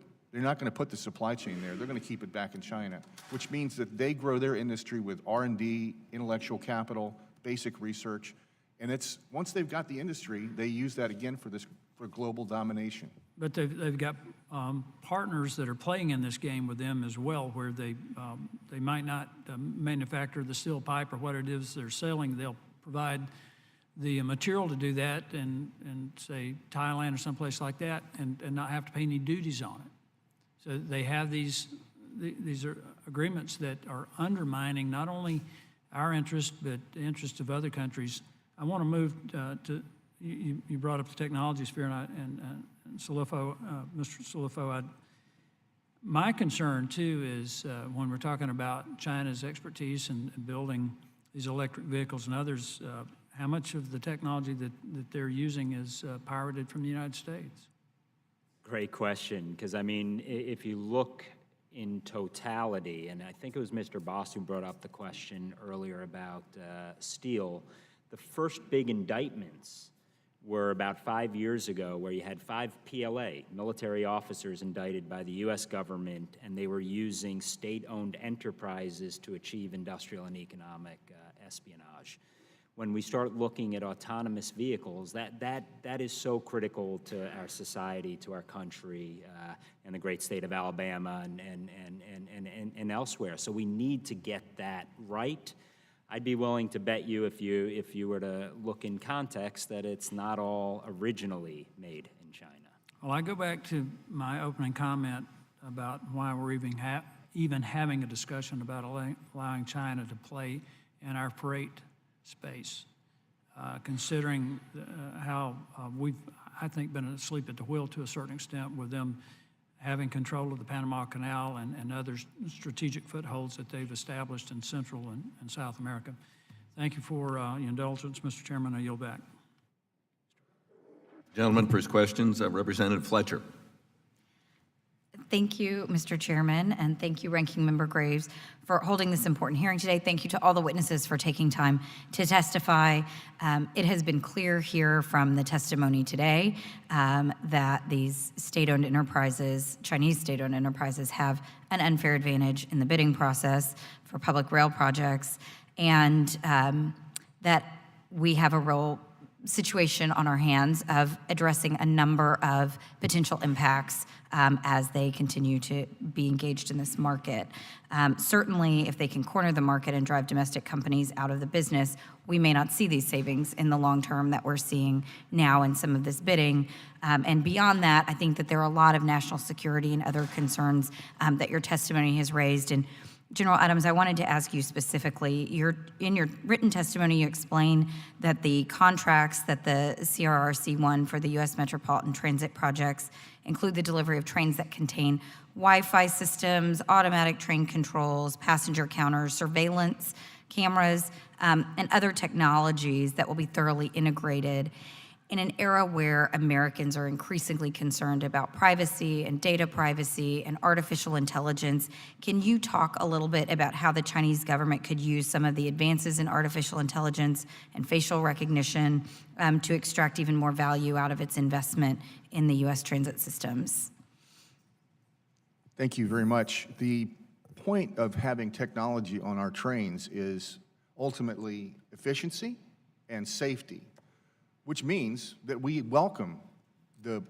the supply chain there. They're going to keep it back in China, which means that they grow their industry with R&D, intellectual capital, basic research, and once they've got the industry, they use that again for global domination. But they've got partners that are playing in this game with them as well, where they might not manufacture the steel pipe or what it is they're selling. They'll provide the material to do that in say, Thailand or someplace like that, and not have to pay any duties on it. So they have these are agreements that are undermining not only our interest, but the interest of other countries. I want to move to, you brought up the technology sphere, and Solifo, Mr. Solifo, my concern too is when we're talking about China's expertise in building these electric vehicles and others, how much of the technology that they're using is pirated from the United States? Great question, because I mean, if you look in totality, and I think it was Mr. Boss who brought up the question earlier about steel, the first big indictments were about 5 years ago, where you had 5 PLA, military officers, indicted by the U.S. government, and they were using state-owned enterprises to achieve industrial and economic espionage. When we start looking at autonomous vehicles, that is so critical to our society, to our country, and the great state of Alabama and elsewhere. So we need to get that right. I'd be willing to bet you, if you were to look in context, that it's not all originally made in China. Well, I go back to my opening comment about why we're even having a discussion about allowing China to play in our freight space, considering how we've, I think, been asleep at the wheel to a certain extent with them having control of the Panama Canal and other strategic footholds that they've established in Central and South America. Thank you for your indulgence, Mr. Chairman. I yield back. Gentleman for his questions, Representative Fletcher. Thank you, Mr. Chairman, and thank you, Ranking Member Graves, for holding this important hearing today. Thank you to all the witnesses for taking time to testify. It has been clear here from the testimony today that these state-owned enterprises, Chinese state-owned enterprises, have an unfair advantage in the bidding process for public rail projects, and that we have a real situation on our hands of addressing a number of potential impacts as they continue to be engaged in this market. Certainly, if they can corner the market and drive domestic companies out of the business, we may not see these savings in the long term that we're seeing now in some of this bidding. And beyond that, I think that there are a lot of national security and other concerns that your testimony has raised. And General Adams, I wanted to ask you specifically, in your written testimony, you explain that the contracts that the CRRC won for the U.S. metropolitan transit projects include the delivery of trains that contain Wi-Fi systems, automatic train controls, passenger counters, surveillance cameras, and other technologies that will be thoroughly integrated. In an era where Americans are increasingly concerned about privacy and data privacy and artificial intelligence, can you talk a little bit about how the Chinese government could use some of the advances in artificial intelligence and facial recognition to extract even more value out of its investment in the U.S. transit systems? Thank you very much. The point of having technology on our trains is ultimately efficiency and safety, which means that we welcome the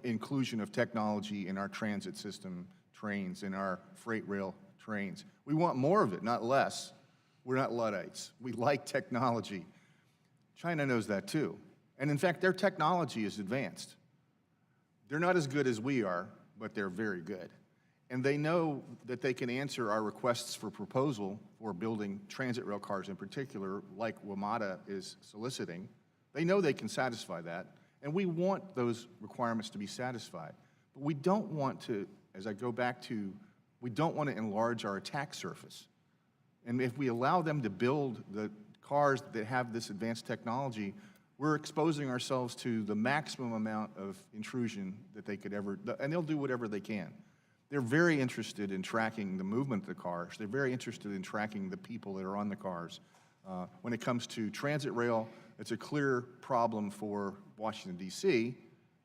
inclusion of technology in our transit system trains, in our freight rail trains. We want more of it, not less. We're not Luddites. We like technology. China knows that too. And in fact, their technology is advanced. They're not as good as we are, but they're very good. And they know that they can answer our requests for proposal for building transit rail cars in particular, like WMATA is soliciting. They know they can satisfy that, and we want those requirements to be satisfied. But we don't want to, as I go back to, we don't want to enlarge our attack surface. And if we allow them to build the cars that have this advanced technology, we're exposing ourselves to the maximum amount of intrusion that they could ever, and they'll do whatever they can. They're very interested in tracking the movement of the cars. They're very interested in tracking the people that are on the cars. When it comes to transit rail, it's a clear problem for Washington, D.C.,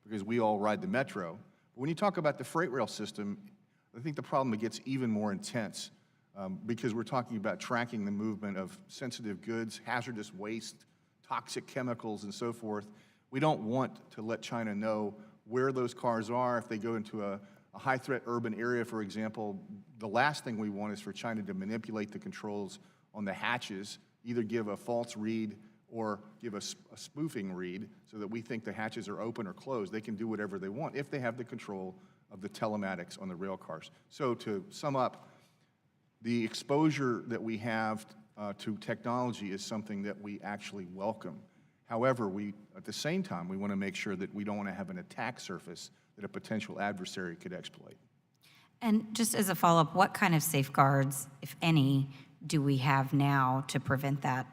because we all ride the metro. But when you talk about the freight rail system, I think the problem gets even more intense because we're talking about tracking the movement of sensitive goods, hazardous waste, toxic chemicals, and so forth. We don't want to let China know where those cars are. If they go into a high-threat urban area, for example, the last thing we want is for China to manipulate the controls on the hatches, either give a false read or give a spoofing read so that we think the hatches are open or closed. They can do whatever they want if they have the control of the telematics on the rail cars. So to sum up, the exposure that we have to technology is something that we actually welcome. However, at the same time, we want to make sure that we don't want to have an attack surface that a potential adversary could exploit. And just as a follow-up, what kind of safeguards, if any, do we have now to prevent that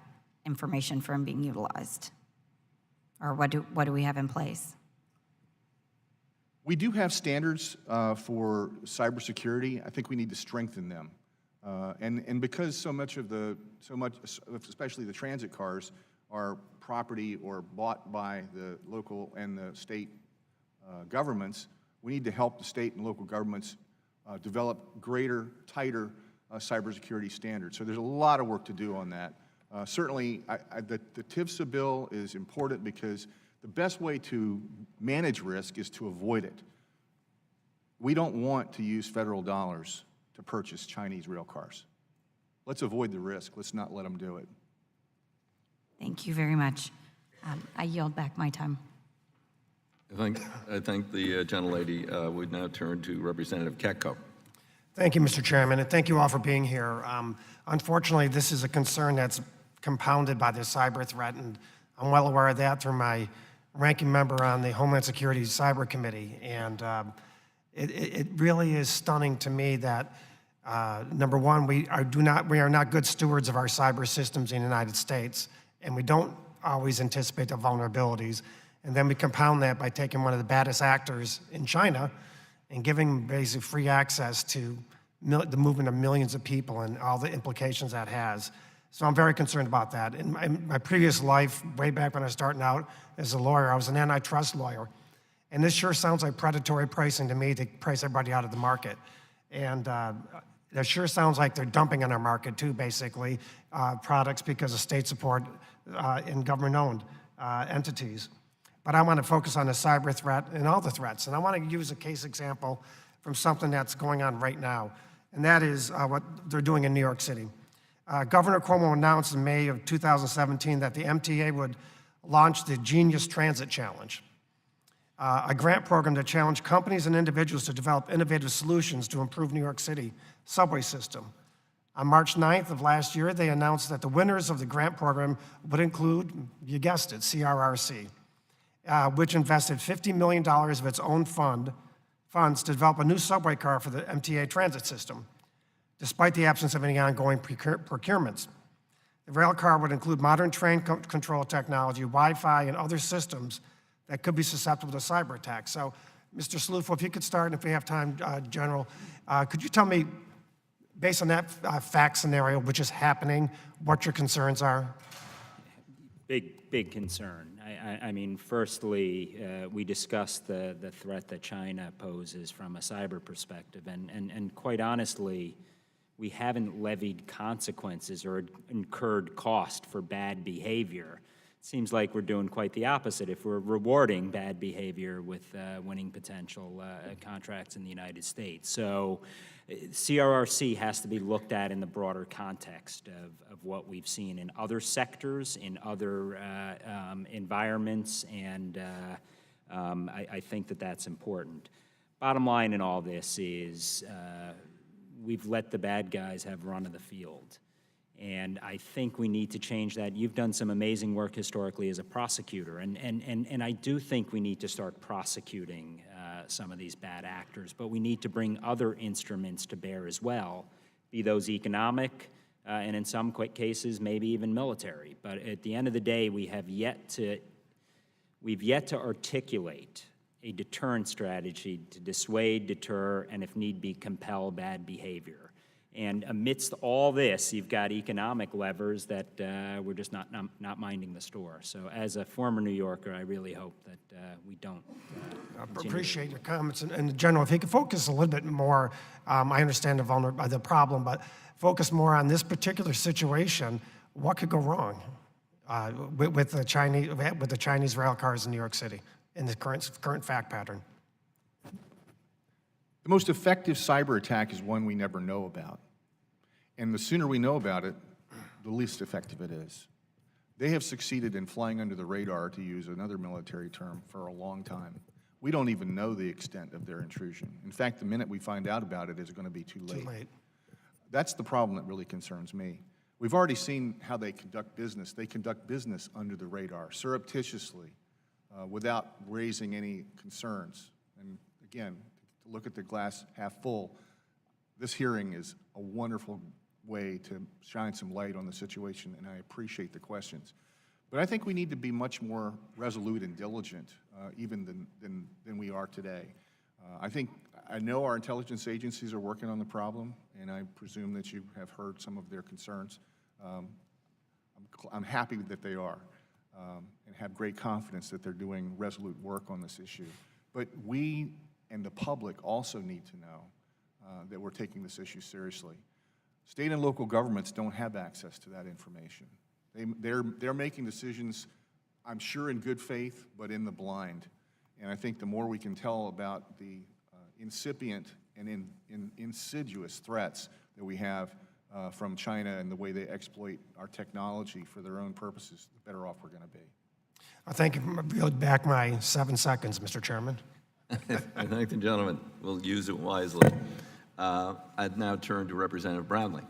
information from being utilized? Or what do we have in place? We do have standards for cybersecurity. I think we need to strengthen them. And because so much, especially the transit cars, are property or bought by the local and the state governments, we need to help the state and local governments develop greater, tighter cybersecurity standards. So there's a lot of work to do on that. Certainly, the TIFSA bill is important because the best way to manage risk is to avoid it. We don't want to use federal dollars to purchase Chinese rail cars. Let's avoid the risk. Let's not let them do it. Thank you very much. I yield back my time. I thank the gentlelady. We now turn to Representative Ketko. Thank you, Mr. Chairman, and thank you all for being here. Unfortunately, this is a concern that's compounded by the cyber threat, and I'm well aware of that through my ranking member on the Homeland Security Cyber Committee. And it really is stunning to me that, number one, we are not good stewards of our cyber systems in the United States, and we don't always anticipate the vulnerabilities. And then we compound that by taking one of the baddest actors in China and giving basic free access to the movement of millions of people and all the implications that has. So I'm very concerned about that. In my previous life, way back when I was starting out as a lawyer, I was an antitrust lawyer. And this sure sounds like predatory pricing to me to price everybody out of the market. And it sure sounds like they're dumping on our market too, basically, products because of state support in government-owned entities. But I want to focus on the cyber threat and all the threats. And I want to use a case example from something that's going on right now. And that is what they're doing in New York City. Governor Cuomo announced in May of 2017 that the MTA would launch the Genius Transit Challenge, a grant program to challenge companies and individuals to develop innovative solutions to improve New York City subway system. On March 9th of last year, they announced that the winners of the grant program would include, you guessed it, CRRC, which invested $50 million of its own funds to develop a new subway car for the MTA transit system, despite the absence of any ongoing procurements. The rail car would include modern train control technology, Wi-Fi, and other systems that could be susceptible to cyber attacks. So, Mr. Slufo, if you could start, and if we have time, General, could you tell me, based on that fact scenario, which is happening, what your concerns are? Big concern. I mean, firstly, we discussed the threat that China poses from a cyber perspective, and quite honestly, we haven't levied consequences or incurred cost for bad behavior. It seems like we're doing quite the opposite if we're rewarding bad behavior with winning potential contracts in the United States. So CRRC has to be looked at in the broader context of what we've seen in other sectors, in other environments, and I think that that's important. Bottom line in all this is we've let the bad guys have run of the field. And I think we need to change that. You've done some amazing work historically as a prosecutor, and I do think we need to start prosecuting some of these bad actors, but we need to bring other instruments to bear as well, be those economic, and in some cases, maybe even military. But at the end of the day, we've yet to articulate a deterrent strategy to dissuade, deter, and if need be, compel bad behavior. And amidst all this, you've got economic levers that we're just not minding the store. So as a former New Yorker, I really hope that we don't I appreciate your comments. And General, if you could focus a little bit more, I understand the problem, but focus more on this particular situation. What could go wrong with the Chinese rail cars in New York City in the current fact pattern? The most effective cyber attack is one we never know about. And the sooner we know about it, the least effective it is. They have succeeded in flying under the radar, to use another military term, for a long time. We don't even know the extent of their intrusion. In fact, the minute we find out about it, it's going to be too late. Too late. That's the problem that really concerns me. We've already seen how they conduct business. They conduct business under the radar, surreptitiously, without raising any concerns. And again, to look at the glass half full, this hearing is a wonderful way to shine some light on the situation, and I appreciate the questions. But I think we need to be much more resolute and diligent, even than we are today. I know our intelligence agencies are working on the problem, and I presume that you have heard some of their concerns. I'm happy that they are, and have great confidence that they're doing resolute work on this issue. But we and the public also need to know that we're taking this issue seriously. State and local governments don't have access to that information. They're making decisions, I'm sure in good faith, but in the blind. And I think the more we can tell about the incipient and insidious threats that we have from China and the way they exploit our technology for their own purposes, the better off we're going to be. I thank you. I'll back my 7 seconds, Mr. Chairman. I thank the gentleman. We'll use it wisely. I'd now turn to Representative Brownlee.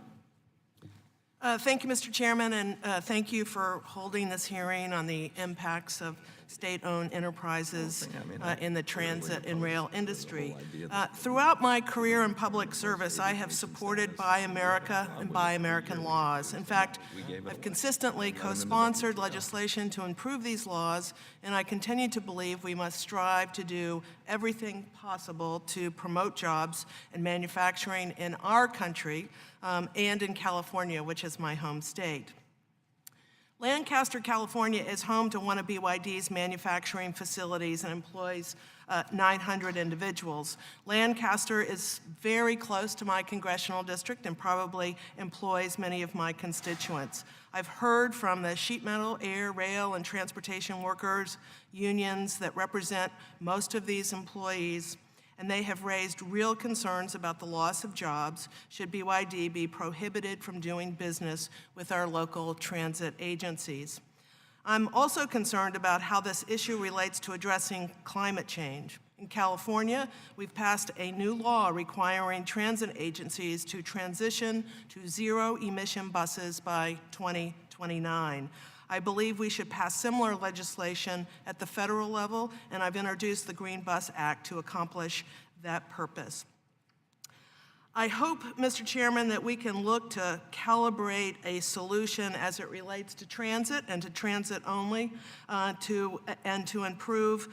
Thank you, Mr. Chairman, and thank you for holding this hearing on the impacts of state-owned enterprises in the transit and rail industry. Throughout my career in public service, I have supported Buy America and Buy American laws. In fact, I've consistently co-sponsored legislation to improve these laws, and I continue to believe we must strive to do everything possible to promote jobs and manufacturing in our country and in California, which is my home state. Lancaster, California is home to one of BYD's manufacturing facilities and employs 900 individuals. Lancaster is very close to my congressional district and probably employs many of my constituents. I've heard from the sheet metal, air, rail, and transportation workers unions that represent most of these employees, and they have raised real concerns about the loss of jobs should BYD be prohibited from doing business with our local transit agencies. I'm also concerned about how this issue relates to addressing climate change. In California, we've passed a new law requiring transit agencies to transition to zero-emission buses by 2029. I believe we should pass similar legislation at the federal level, and I've introduced the Green Bus Act to accomplish that purpose. I hope, Mr. Chairman, that we can look to calibrate a solution as it relates to transit and to transit only to improve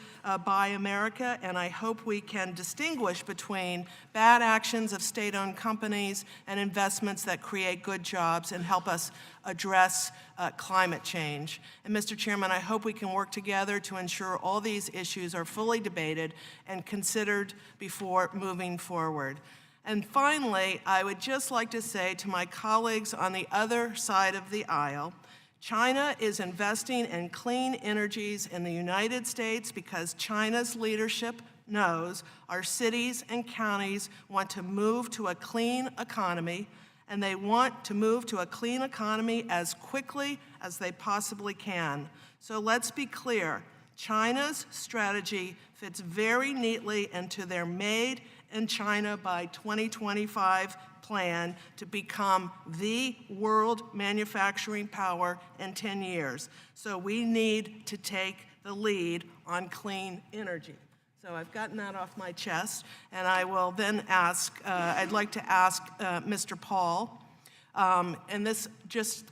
Buy America, and I hope we can distinguish between bad actions of state-owned companies and investments that create good jobs and help us address climate change. And Mr. Chairman, I hope we can work together to ensure all these issues are fully debated and considered before moving forward. And finally, I would just like to say to my colleagues on the other side of the aisle, China is investing in clean energies in the United States because China's leadership knows our cities and counties want to move to a clean economy, and they want to move to a clean economy as quickly as they possibly can. So let's be clear, China's strategy fits very neatly into their Made in China by 2025 plan to become the world manufacturing power in 10 years. So we need to take the lead on clean energy. So I've gotten that off my chest, and I will then ask, I'd like to ask Mr. Paul, and this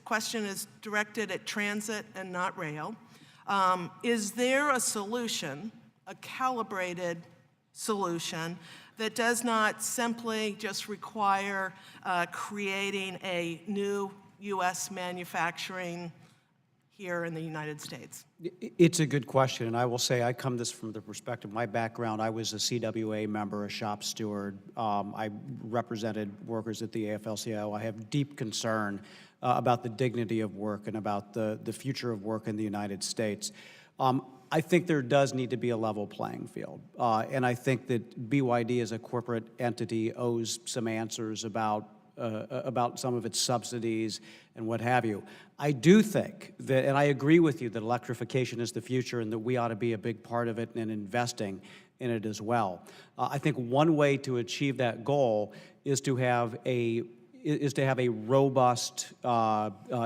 question is directed at transit and not rail. Is there a solution, a calibrated solution, that does not simply just require creating a new U.S. manufacturing here in the United States? It's a good question, and I will say I come this from the perspective, my background, I was a CWA member, a shop steward. I represented workers at the AFL-CIO. I have deep concern about the dignity of work and about the future of work in the United States. I think there does need to be a level playing field, and I think that BYD as a corporate entity owes some answers about some of its subsidies and what have you. I do think that, and I agree with you, that electrification is the future and that we ought to be a big part of it and investing in it as well. I think one way to achieve that goal is to have a robust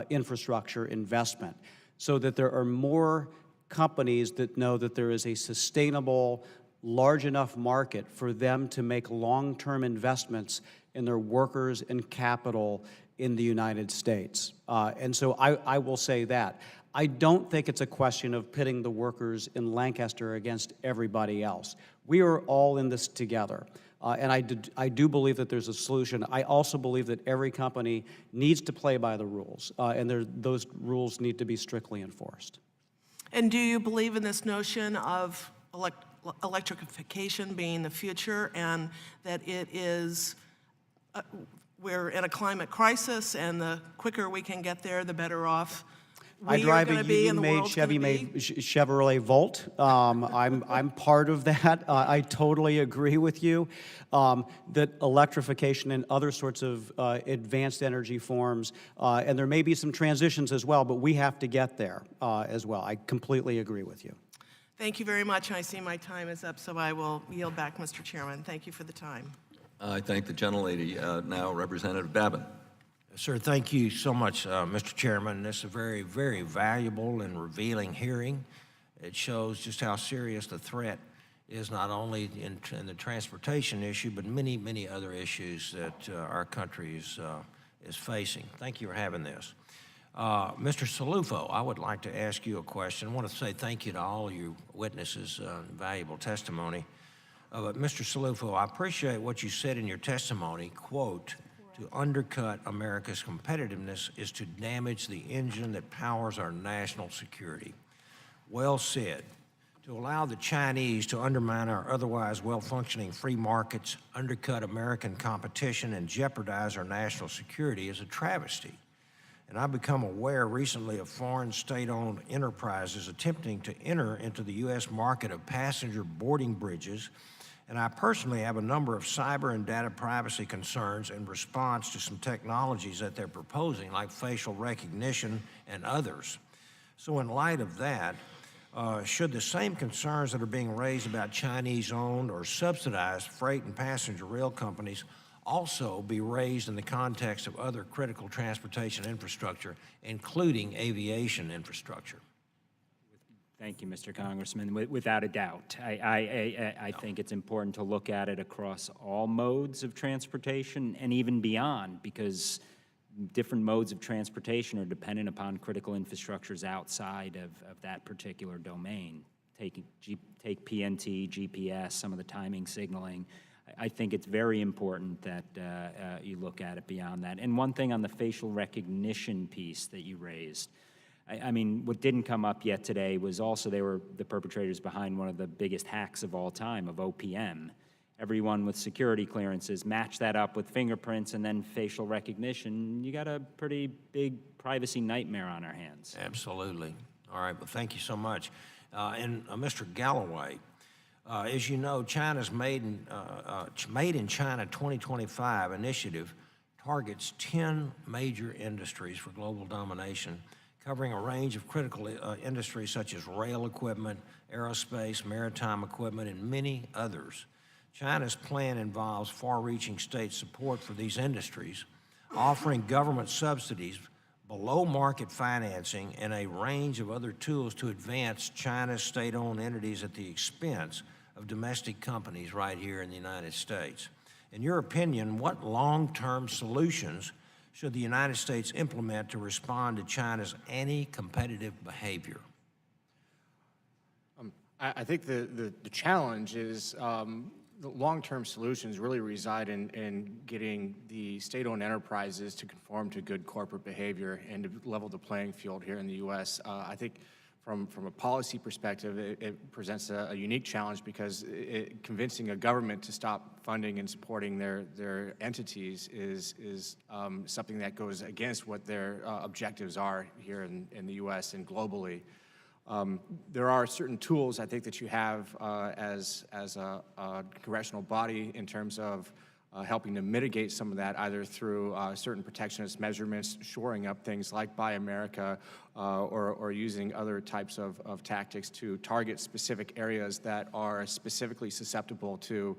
infrastructure investment so that there are more companies that know that there is a sustainable, large enough market for them to make long-term investments in their workers and capital in the United States. And so I will say that. I don't think it's a question of pitting the workers in Lancaster against everybody else. We are all in this together. And I do believe that there's a solution. I also believe that every company needs to play by the rules, and those rules need to be strictly enforced. And do you believe in this notion of electrification being the future, and that it is, we're in a climate crisis, and the quicker we can get there, the better off I drive a union-made Chevrolet Volt. I'm part of that. I totally agree with you that electrification and other sorts of advanced energy forms, and there may be some transitions as well, but we have to get there as well. I completely agree with you. Thank you very much. I see my time is up, so I will yield back, Mr. Chairman. Thank you for the time. I thank the gentlelady, now Representative Babin. Sir, thank you so much, Mr. Chairman. This is a very, very valuable and revealing hearing. It shows just how serious the threat is, not only in the transportation issue, but many, many other issues that our country is facing. Thank you for having this. Mr. Salufo, I would like to ask you a question. I want to say thank you to all of you witnesses, valuable testimony. But Mr. Salufo, I appreciate what you said in your testimony, quote, "To undercut America's competitiveness is to damage the engine that powers our national security." Well said. To allow the Chinese to undermine our otherwise well-functioning free markets, undercut American competition, and jeopardize our national security is a travesty. And I've become aware recently of foreign state-owned enterprises attempting to enter into the U.S. market of passenger boarding bridges, and I personally have a number of cyber and data privacy concerns in response to some technologies that they're proposing, like facial recognition and others. So in light of that, should the same concerns that are being raised about Chinese-owned or subsidized freight and passenger rail companies also be raised in the context of other critical transportation infrastructure, including aviation infrastructure? Thank you, Mr. Congressman. Without a doubt, I think it's important to look at it across all modes of transportation and even beyond, because different modes of transportation are dependent upon critical infrastructures outside of that particular domain. Take PNT, GPS, some of the timing signaling. I think it's very important that you look at it beyond that. And one thing on the facial recognition piece that you raised, I mean, what didn't come up yet today was also they were the perpetrators behind one of the biggest hacks of all time, of OPM. Everyone with security clearances, match that up with fingerprints and then facial recognition, you got a pretty big privacy nightmare on our hands. Absolutely. All right, well, thank you so much. And Mr. Galloway, as you know, China's Made in China 2025 initiative targets 10 major industries for global domination, covering a range of critical industries such as rail equipment, aerospace, maritime equipment, and many others. China's plan involves far-reaching state support for these industries, offering government subsidies, below-market financing, and a range of other tools to advance China's state-owned entities at the expense of domestic companies right here in the United States. In your opinion, what long-term solutions should the United States implement to respond to China's anti-competitive behavior? I think the challenge is the long-term solutions really reside in getting the state-owned enterprises to conform to good corporate behavior and to level the playing field here in the U.S. I think from a policy perspective, it presents a unique challenge because convincing a government to stop funding and supporting their entities is something that goes against what their objectives are here in the U.S. and globally. There are certain tools I think that you have as a congressional body in terms of helping to mitigate some of that, either through certain protectionist measurements, shoring up things like Buy America, or using other types of tactics to target specific areas that are specifically susceptible to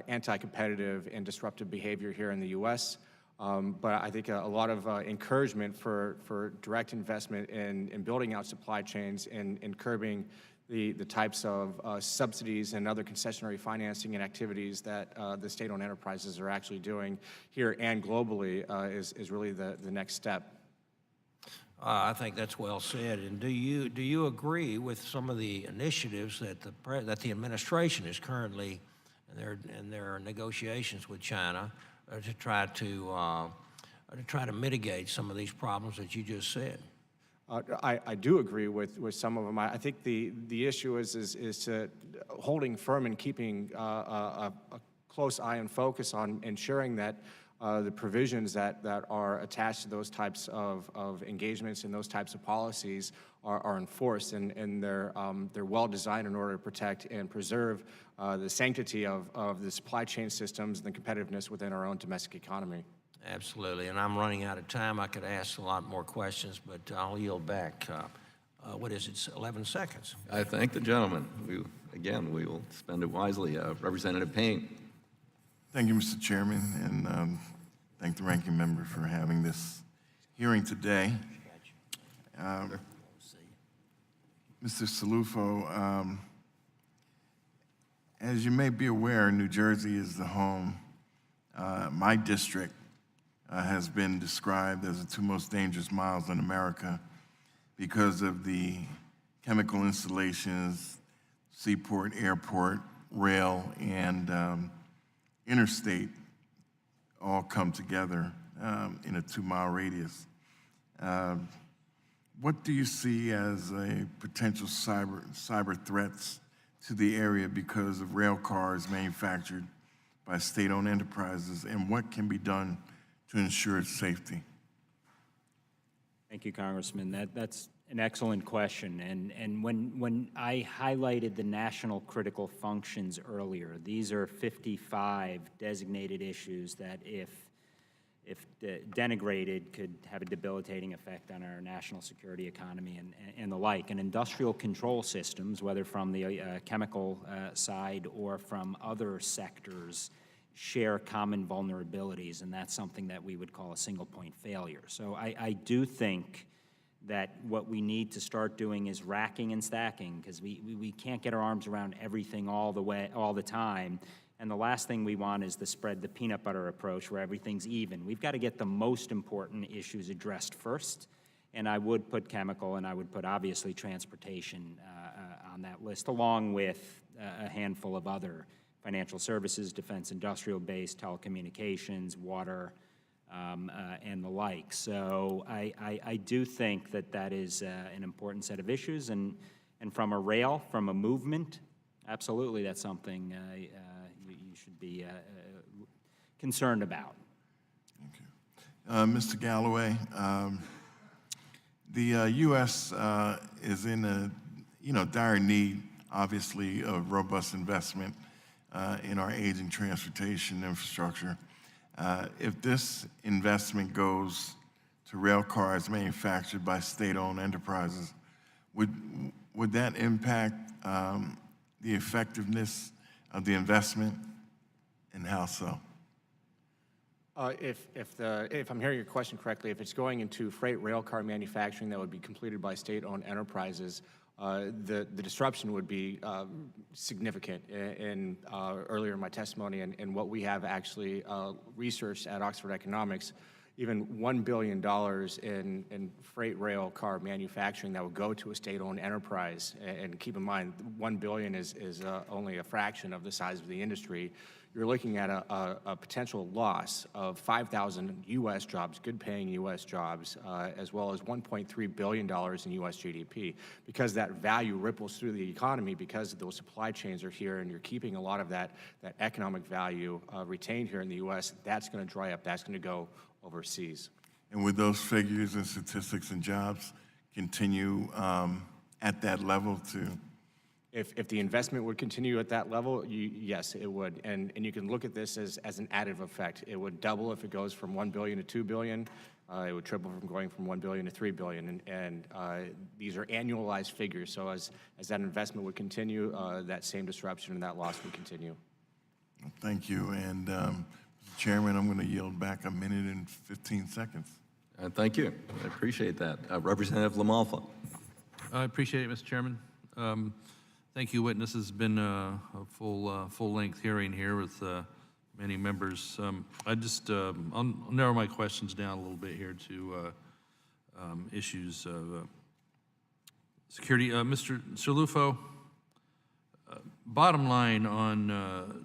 anti-competitive and disruptive behavior here in the U.S. But I think a lot of encouragement for direct investment in building out supply chains and curbing the types of subsidies and other concessionary financing and activities that the state-owned enterprises are actually doing here and globally is really the next step. I think that's well said. And do you agree with some of the initiatives that the administration is currently in their negotiations with China to try to mitigate some of these problems that you just said? I do agree with some of them. I think the issue is to holding firm and keeping a close eye and focus on ensuring that the provisions that are attached to those types of engagements and those types of policies are enforced and they're well designed in order to protect and preserve the sanctity of the supply chain systems and the competitiveness within our own domestic economy. Absolutely, and I'm running out of time. I could ask a lot more questions, but I'll yield back. What is it, 11 seconds? I thank the gentleman. We will spend it wisely. Representative Payne. Thank you, Mr. Chairman, and thank the ranking member for having this hearing today. Mr. Salufo, as you may be aware, New Jersey is the home. My district has been described as the two most dangerous miles in America because of the chemical installations, seaport, airport, rail, and interstate all come together in a 2-mile radius. What do you see as a potential cyber threats to the area because of rail cars manufactured by state-owned enterprises, and what can be done to ensure its safety? Thank you, Congressman. That's an excellent question. And when I highlighted the national critical functions earlier, these are 55 designated issues that if denigrated could have a debilitating effect on our national security, economy, and the like. And industrial control systems, whether from the chemical side or from other sectors, share common vulnerabilities, and that's something that we would call a single point failure. So I do think that what we need to start doing is racking and stacking, because we can't get our arms around everything all the time. And the last thing we want is to spread the peanut butter approach where everything's even. We've got to get the most important issues addressed first, and I would put chemical and I would put obviously transportation on that list, along with a handful of other financial services, defense industrial base, telecommunications, water, and the like. So I do think that is an important set of issues, and from a rail, from a movement, absolutely that's something you should be concerned about. Mr. Galloway, the U.S. is in a dire need, obviously, of robust investment in our aging transportation infrastructure. If this investment goes to rail cars manufactured by state-owned enterprises, would that impact the effectiveness of the investment, and how so? If I'm hearing your question correctly, if it's going into freight rail car manufacturing that would be completed by state-owned enterprises, the disruption would be significant. Earlier in my testimony, and what we have actually researched at Oxford Economics, even $1 billion in freight rail car manufacturing that would go to a state-owned enterprise. And keep in mind, $1 billion is only a fraction of the size of the industry. You're looking at a potential loss of 5,000 U.S. jobs, good-paying U.S. jobs, as well as $1.3 billion in U.S. GDP. Because that value ripples through the economy, because those supply chains are here, and you're keeping a lot of that economic value retained here in the U.S., that's going to dry up. That's going to go overseas. And would those figures and statistics and jobs continue at that level too? If the investment would continue at that level, yes, it would. And you can look at this as an additive effect. It would double if it goes from $1 billion to $2 billion. It would triple from going from $1 billion to $3 billion. And these are annualized figures. So as that investment would continue, that same disruption and that loss would continue. Thank you. And Mr. Chairman, I'm going to yield back 1 minute and 15 seconds. Thank you. I appreciate that. Representative LaMalfa. I appreciate it, Mr. Chairman. Thank you, witnesses. It's been a full-length hearing here with many members. I'll narrow my questions down a little bit here to issues of security. Mr. Salufo, bottom line on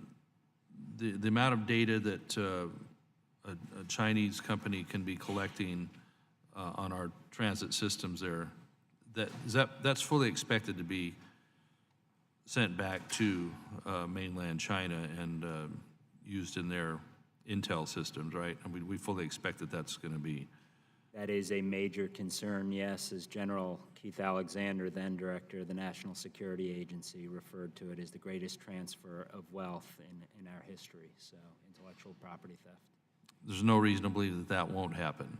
the amount of data that a Chinese company can be collecting on our transit systems there, that's fully expected to be sent back to mainland China and used in their intel systems, right? And we fully expect that that's going to be. That is a major concern, yes, as General Keith Alexander, then director of the National Security Agency, referred to it as the greatest transfer of wealth in our history, so intellectual property theft. There's no reason to believe that won't happen.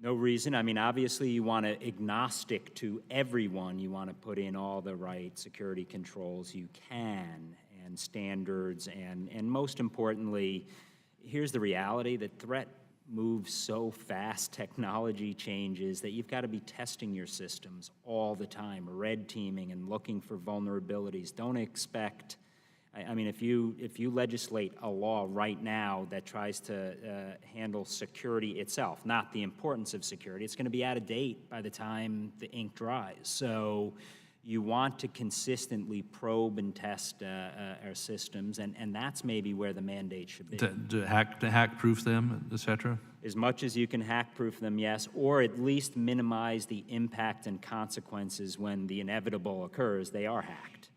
No reason. I mean, obviously, you want to agnostic to everyone. You want to put in all the right security controls you can and standards, and most importantly, here's the reality: the threat moves so fast, technology changes, that you've got to be testing your systems all the time, red teaming and looking for vulnerabilities. Don't expect, I mean, if you legislate a law right now that tries to handle security itself, not the importance of security, it's going to be out of date by the time the ink dries. So you want to consistently probe and test our systems, and that's maybe where the mandate should be. To hack-proof them, et cetera? As much as you can hack-proof them, yes, or at least minimize the impact and consequences when the inevitable occurs. They are hacked.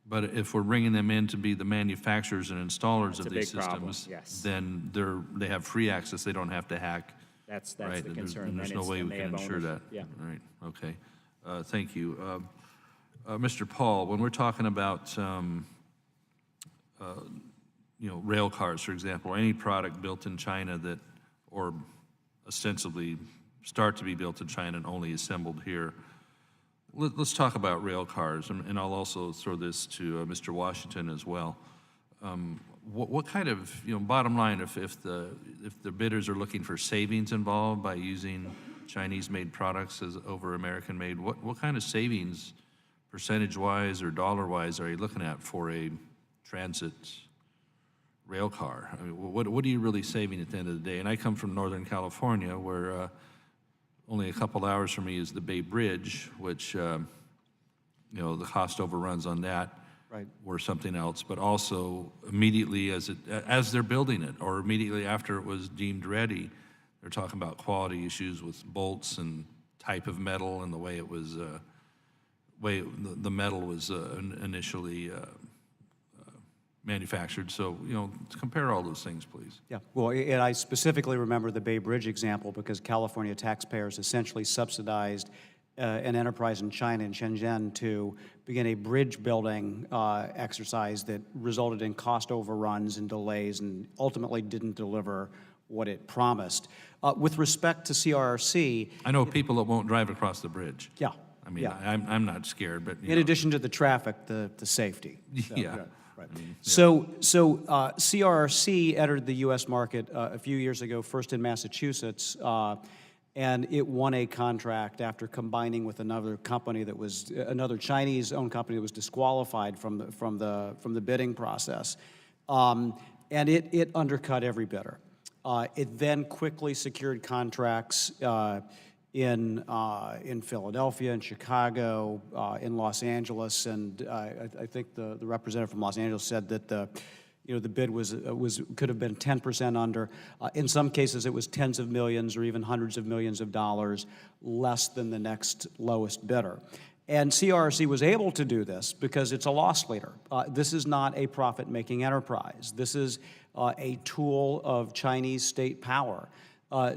But if we're bringing them in to be the manufacturers and installers That's of a these big problem, systems, yes. then they have free access, they don't have to hack. That's right? the And concern. And there's then no way and we they can have ensure that. owners. Yeah. Right, okay. Thank you. Mr. Paul, when we're talking about, rail cars, for example, or any product built in China that, or ostensibly start to be built in China and only assembled here, let's talk about rail cars, and I'll also throw this to Mr. Washington as well. What kind of, bottom line, if the bidders are looking for savings involved by using Chinese-made products as over American-made, what kind of savings, percentage-wise or dollar-wise, are you looking at for a transit rail car? I mean, what are you really saving at the end of the day? And I come from Northern California, where only a couple hours from me is the Bay Bridge, which, the cost overruns on that or something else, but also immediately as they're building it, or immediately after it was deemed ready, they're talking about quality issues with bolts and type of metal and the way it was, the metal was initially manufactured. So, compare all those things, please. Yeah, well, and I specifically remember the Bay Bridge example because California taxpayers essentially subsidized an enterprise in China, in Shenzhen, to begin a bridge building exercise that resulted in cost overruns and delays and ultimately didn't deliver what it promised. With respect to CRRC... I know people that won't drive across the bridge. Yeah. I mean, yeah. I'm not scared, but... In addition to the traffic, the safety. So, yeah. Right. I mean, So CRRC entered the U.S. market a few years ago, first in Massachusetts, and it won a contract after combining with another company that was another Chinese-owned company that was disqualified from the bidding process, and it undercut every bidder. It then quickly secured contracts in Philadelphia, in Chicago, in Los Angeles, and I think the representative from Los Angeles said that the bid could have been 10% under. In some cases, it was tens of millions or even hundreds of millions of dollars less than the next lowest bidder. And CRRC was able to do this because it's a loss leader. This is not a profit-making enterprise. This is a tool of Chinese state power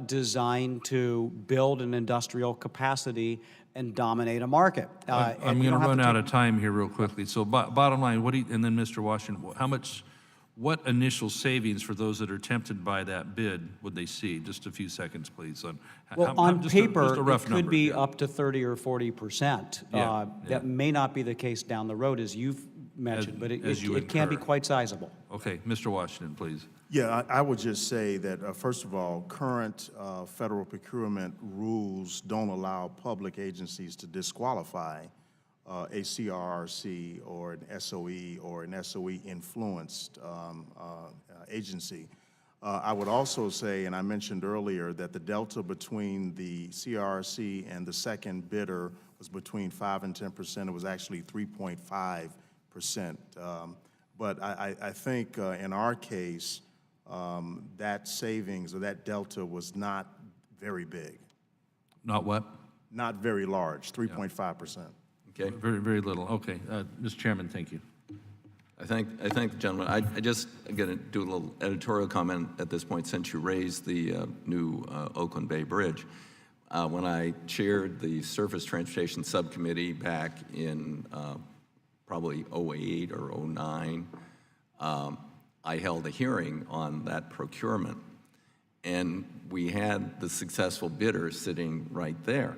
designed to build an industrial capacity and dominate a market. I'm going to run out of time here real quickly. So bottom line, and then Mr. Washington, what initial savings for those that are tempted by that bid would they see? Just a few seconds, please. Well, on paper, just a rough it could number, be yeah. up to 30 or 40%. Yeah, That may not be the case down the road, as you've mentioned, but it can be quite sizable. Okay, Mr. Washington, please. Yeah, I would just say that, first of all, current federal procurement rules don't allow public agencies to disqualify a CRRC or an SOE or an SOE-influenced agency. I would also say, and I mentioned earlier, that the delta between the CRRC and the second bidder was between 5 and 10%. It was actually 3.5%. But I think in our case, that savings or that delta was not very big. Not what? Not very large, 3.5%. Okay. Very, very little. Okay, Mr. Chairman, thank you. I thank the gentleman. I just going to do a little editorial comment at this point, since you raised the new Oakland Bay Bridge. When I chaired the Surface Transportation Subcommittee back in probably 08 or 09, I held a hearing on that procurement, and we had the successful bidder sitting right there.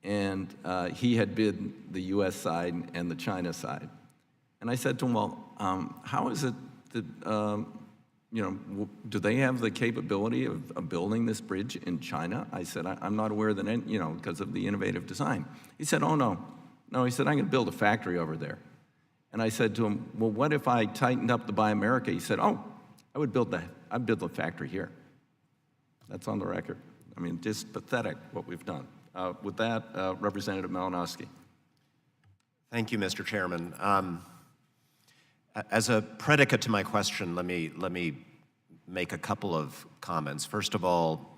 And he had bid the U.S. side and the China side. And I said to him, well, how is it that do they have the capability of building this bridge in China? I said, I'm not aware that, because of the innovative design. He said, oh, no. No, he said, I'm going to build a factory over there. And I said to him, well, what if I tightened up the Buy America? He said, oh, I'd build the factory here. That's on the record. I mean, just pathetic what we've done. With that, Representative Malinowski. Thank you, Mr. Chairman. As a predicate to my question, let me make a couple of comments. First of all,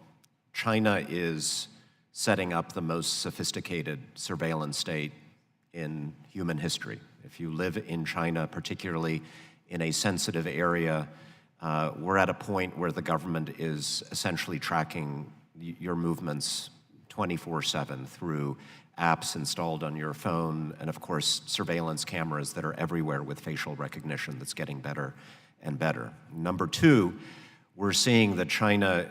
China is setting up the most sophisticated surveillance state in human history. If you live in China, particularly in a sensitive area, we're at a point where the government is essentially tracking your movements 24/7 through apps installed on your phone, and of course, surveillance cameras that are everywhere with facial recognition that's getting better and better. Number two, we're seeing that China,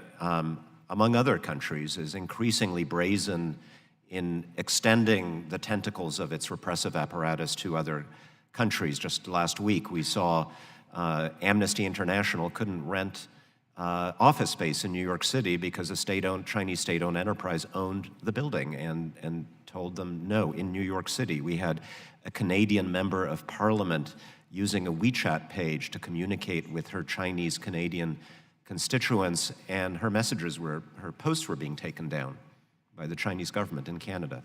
among other countries, is increasingly brazen in extending the tentacles of its repressive apparatus to other countries. Just last week, we saw Amnesty International couldn't rent office space in New York City because a Chinese state-owned enterprise owned the building and told them no. In New York City, we had a Canadian member of parliament using a WeChat page to communicate with her Chinese Canadian constituents, and her posts were being taken down by the Chinese government in Canada.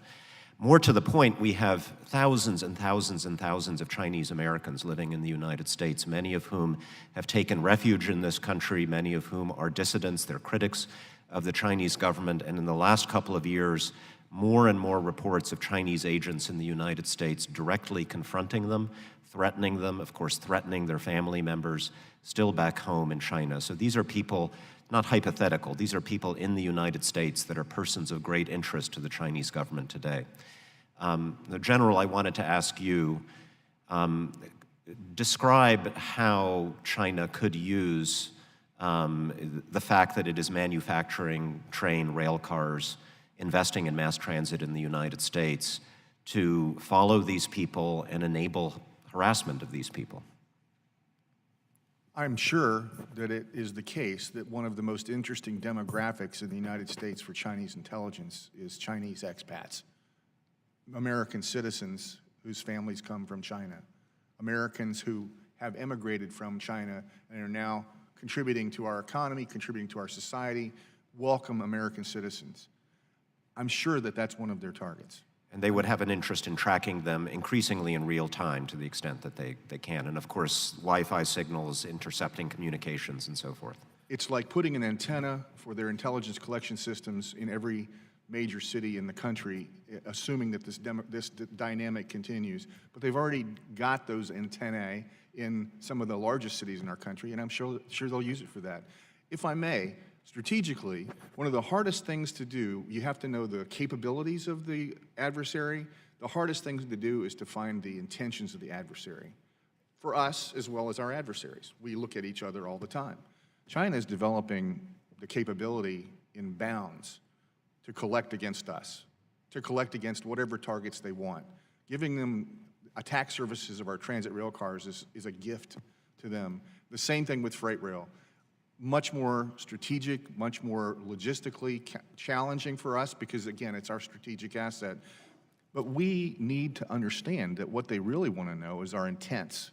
More to the point, we have thousands and thousands and thousands of Chinese Americans living in the United States, many of whom have taken refuge in this country, many of whom are dissidents, they're critics of the Chinese government, and in the last couple of years, more and more reports of Chinese agents in the United States directly confronting them, threatening them, of course, threatening their family members still back home in China. So these are people, not hypothetical, these are people in the United States that are persons of great interest to the Chinese government today. General, I wanted to ask you, describe how China could use the fact that it is manufacturing train rail cars, investing in mass transit in the United States to follow these people and enable harassment of these people. I'm sure that it is the case that one of the most interesting demographics in the United States for Chinese intelligence is Chinese expats, American citizens whose families come from China, Americans who have emigrated from China and are now contributing to our economy, contributing to our society, welcome American citizens. I'm sure that that's one of their targets. And they would have an interest in tracking them increasingly in real time to the extent that they can. And of course, Wi-Fi signals, intercepting communications, and so forth. It's like putting an antenna for their intelligence collection systems in every major city in the country, assuming that this dynamic continues. But they've already got those antennae in some of the largest cities in our country, and I'm sure they'll use it for that. If I may, strategically, one of the hardest things to do, you have to know the capabilities of the adversary. The hardest thing to do is to find the intentions of the adversary. For us, as well as our adversaries, we look at each other all the time. China is developing the capability in bounds to collect against us, to collect against whatever targets they want. Giving them attack services of our transit rail cars is a gift to them. The same thing with freight rail. Much more strategic, much more logistically challenging for us because, again, it's our strategic asset. But we need to understand that what they really want to know is our intents.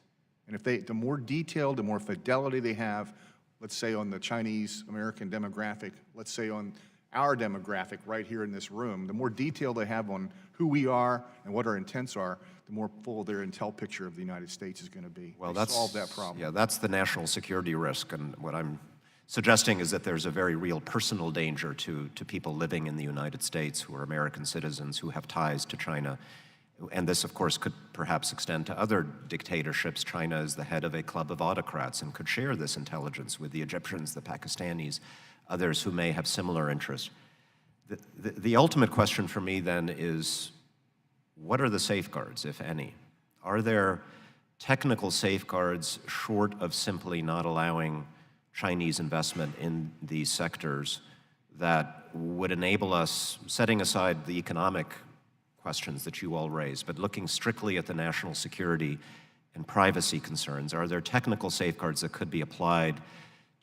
And if the more detailed, the more fidelity they have, let's say on the Chinese-American demographic, let's say on our demographic right here in this room, the more detail they have on who we are and what our intents are, the more full their intel picture of the United States is going to be. Well, they solve that problem. Yeah, that's the national security risk, and what I'm suggesting is that there's a very real personal danger to people living in the United States who are American citizens who have ties to China. And this, of course, could perhaps extend to other dictatorships. China is the head of a club of autocrats and could share this intelligence with the Egyptians, the Pakistanis, others who may have similar interests. The ultimate question for me then is, what are the safeguards, if any? Are there technical safeguards short of simply not allowing Chinese investment in these sectors that would enable us, setting aside the economic questions that you all raised, but looking strictly at the national security and privacy concerns, are there technical safeguards that could be applied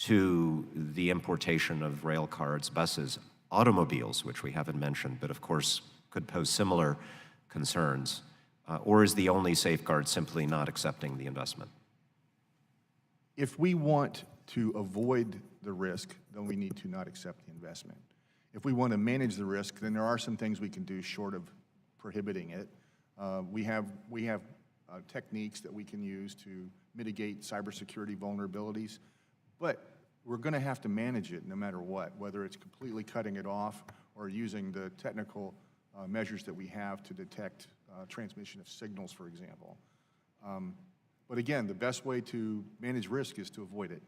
to the importation of rail cars, buses, automobiles, which we haven't mentioned, but of course could pose similar concerns? Or is the only safeguard simply not accepting the investment? If we want to avoid the risk, then we need to not accept the investment. If we want to manage the risk, then there are some things we can do short of prohibiting it. We have techniques that we can use to mitigate cybersecurity vulnerabilities, but we're going to have to manage it no matter what, whether it's completely cutting it off or using the technical measures that we have to detect transmission of signals, for example. But again, the best way to manage risk is to avoid it.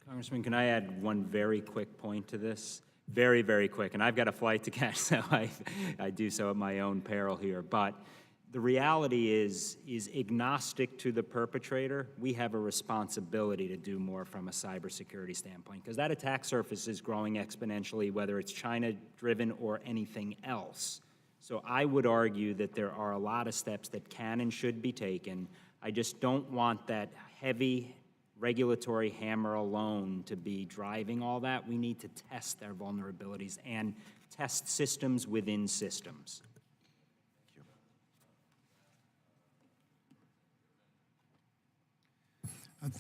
Congressman, can I add one very quick point to this? Very, very quick. And I've got a flight to catch, so I do so at my own peril here. But the reality is agnostic to the perpetrator, we have a responsibility to do more from a cybersecurity standpoint, because that attack surface is growing exponentially, whether it's China-driven or anything else. So I would argue that there are a lot of steps that can and should be taken. I just don't want that heavy regulatory hammer alone to be driving all that. We need to test their vulnerabilities and test systems within systems.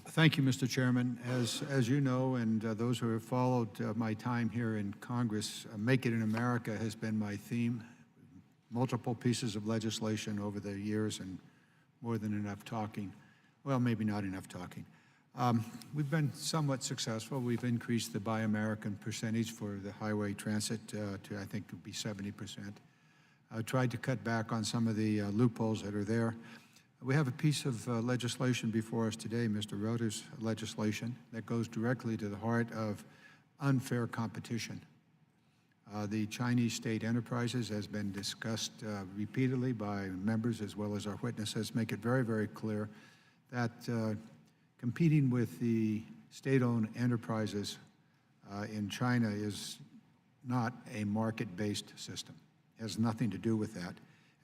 Thank you, Mr. Chairman. As you know, and those who have followed my time here in Congress, Make It in America has been my theme. Multiple pieces of legislation over the years and more than enough talking. Well, maybe not enough talking. We've been somewhat successful. We've increased the Buy American percentage for the highway transit to, I think, it would be 70%. Tried to cut back on some of the loopholes that are there. We have a piece of legislation before us today, Mr. Rota's legislation, that goes directly to the heart of unfair competition. The Chinese state enterprises has been discussed repeatedly by members as well as our witnesses, make it very, very clear that competing with the state-owned enterprises in China is not a market-based system. It has nothing to do with that.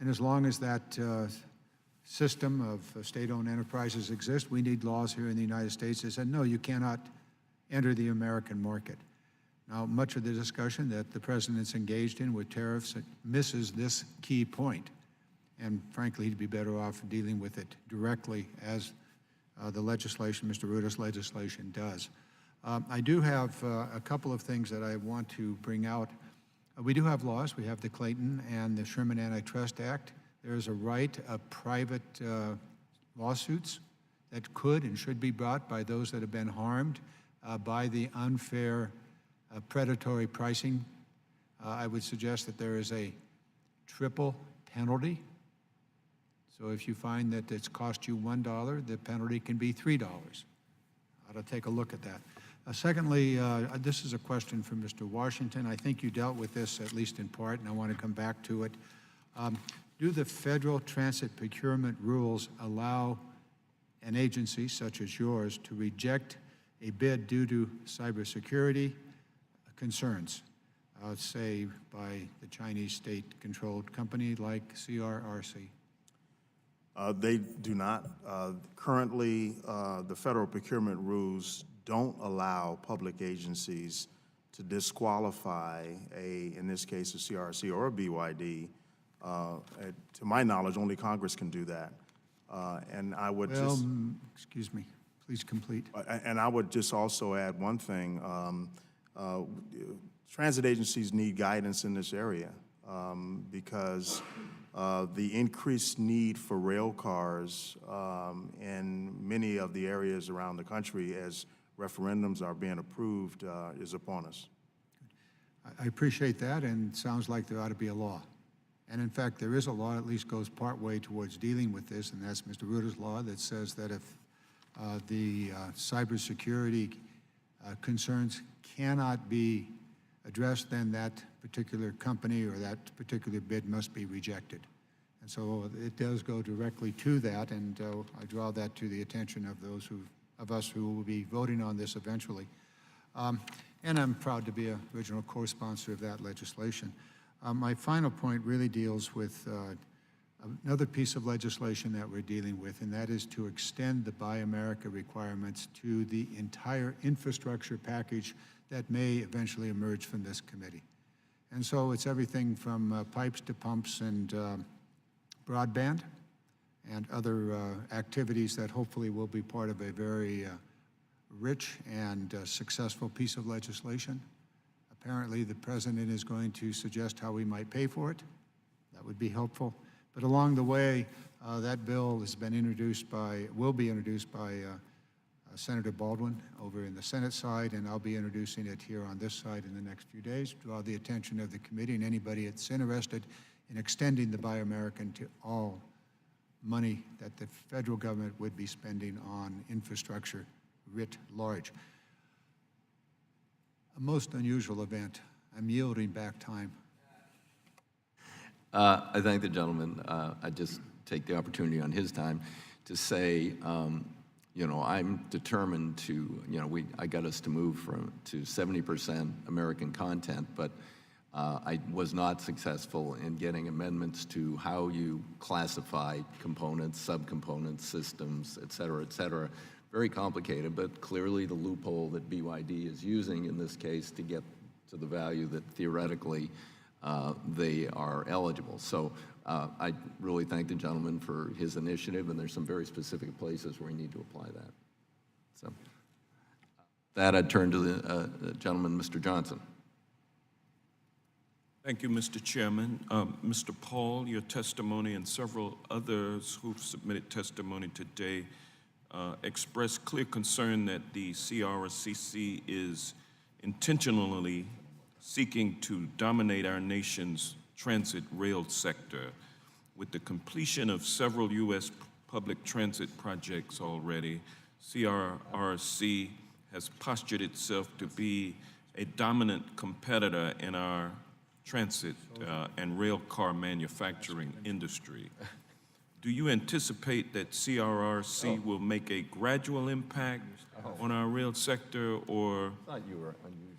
And as long as that system of state-owned enterprises exists, we need laws here in the United States that said, no, you cannot enter the American market. Now, much of the discussion that the President's engaged in with tariffs misses this key point. And frankly, he'd be better off dealing with it directly as the legislation, Mr. Ruta's legislation, does. I do have a couple of things that I want to bring out. We do have laws. We have the Clayton and the Sherman Antitrust Act. There is a right of private lawsuits that could and should be brought by those that have been harmed by the unfair predatory pricing. I would suggest that there is a triple penalty. So if you find that it's cost you $1, the penalty can be $3. I ought to take a look at that. Secondly, this is a question for Mr. Washington. I think you dealt with this at least in part, and I want to come back to it. Do the federal transit procurement rules allow an agency such as yours to reject a bid due to cybersecurity concerns, say by the Chinese state-controlled company like CRRC? They do not. Currently, the federal procurement rules don't allow public agencies to disqualify in this case, a CRC or a BYD. To my knowledge, only Congress can do that. And I would excuse me, please complete. And I would just also add one thing. Transit agencies need guidance in this area because the increased need for rail cars in many of the areas around the country as referendums are being approved is upon us. I appreciate that, and it sounds like there ought to be a law. And in fact, there is a law that at least goes part way towards dealing with this, and that's Mr. Ruta's law that says that if the cybersecurity concerns cannot be addressed, then that particular company or that particular bid must be rejected. And so it does go directly to that, and I draw that to the attention of those of us who will be voting on this eventually. And I'm proud to be an original co-sponsor of that legislation. My final point really deals with another piece of legislation that we're dealing with, and that is to extend the Buy America requirements to the entire infrastructure package that may eventually emerge from this committee. And so it's everything from pipes to pumps and broadband and other activities that hopefully will be part of a very rich and successful piece of legislation. Apparently, the president is going to suggest how we might pay for it. That would be helpful. But along the way, that bill has been will be introduced by Senator Baldwin over in the Senate side, and I'll be introducing it here on this side in the next few days. Draw the attention of the committee and anybody that's interested in extending the Buy American to all money that the federal government would be spending on infrastructure writ large. A most unusual event. I'm yielding back time. I thank the gentleman. I just take the opportunity on his time to say, you know, I'm determined to, you know, I got us to move to 70% American content, but I was not successful in getting amendments to how you classify components, subcomponents, systems, et cetera, very complicated, but clearly the loophole that BYD is using in this case to get to the value that theoretically they are eligible. So I really thank the gentleman for his initiative, and there's some very specific places where we need to apply that. So that I'd turn to the gentleman, Mr. Johnson. Thank you, Mr. Chairman. Mr. Paul, your testimony and several others who've submitted testimony today expressed clear concern that the CRCC is intentionally seeking to dominate our nation's transit rail sector. With the completion of several U.S. public transit projects already, CRRC has postured itself to be a dominant competitor in our transit and rail car manufacturing industry. Do you anticipate that CRRC will make a gradual impact on our rail sector, or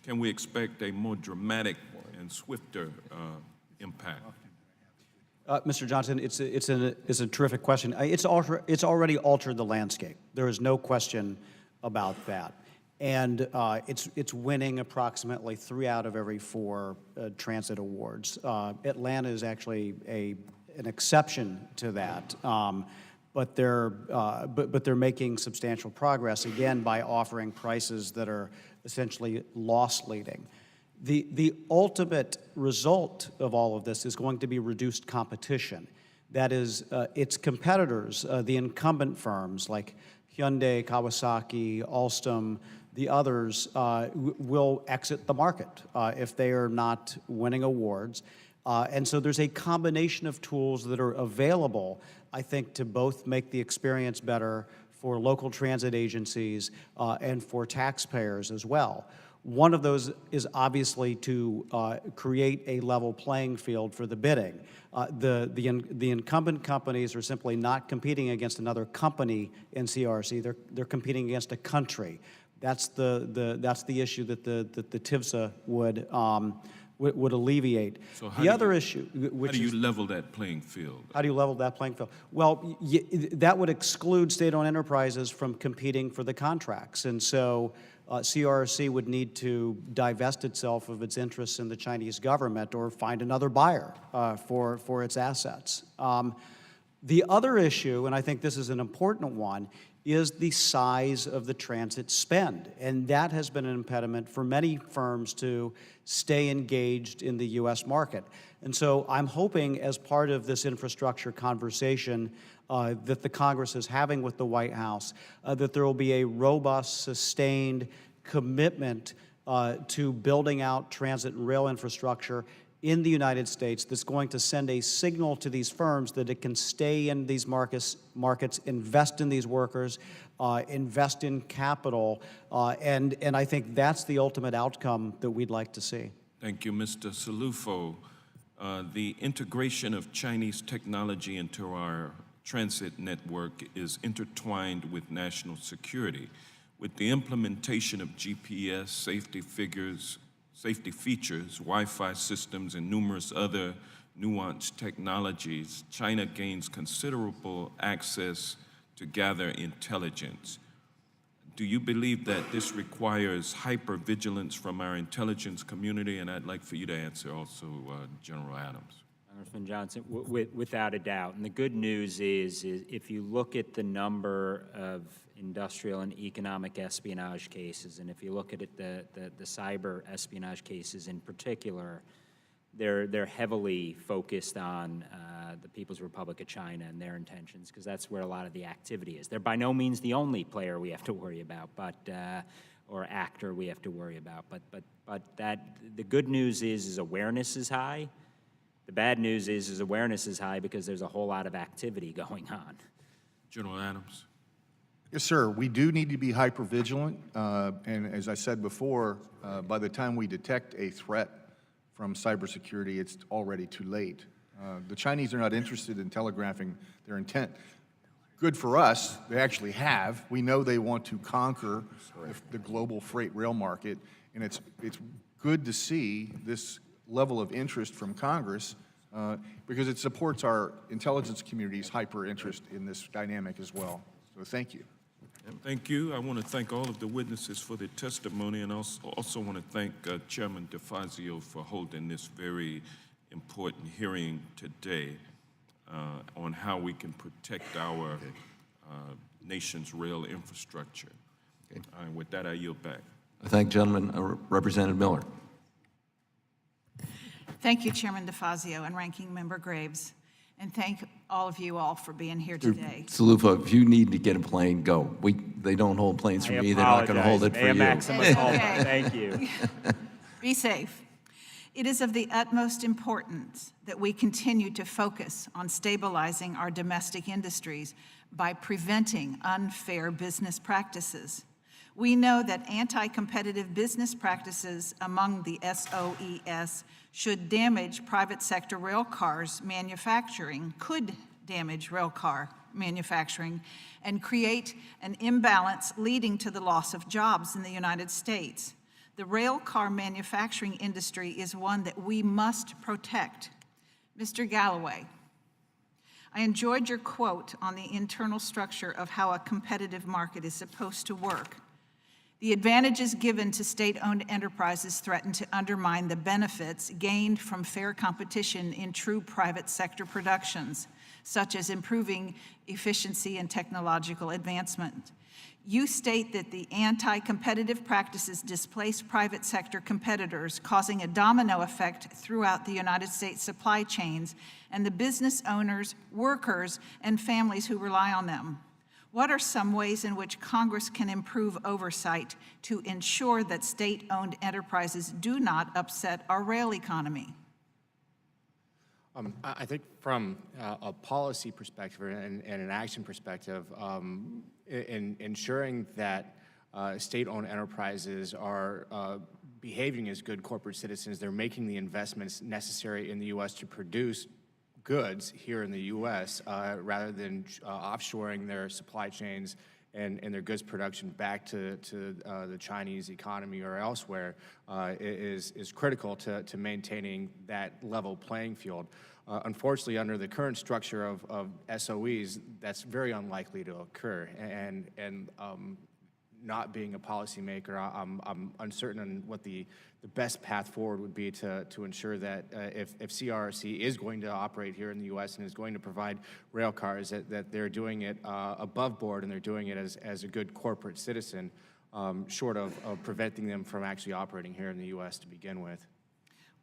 can we expect a more dramatic and swifter impact? Mr. Johnson, it's a terrific question. It's already altered the landscape. There is no question about that. And it's winning approximately 3 out of every 4 transit awards. Atlanta is actually an exception to that, but they're making substantial progress again by offering prices that are essentially loss leading. The ultimate result of all of this is going to be reduced competition. That is, its competitors, the incumbent firms like Hyundai, Kawasaki, Alstom, the others will exit the market if they are not winning awards. And so there's a combination of tools that are available, I think, to both make the experience better for local transit agencies and for taxpayers as well. One of those is obviously to create a level playing field for the bidding. The incumbent companies are simply not competing against another company in CRC. They're competing against a country. That's the issue that the TIVSA would alleviate. So the other issue, which how do you level that playing field? How do you level that playing field? Well, that would exclude state-owned enterprises from competing for the contracts, and so CRC would need to divest itself of its interests in the Chinese government or find another buyer for its assets. The other issue, and I think this is an important one, is the size of the transit spend. And that has been an impediment for many firms to stay engaged in the U.S. market. And so I'm hoping, as part of this infrastructure conversation that the Congress is having with the White House, that there will be a robust, sustained commitment to building out transit and rail infrastructure in the United States that's going to send a signal to these firms that it can stay in these markets, invest in these workers, invest in capital, and I think that's the ultimate outcome that we'd like to see. Thank you, Mr. Salufo. The integration of Chinese technology into our transit network is intertwined with national security. With the implementation of GPS, safety features, Wi-Fi systems, and numerous other nuanced technologies, China gains considerable access to gather intelligence. Do you believe that this requires hypervigilance from our intelligence community? And I'd like for you to answer also, General Adams. Congressman Johnson, without a doubt. And the good news is if you look at the number of industrial and economic espionage cases, and if you look at it, the cyber espionage cases in particular, they're heavily focused on the People's Republic of China and their intentions, because that's where a lot of the activity is. They're by no means the only player we have to worry about, or actor we have to worry about. But the good news is awareness is high. The bad news is awareness is high because there's a whole lot of activity going on. General Adams. Yes, sir. We do need to be hypervigilant. And as I said before, by the time we detect a threat from cybersecurity, it's already too late. The Chinese are not interested in telegraphing their intent. Good for us, they actually have. We know they want to conquer the global freight rail market, and it's good to see this level of interest from Congress because it supports our intelligence community's hyper interest in this dynamic as well. So thank you. Thank you. I want to thank all of the witnesses for their testimony, and also want to thank Chairman DeFazio for holding this very important hearing today on how we can protect our nation's rail infrastructure. And with that, I yield back. I thank gentleman, Representative Miller. Thank you, Chairman DeFazio and Ranking Member Graves. And thank all of you all for being here today. Salufo, if you need to get a plane, go. They don't hold planes for me. They're not going to hold it for you. Maximus Alpha. Thank you. Be safe. It is of the utmost importance that we continue to focus on stabilizing our domestic industries by preventing unfair business practices. We know that anti-competitive business practices among the SOES should damage private sector rail cars manufacturing, could damage rail car manufacturing, and create an imbalance leading to the loss of jobs in the United States. The rail car manufacturing industry is one that we must protect. Mr. Galloway, I enjoyed your quote on the internal structure of how a competitive market is supposed to work. The advantages given to state-owned enterprises threaten to undermine the benefits gained from fair competition in true private sector productions, such as improving efficiency and technological advancement. You state that the anti-competitive practices displace private sector competitors, causing a domino effect throughout the United States supply chains and the business owners, workers, and families who rely on them. What are some ways in which Congress can improve oversight to ensure that state-owned enterprises do not upset our rail economy? I think from a policy perspective and an action perspective, in ensuring that state-owned enterprises are behaving as good corporate citizens, they're making the investments necessary in the U.S. to produce goods here in the U.S. Rather than offshoring their supply chains and their goods production back to the Chinese economy or elsewhere is critical to maintaining that level playing field. Unfortunately, under the current structure of SOEs, that's very unlikely to occur. And not being a policymaker, I'm uncertain on what the best path forward would be to ensure that if CRRC is going to operate here in the U.S. and is going to provide rail cars, that they're doing it above board and they're doing it as a good corporate citizen, short of preventing them from actually operating here in the U.S. to begin with.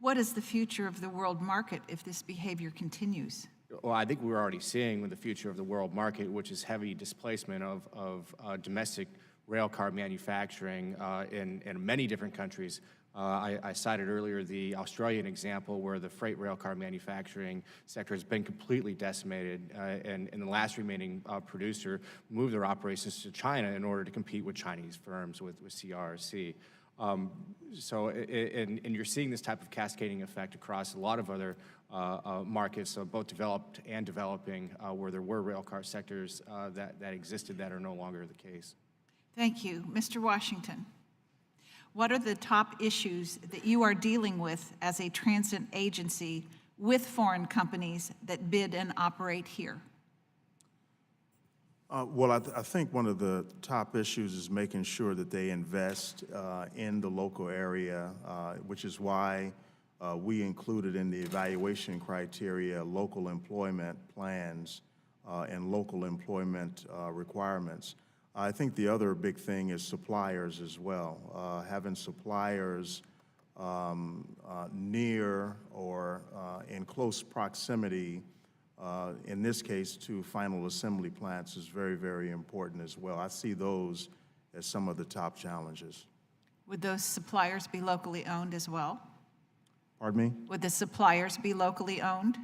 What is the future of the world market if this behavior continues? Well, I think we're already seeing with the future of the world market, which is heavy displacement of domestic rail car manufacturing in many different countries. I cited earlier the Australian example where the freight rail car manufacturing sector has been completely decimated, and the last remaining producer moved their operations to China in order to compete with Chinese firms, with CRRC. And you're seeing this type of cascading effect across a lot of other markets, both developed and developing, where there were rail car sectors that existed that are no longer the case. Thank you. Mr. Washington, what are the top issues that you are dealing with as a transit agency with foreign companies that bid and operate here? Well, I think one of the top issues is making sure that they invest in the local area, which is why we included in the evaluation criteria local employment plans and local employment requirements. I think the other big thing is suppliers as well. Having suppliers near or in close proximity, in this case to final assembly plants, is very, very important as well. I see those as some of the top challenges. Would those suppliers be locally owned as well? Pardon me? Would the suppliers be locally owned?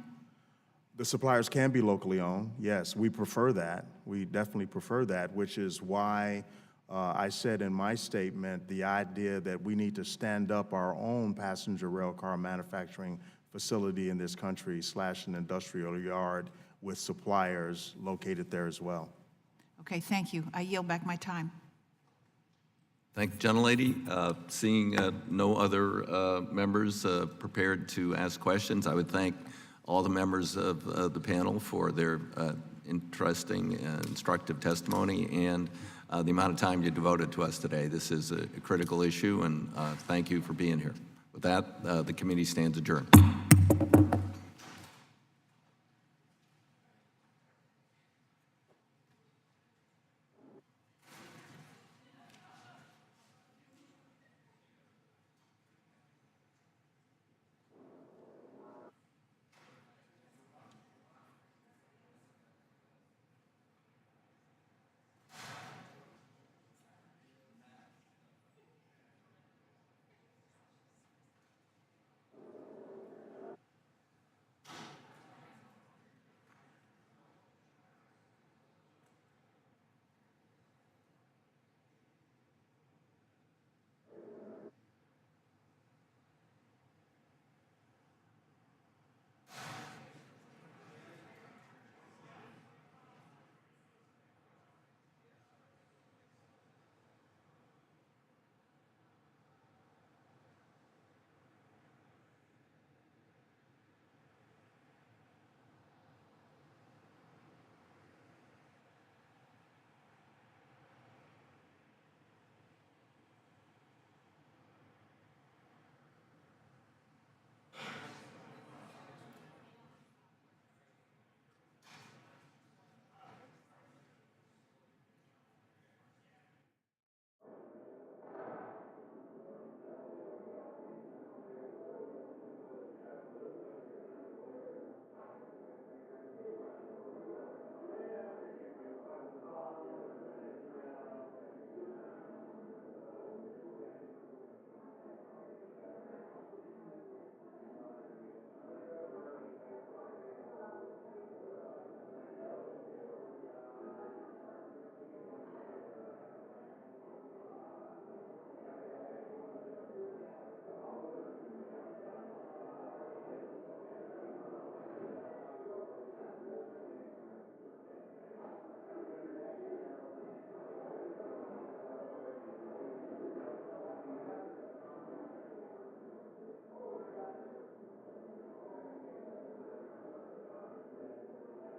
The suppliers can be locally owned, yes. We prefer that. We definitely prefer that, which is why I said in my statement the idea that we need to stand up our own passenger rail car manufacturing facility in this country / an industrial yard with suppliers located there as well. Okay, thank you. I yield back my time. Thank you, gentlelady. Seeing no other members prepared to ask questions, I would thank all the members of the panel for their interesting and instructive testimony and the amount of time you devoted to us today. This is a critical issue, and thank you for being here. With that, the committee stands adjourned.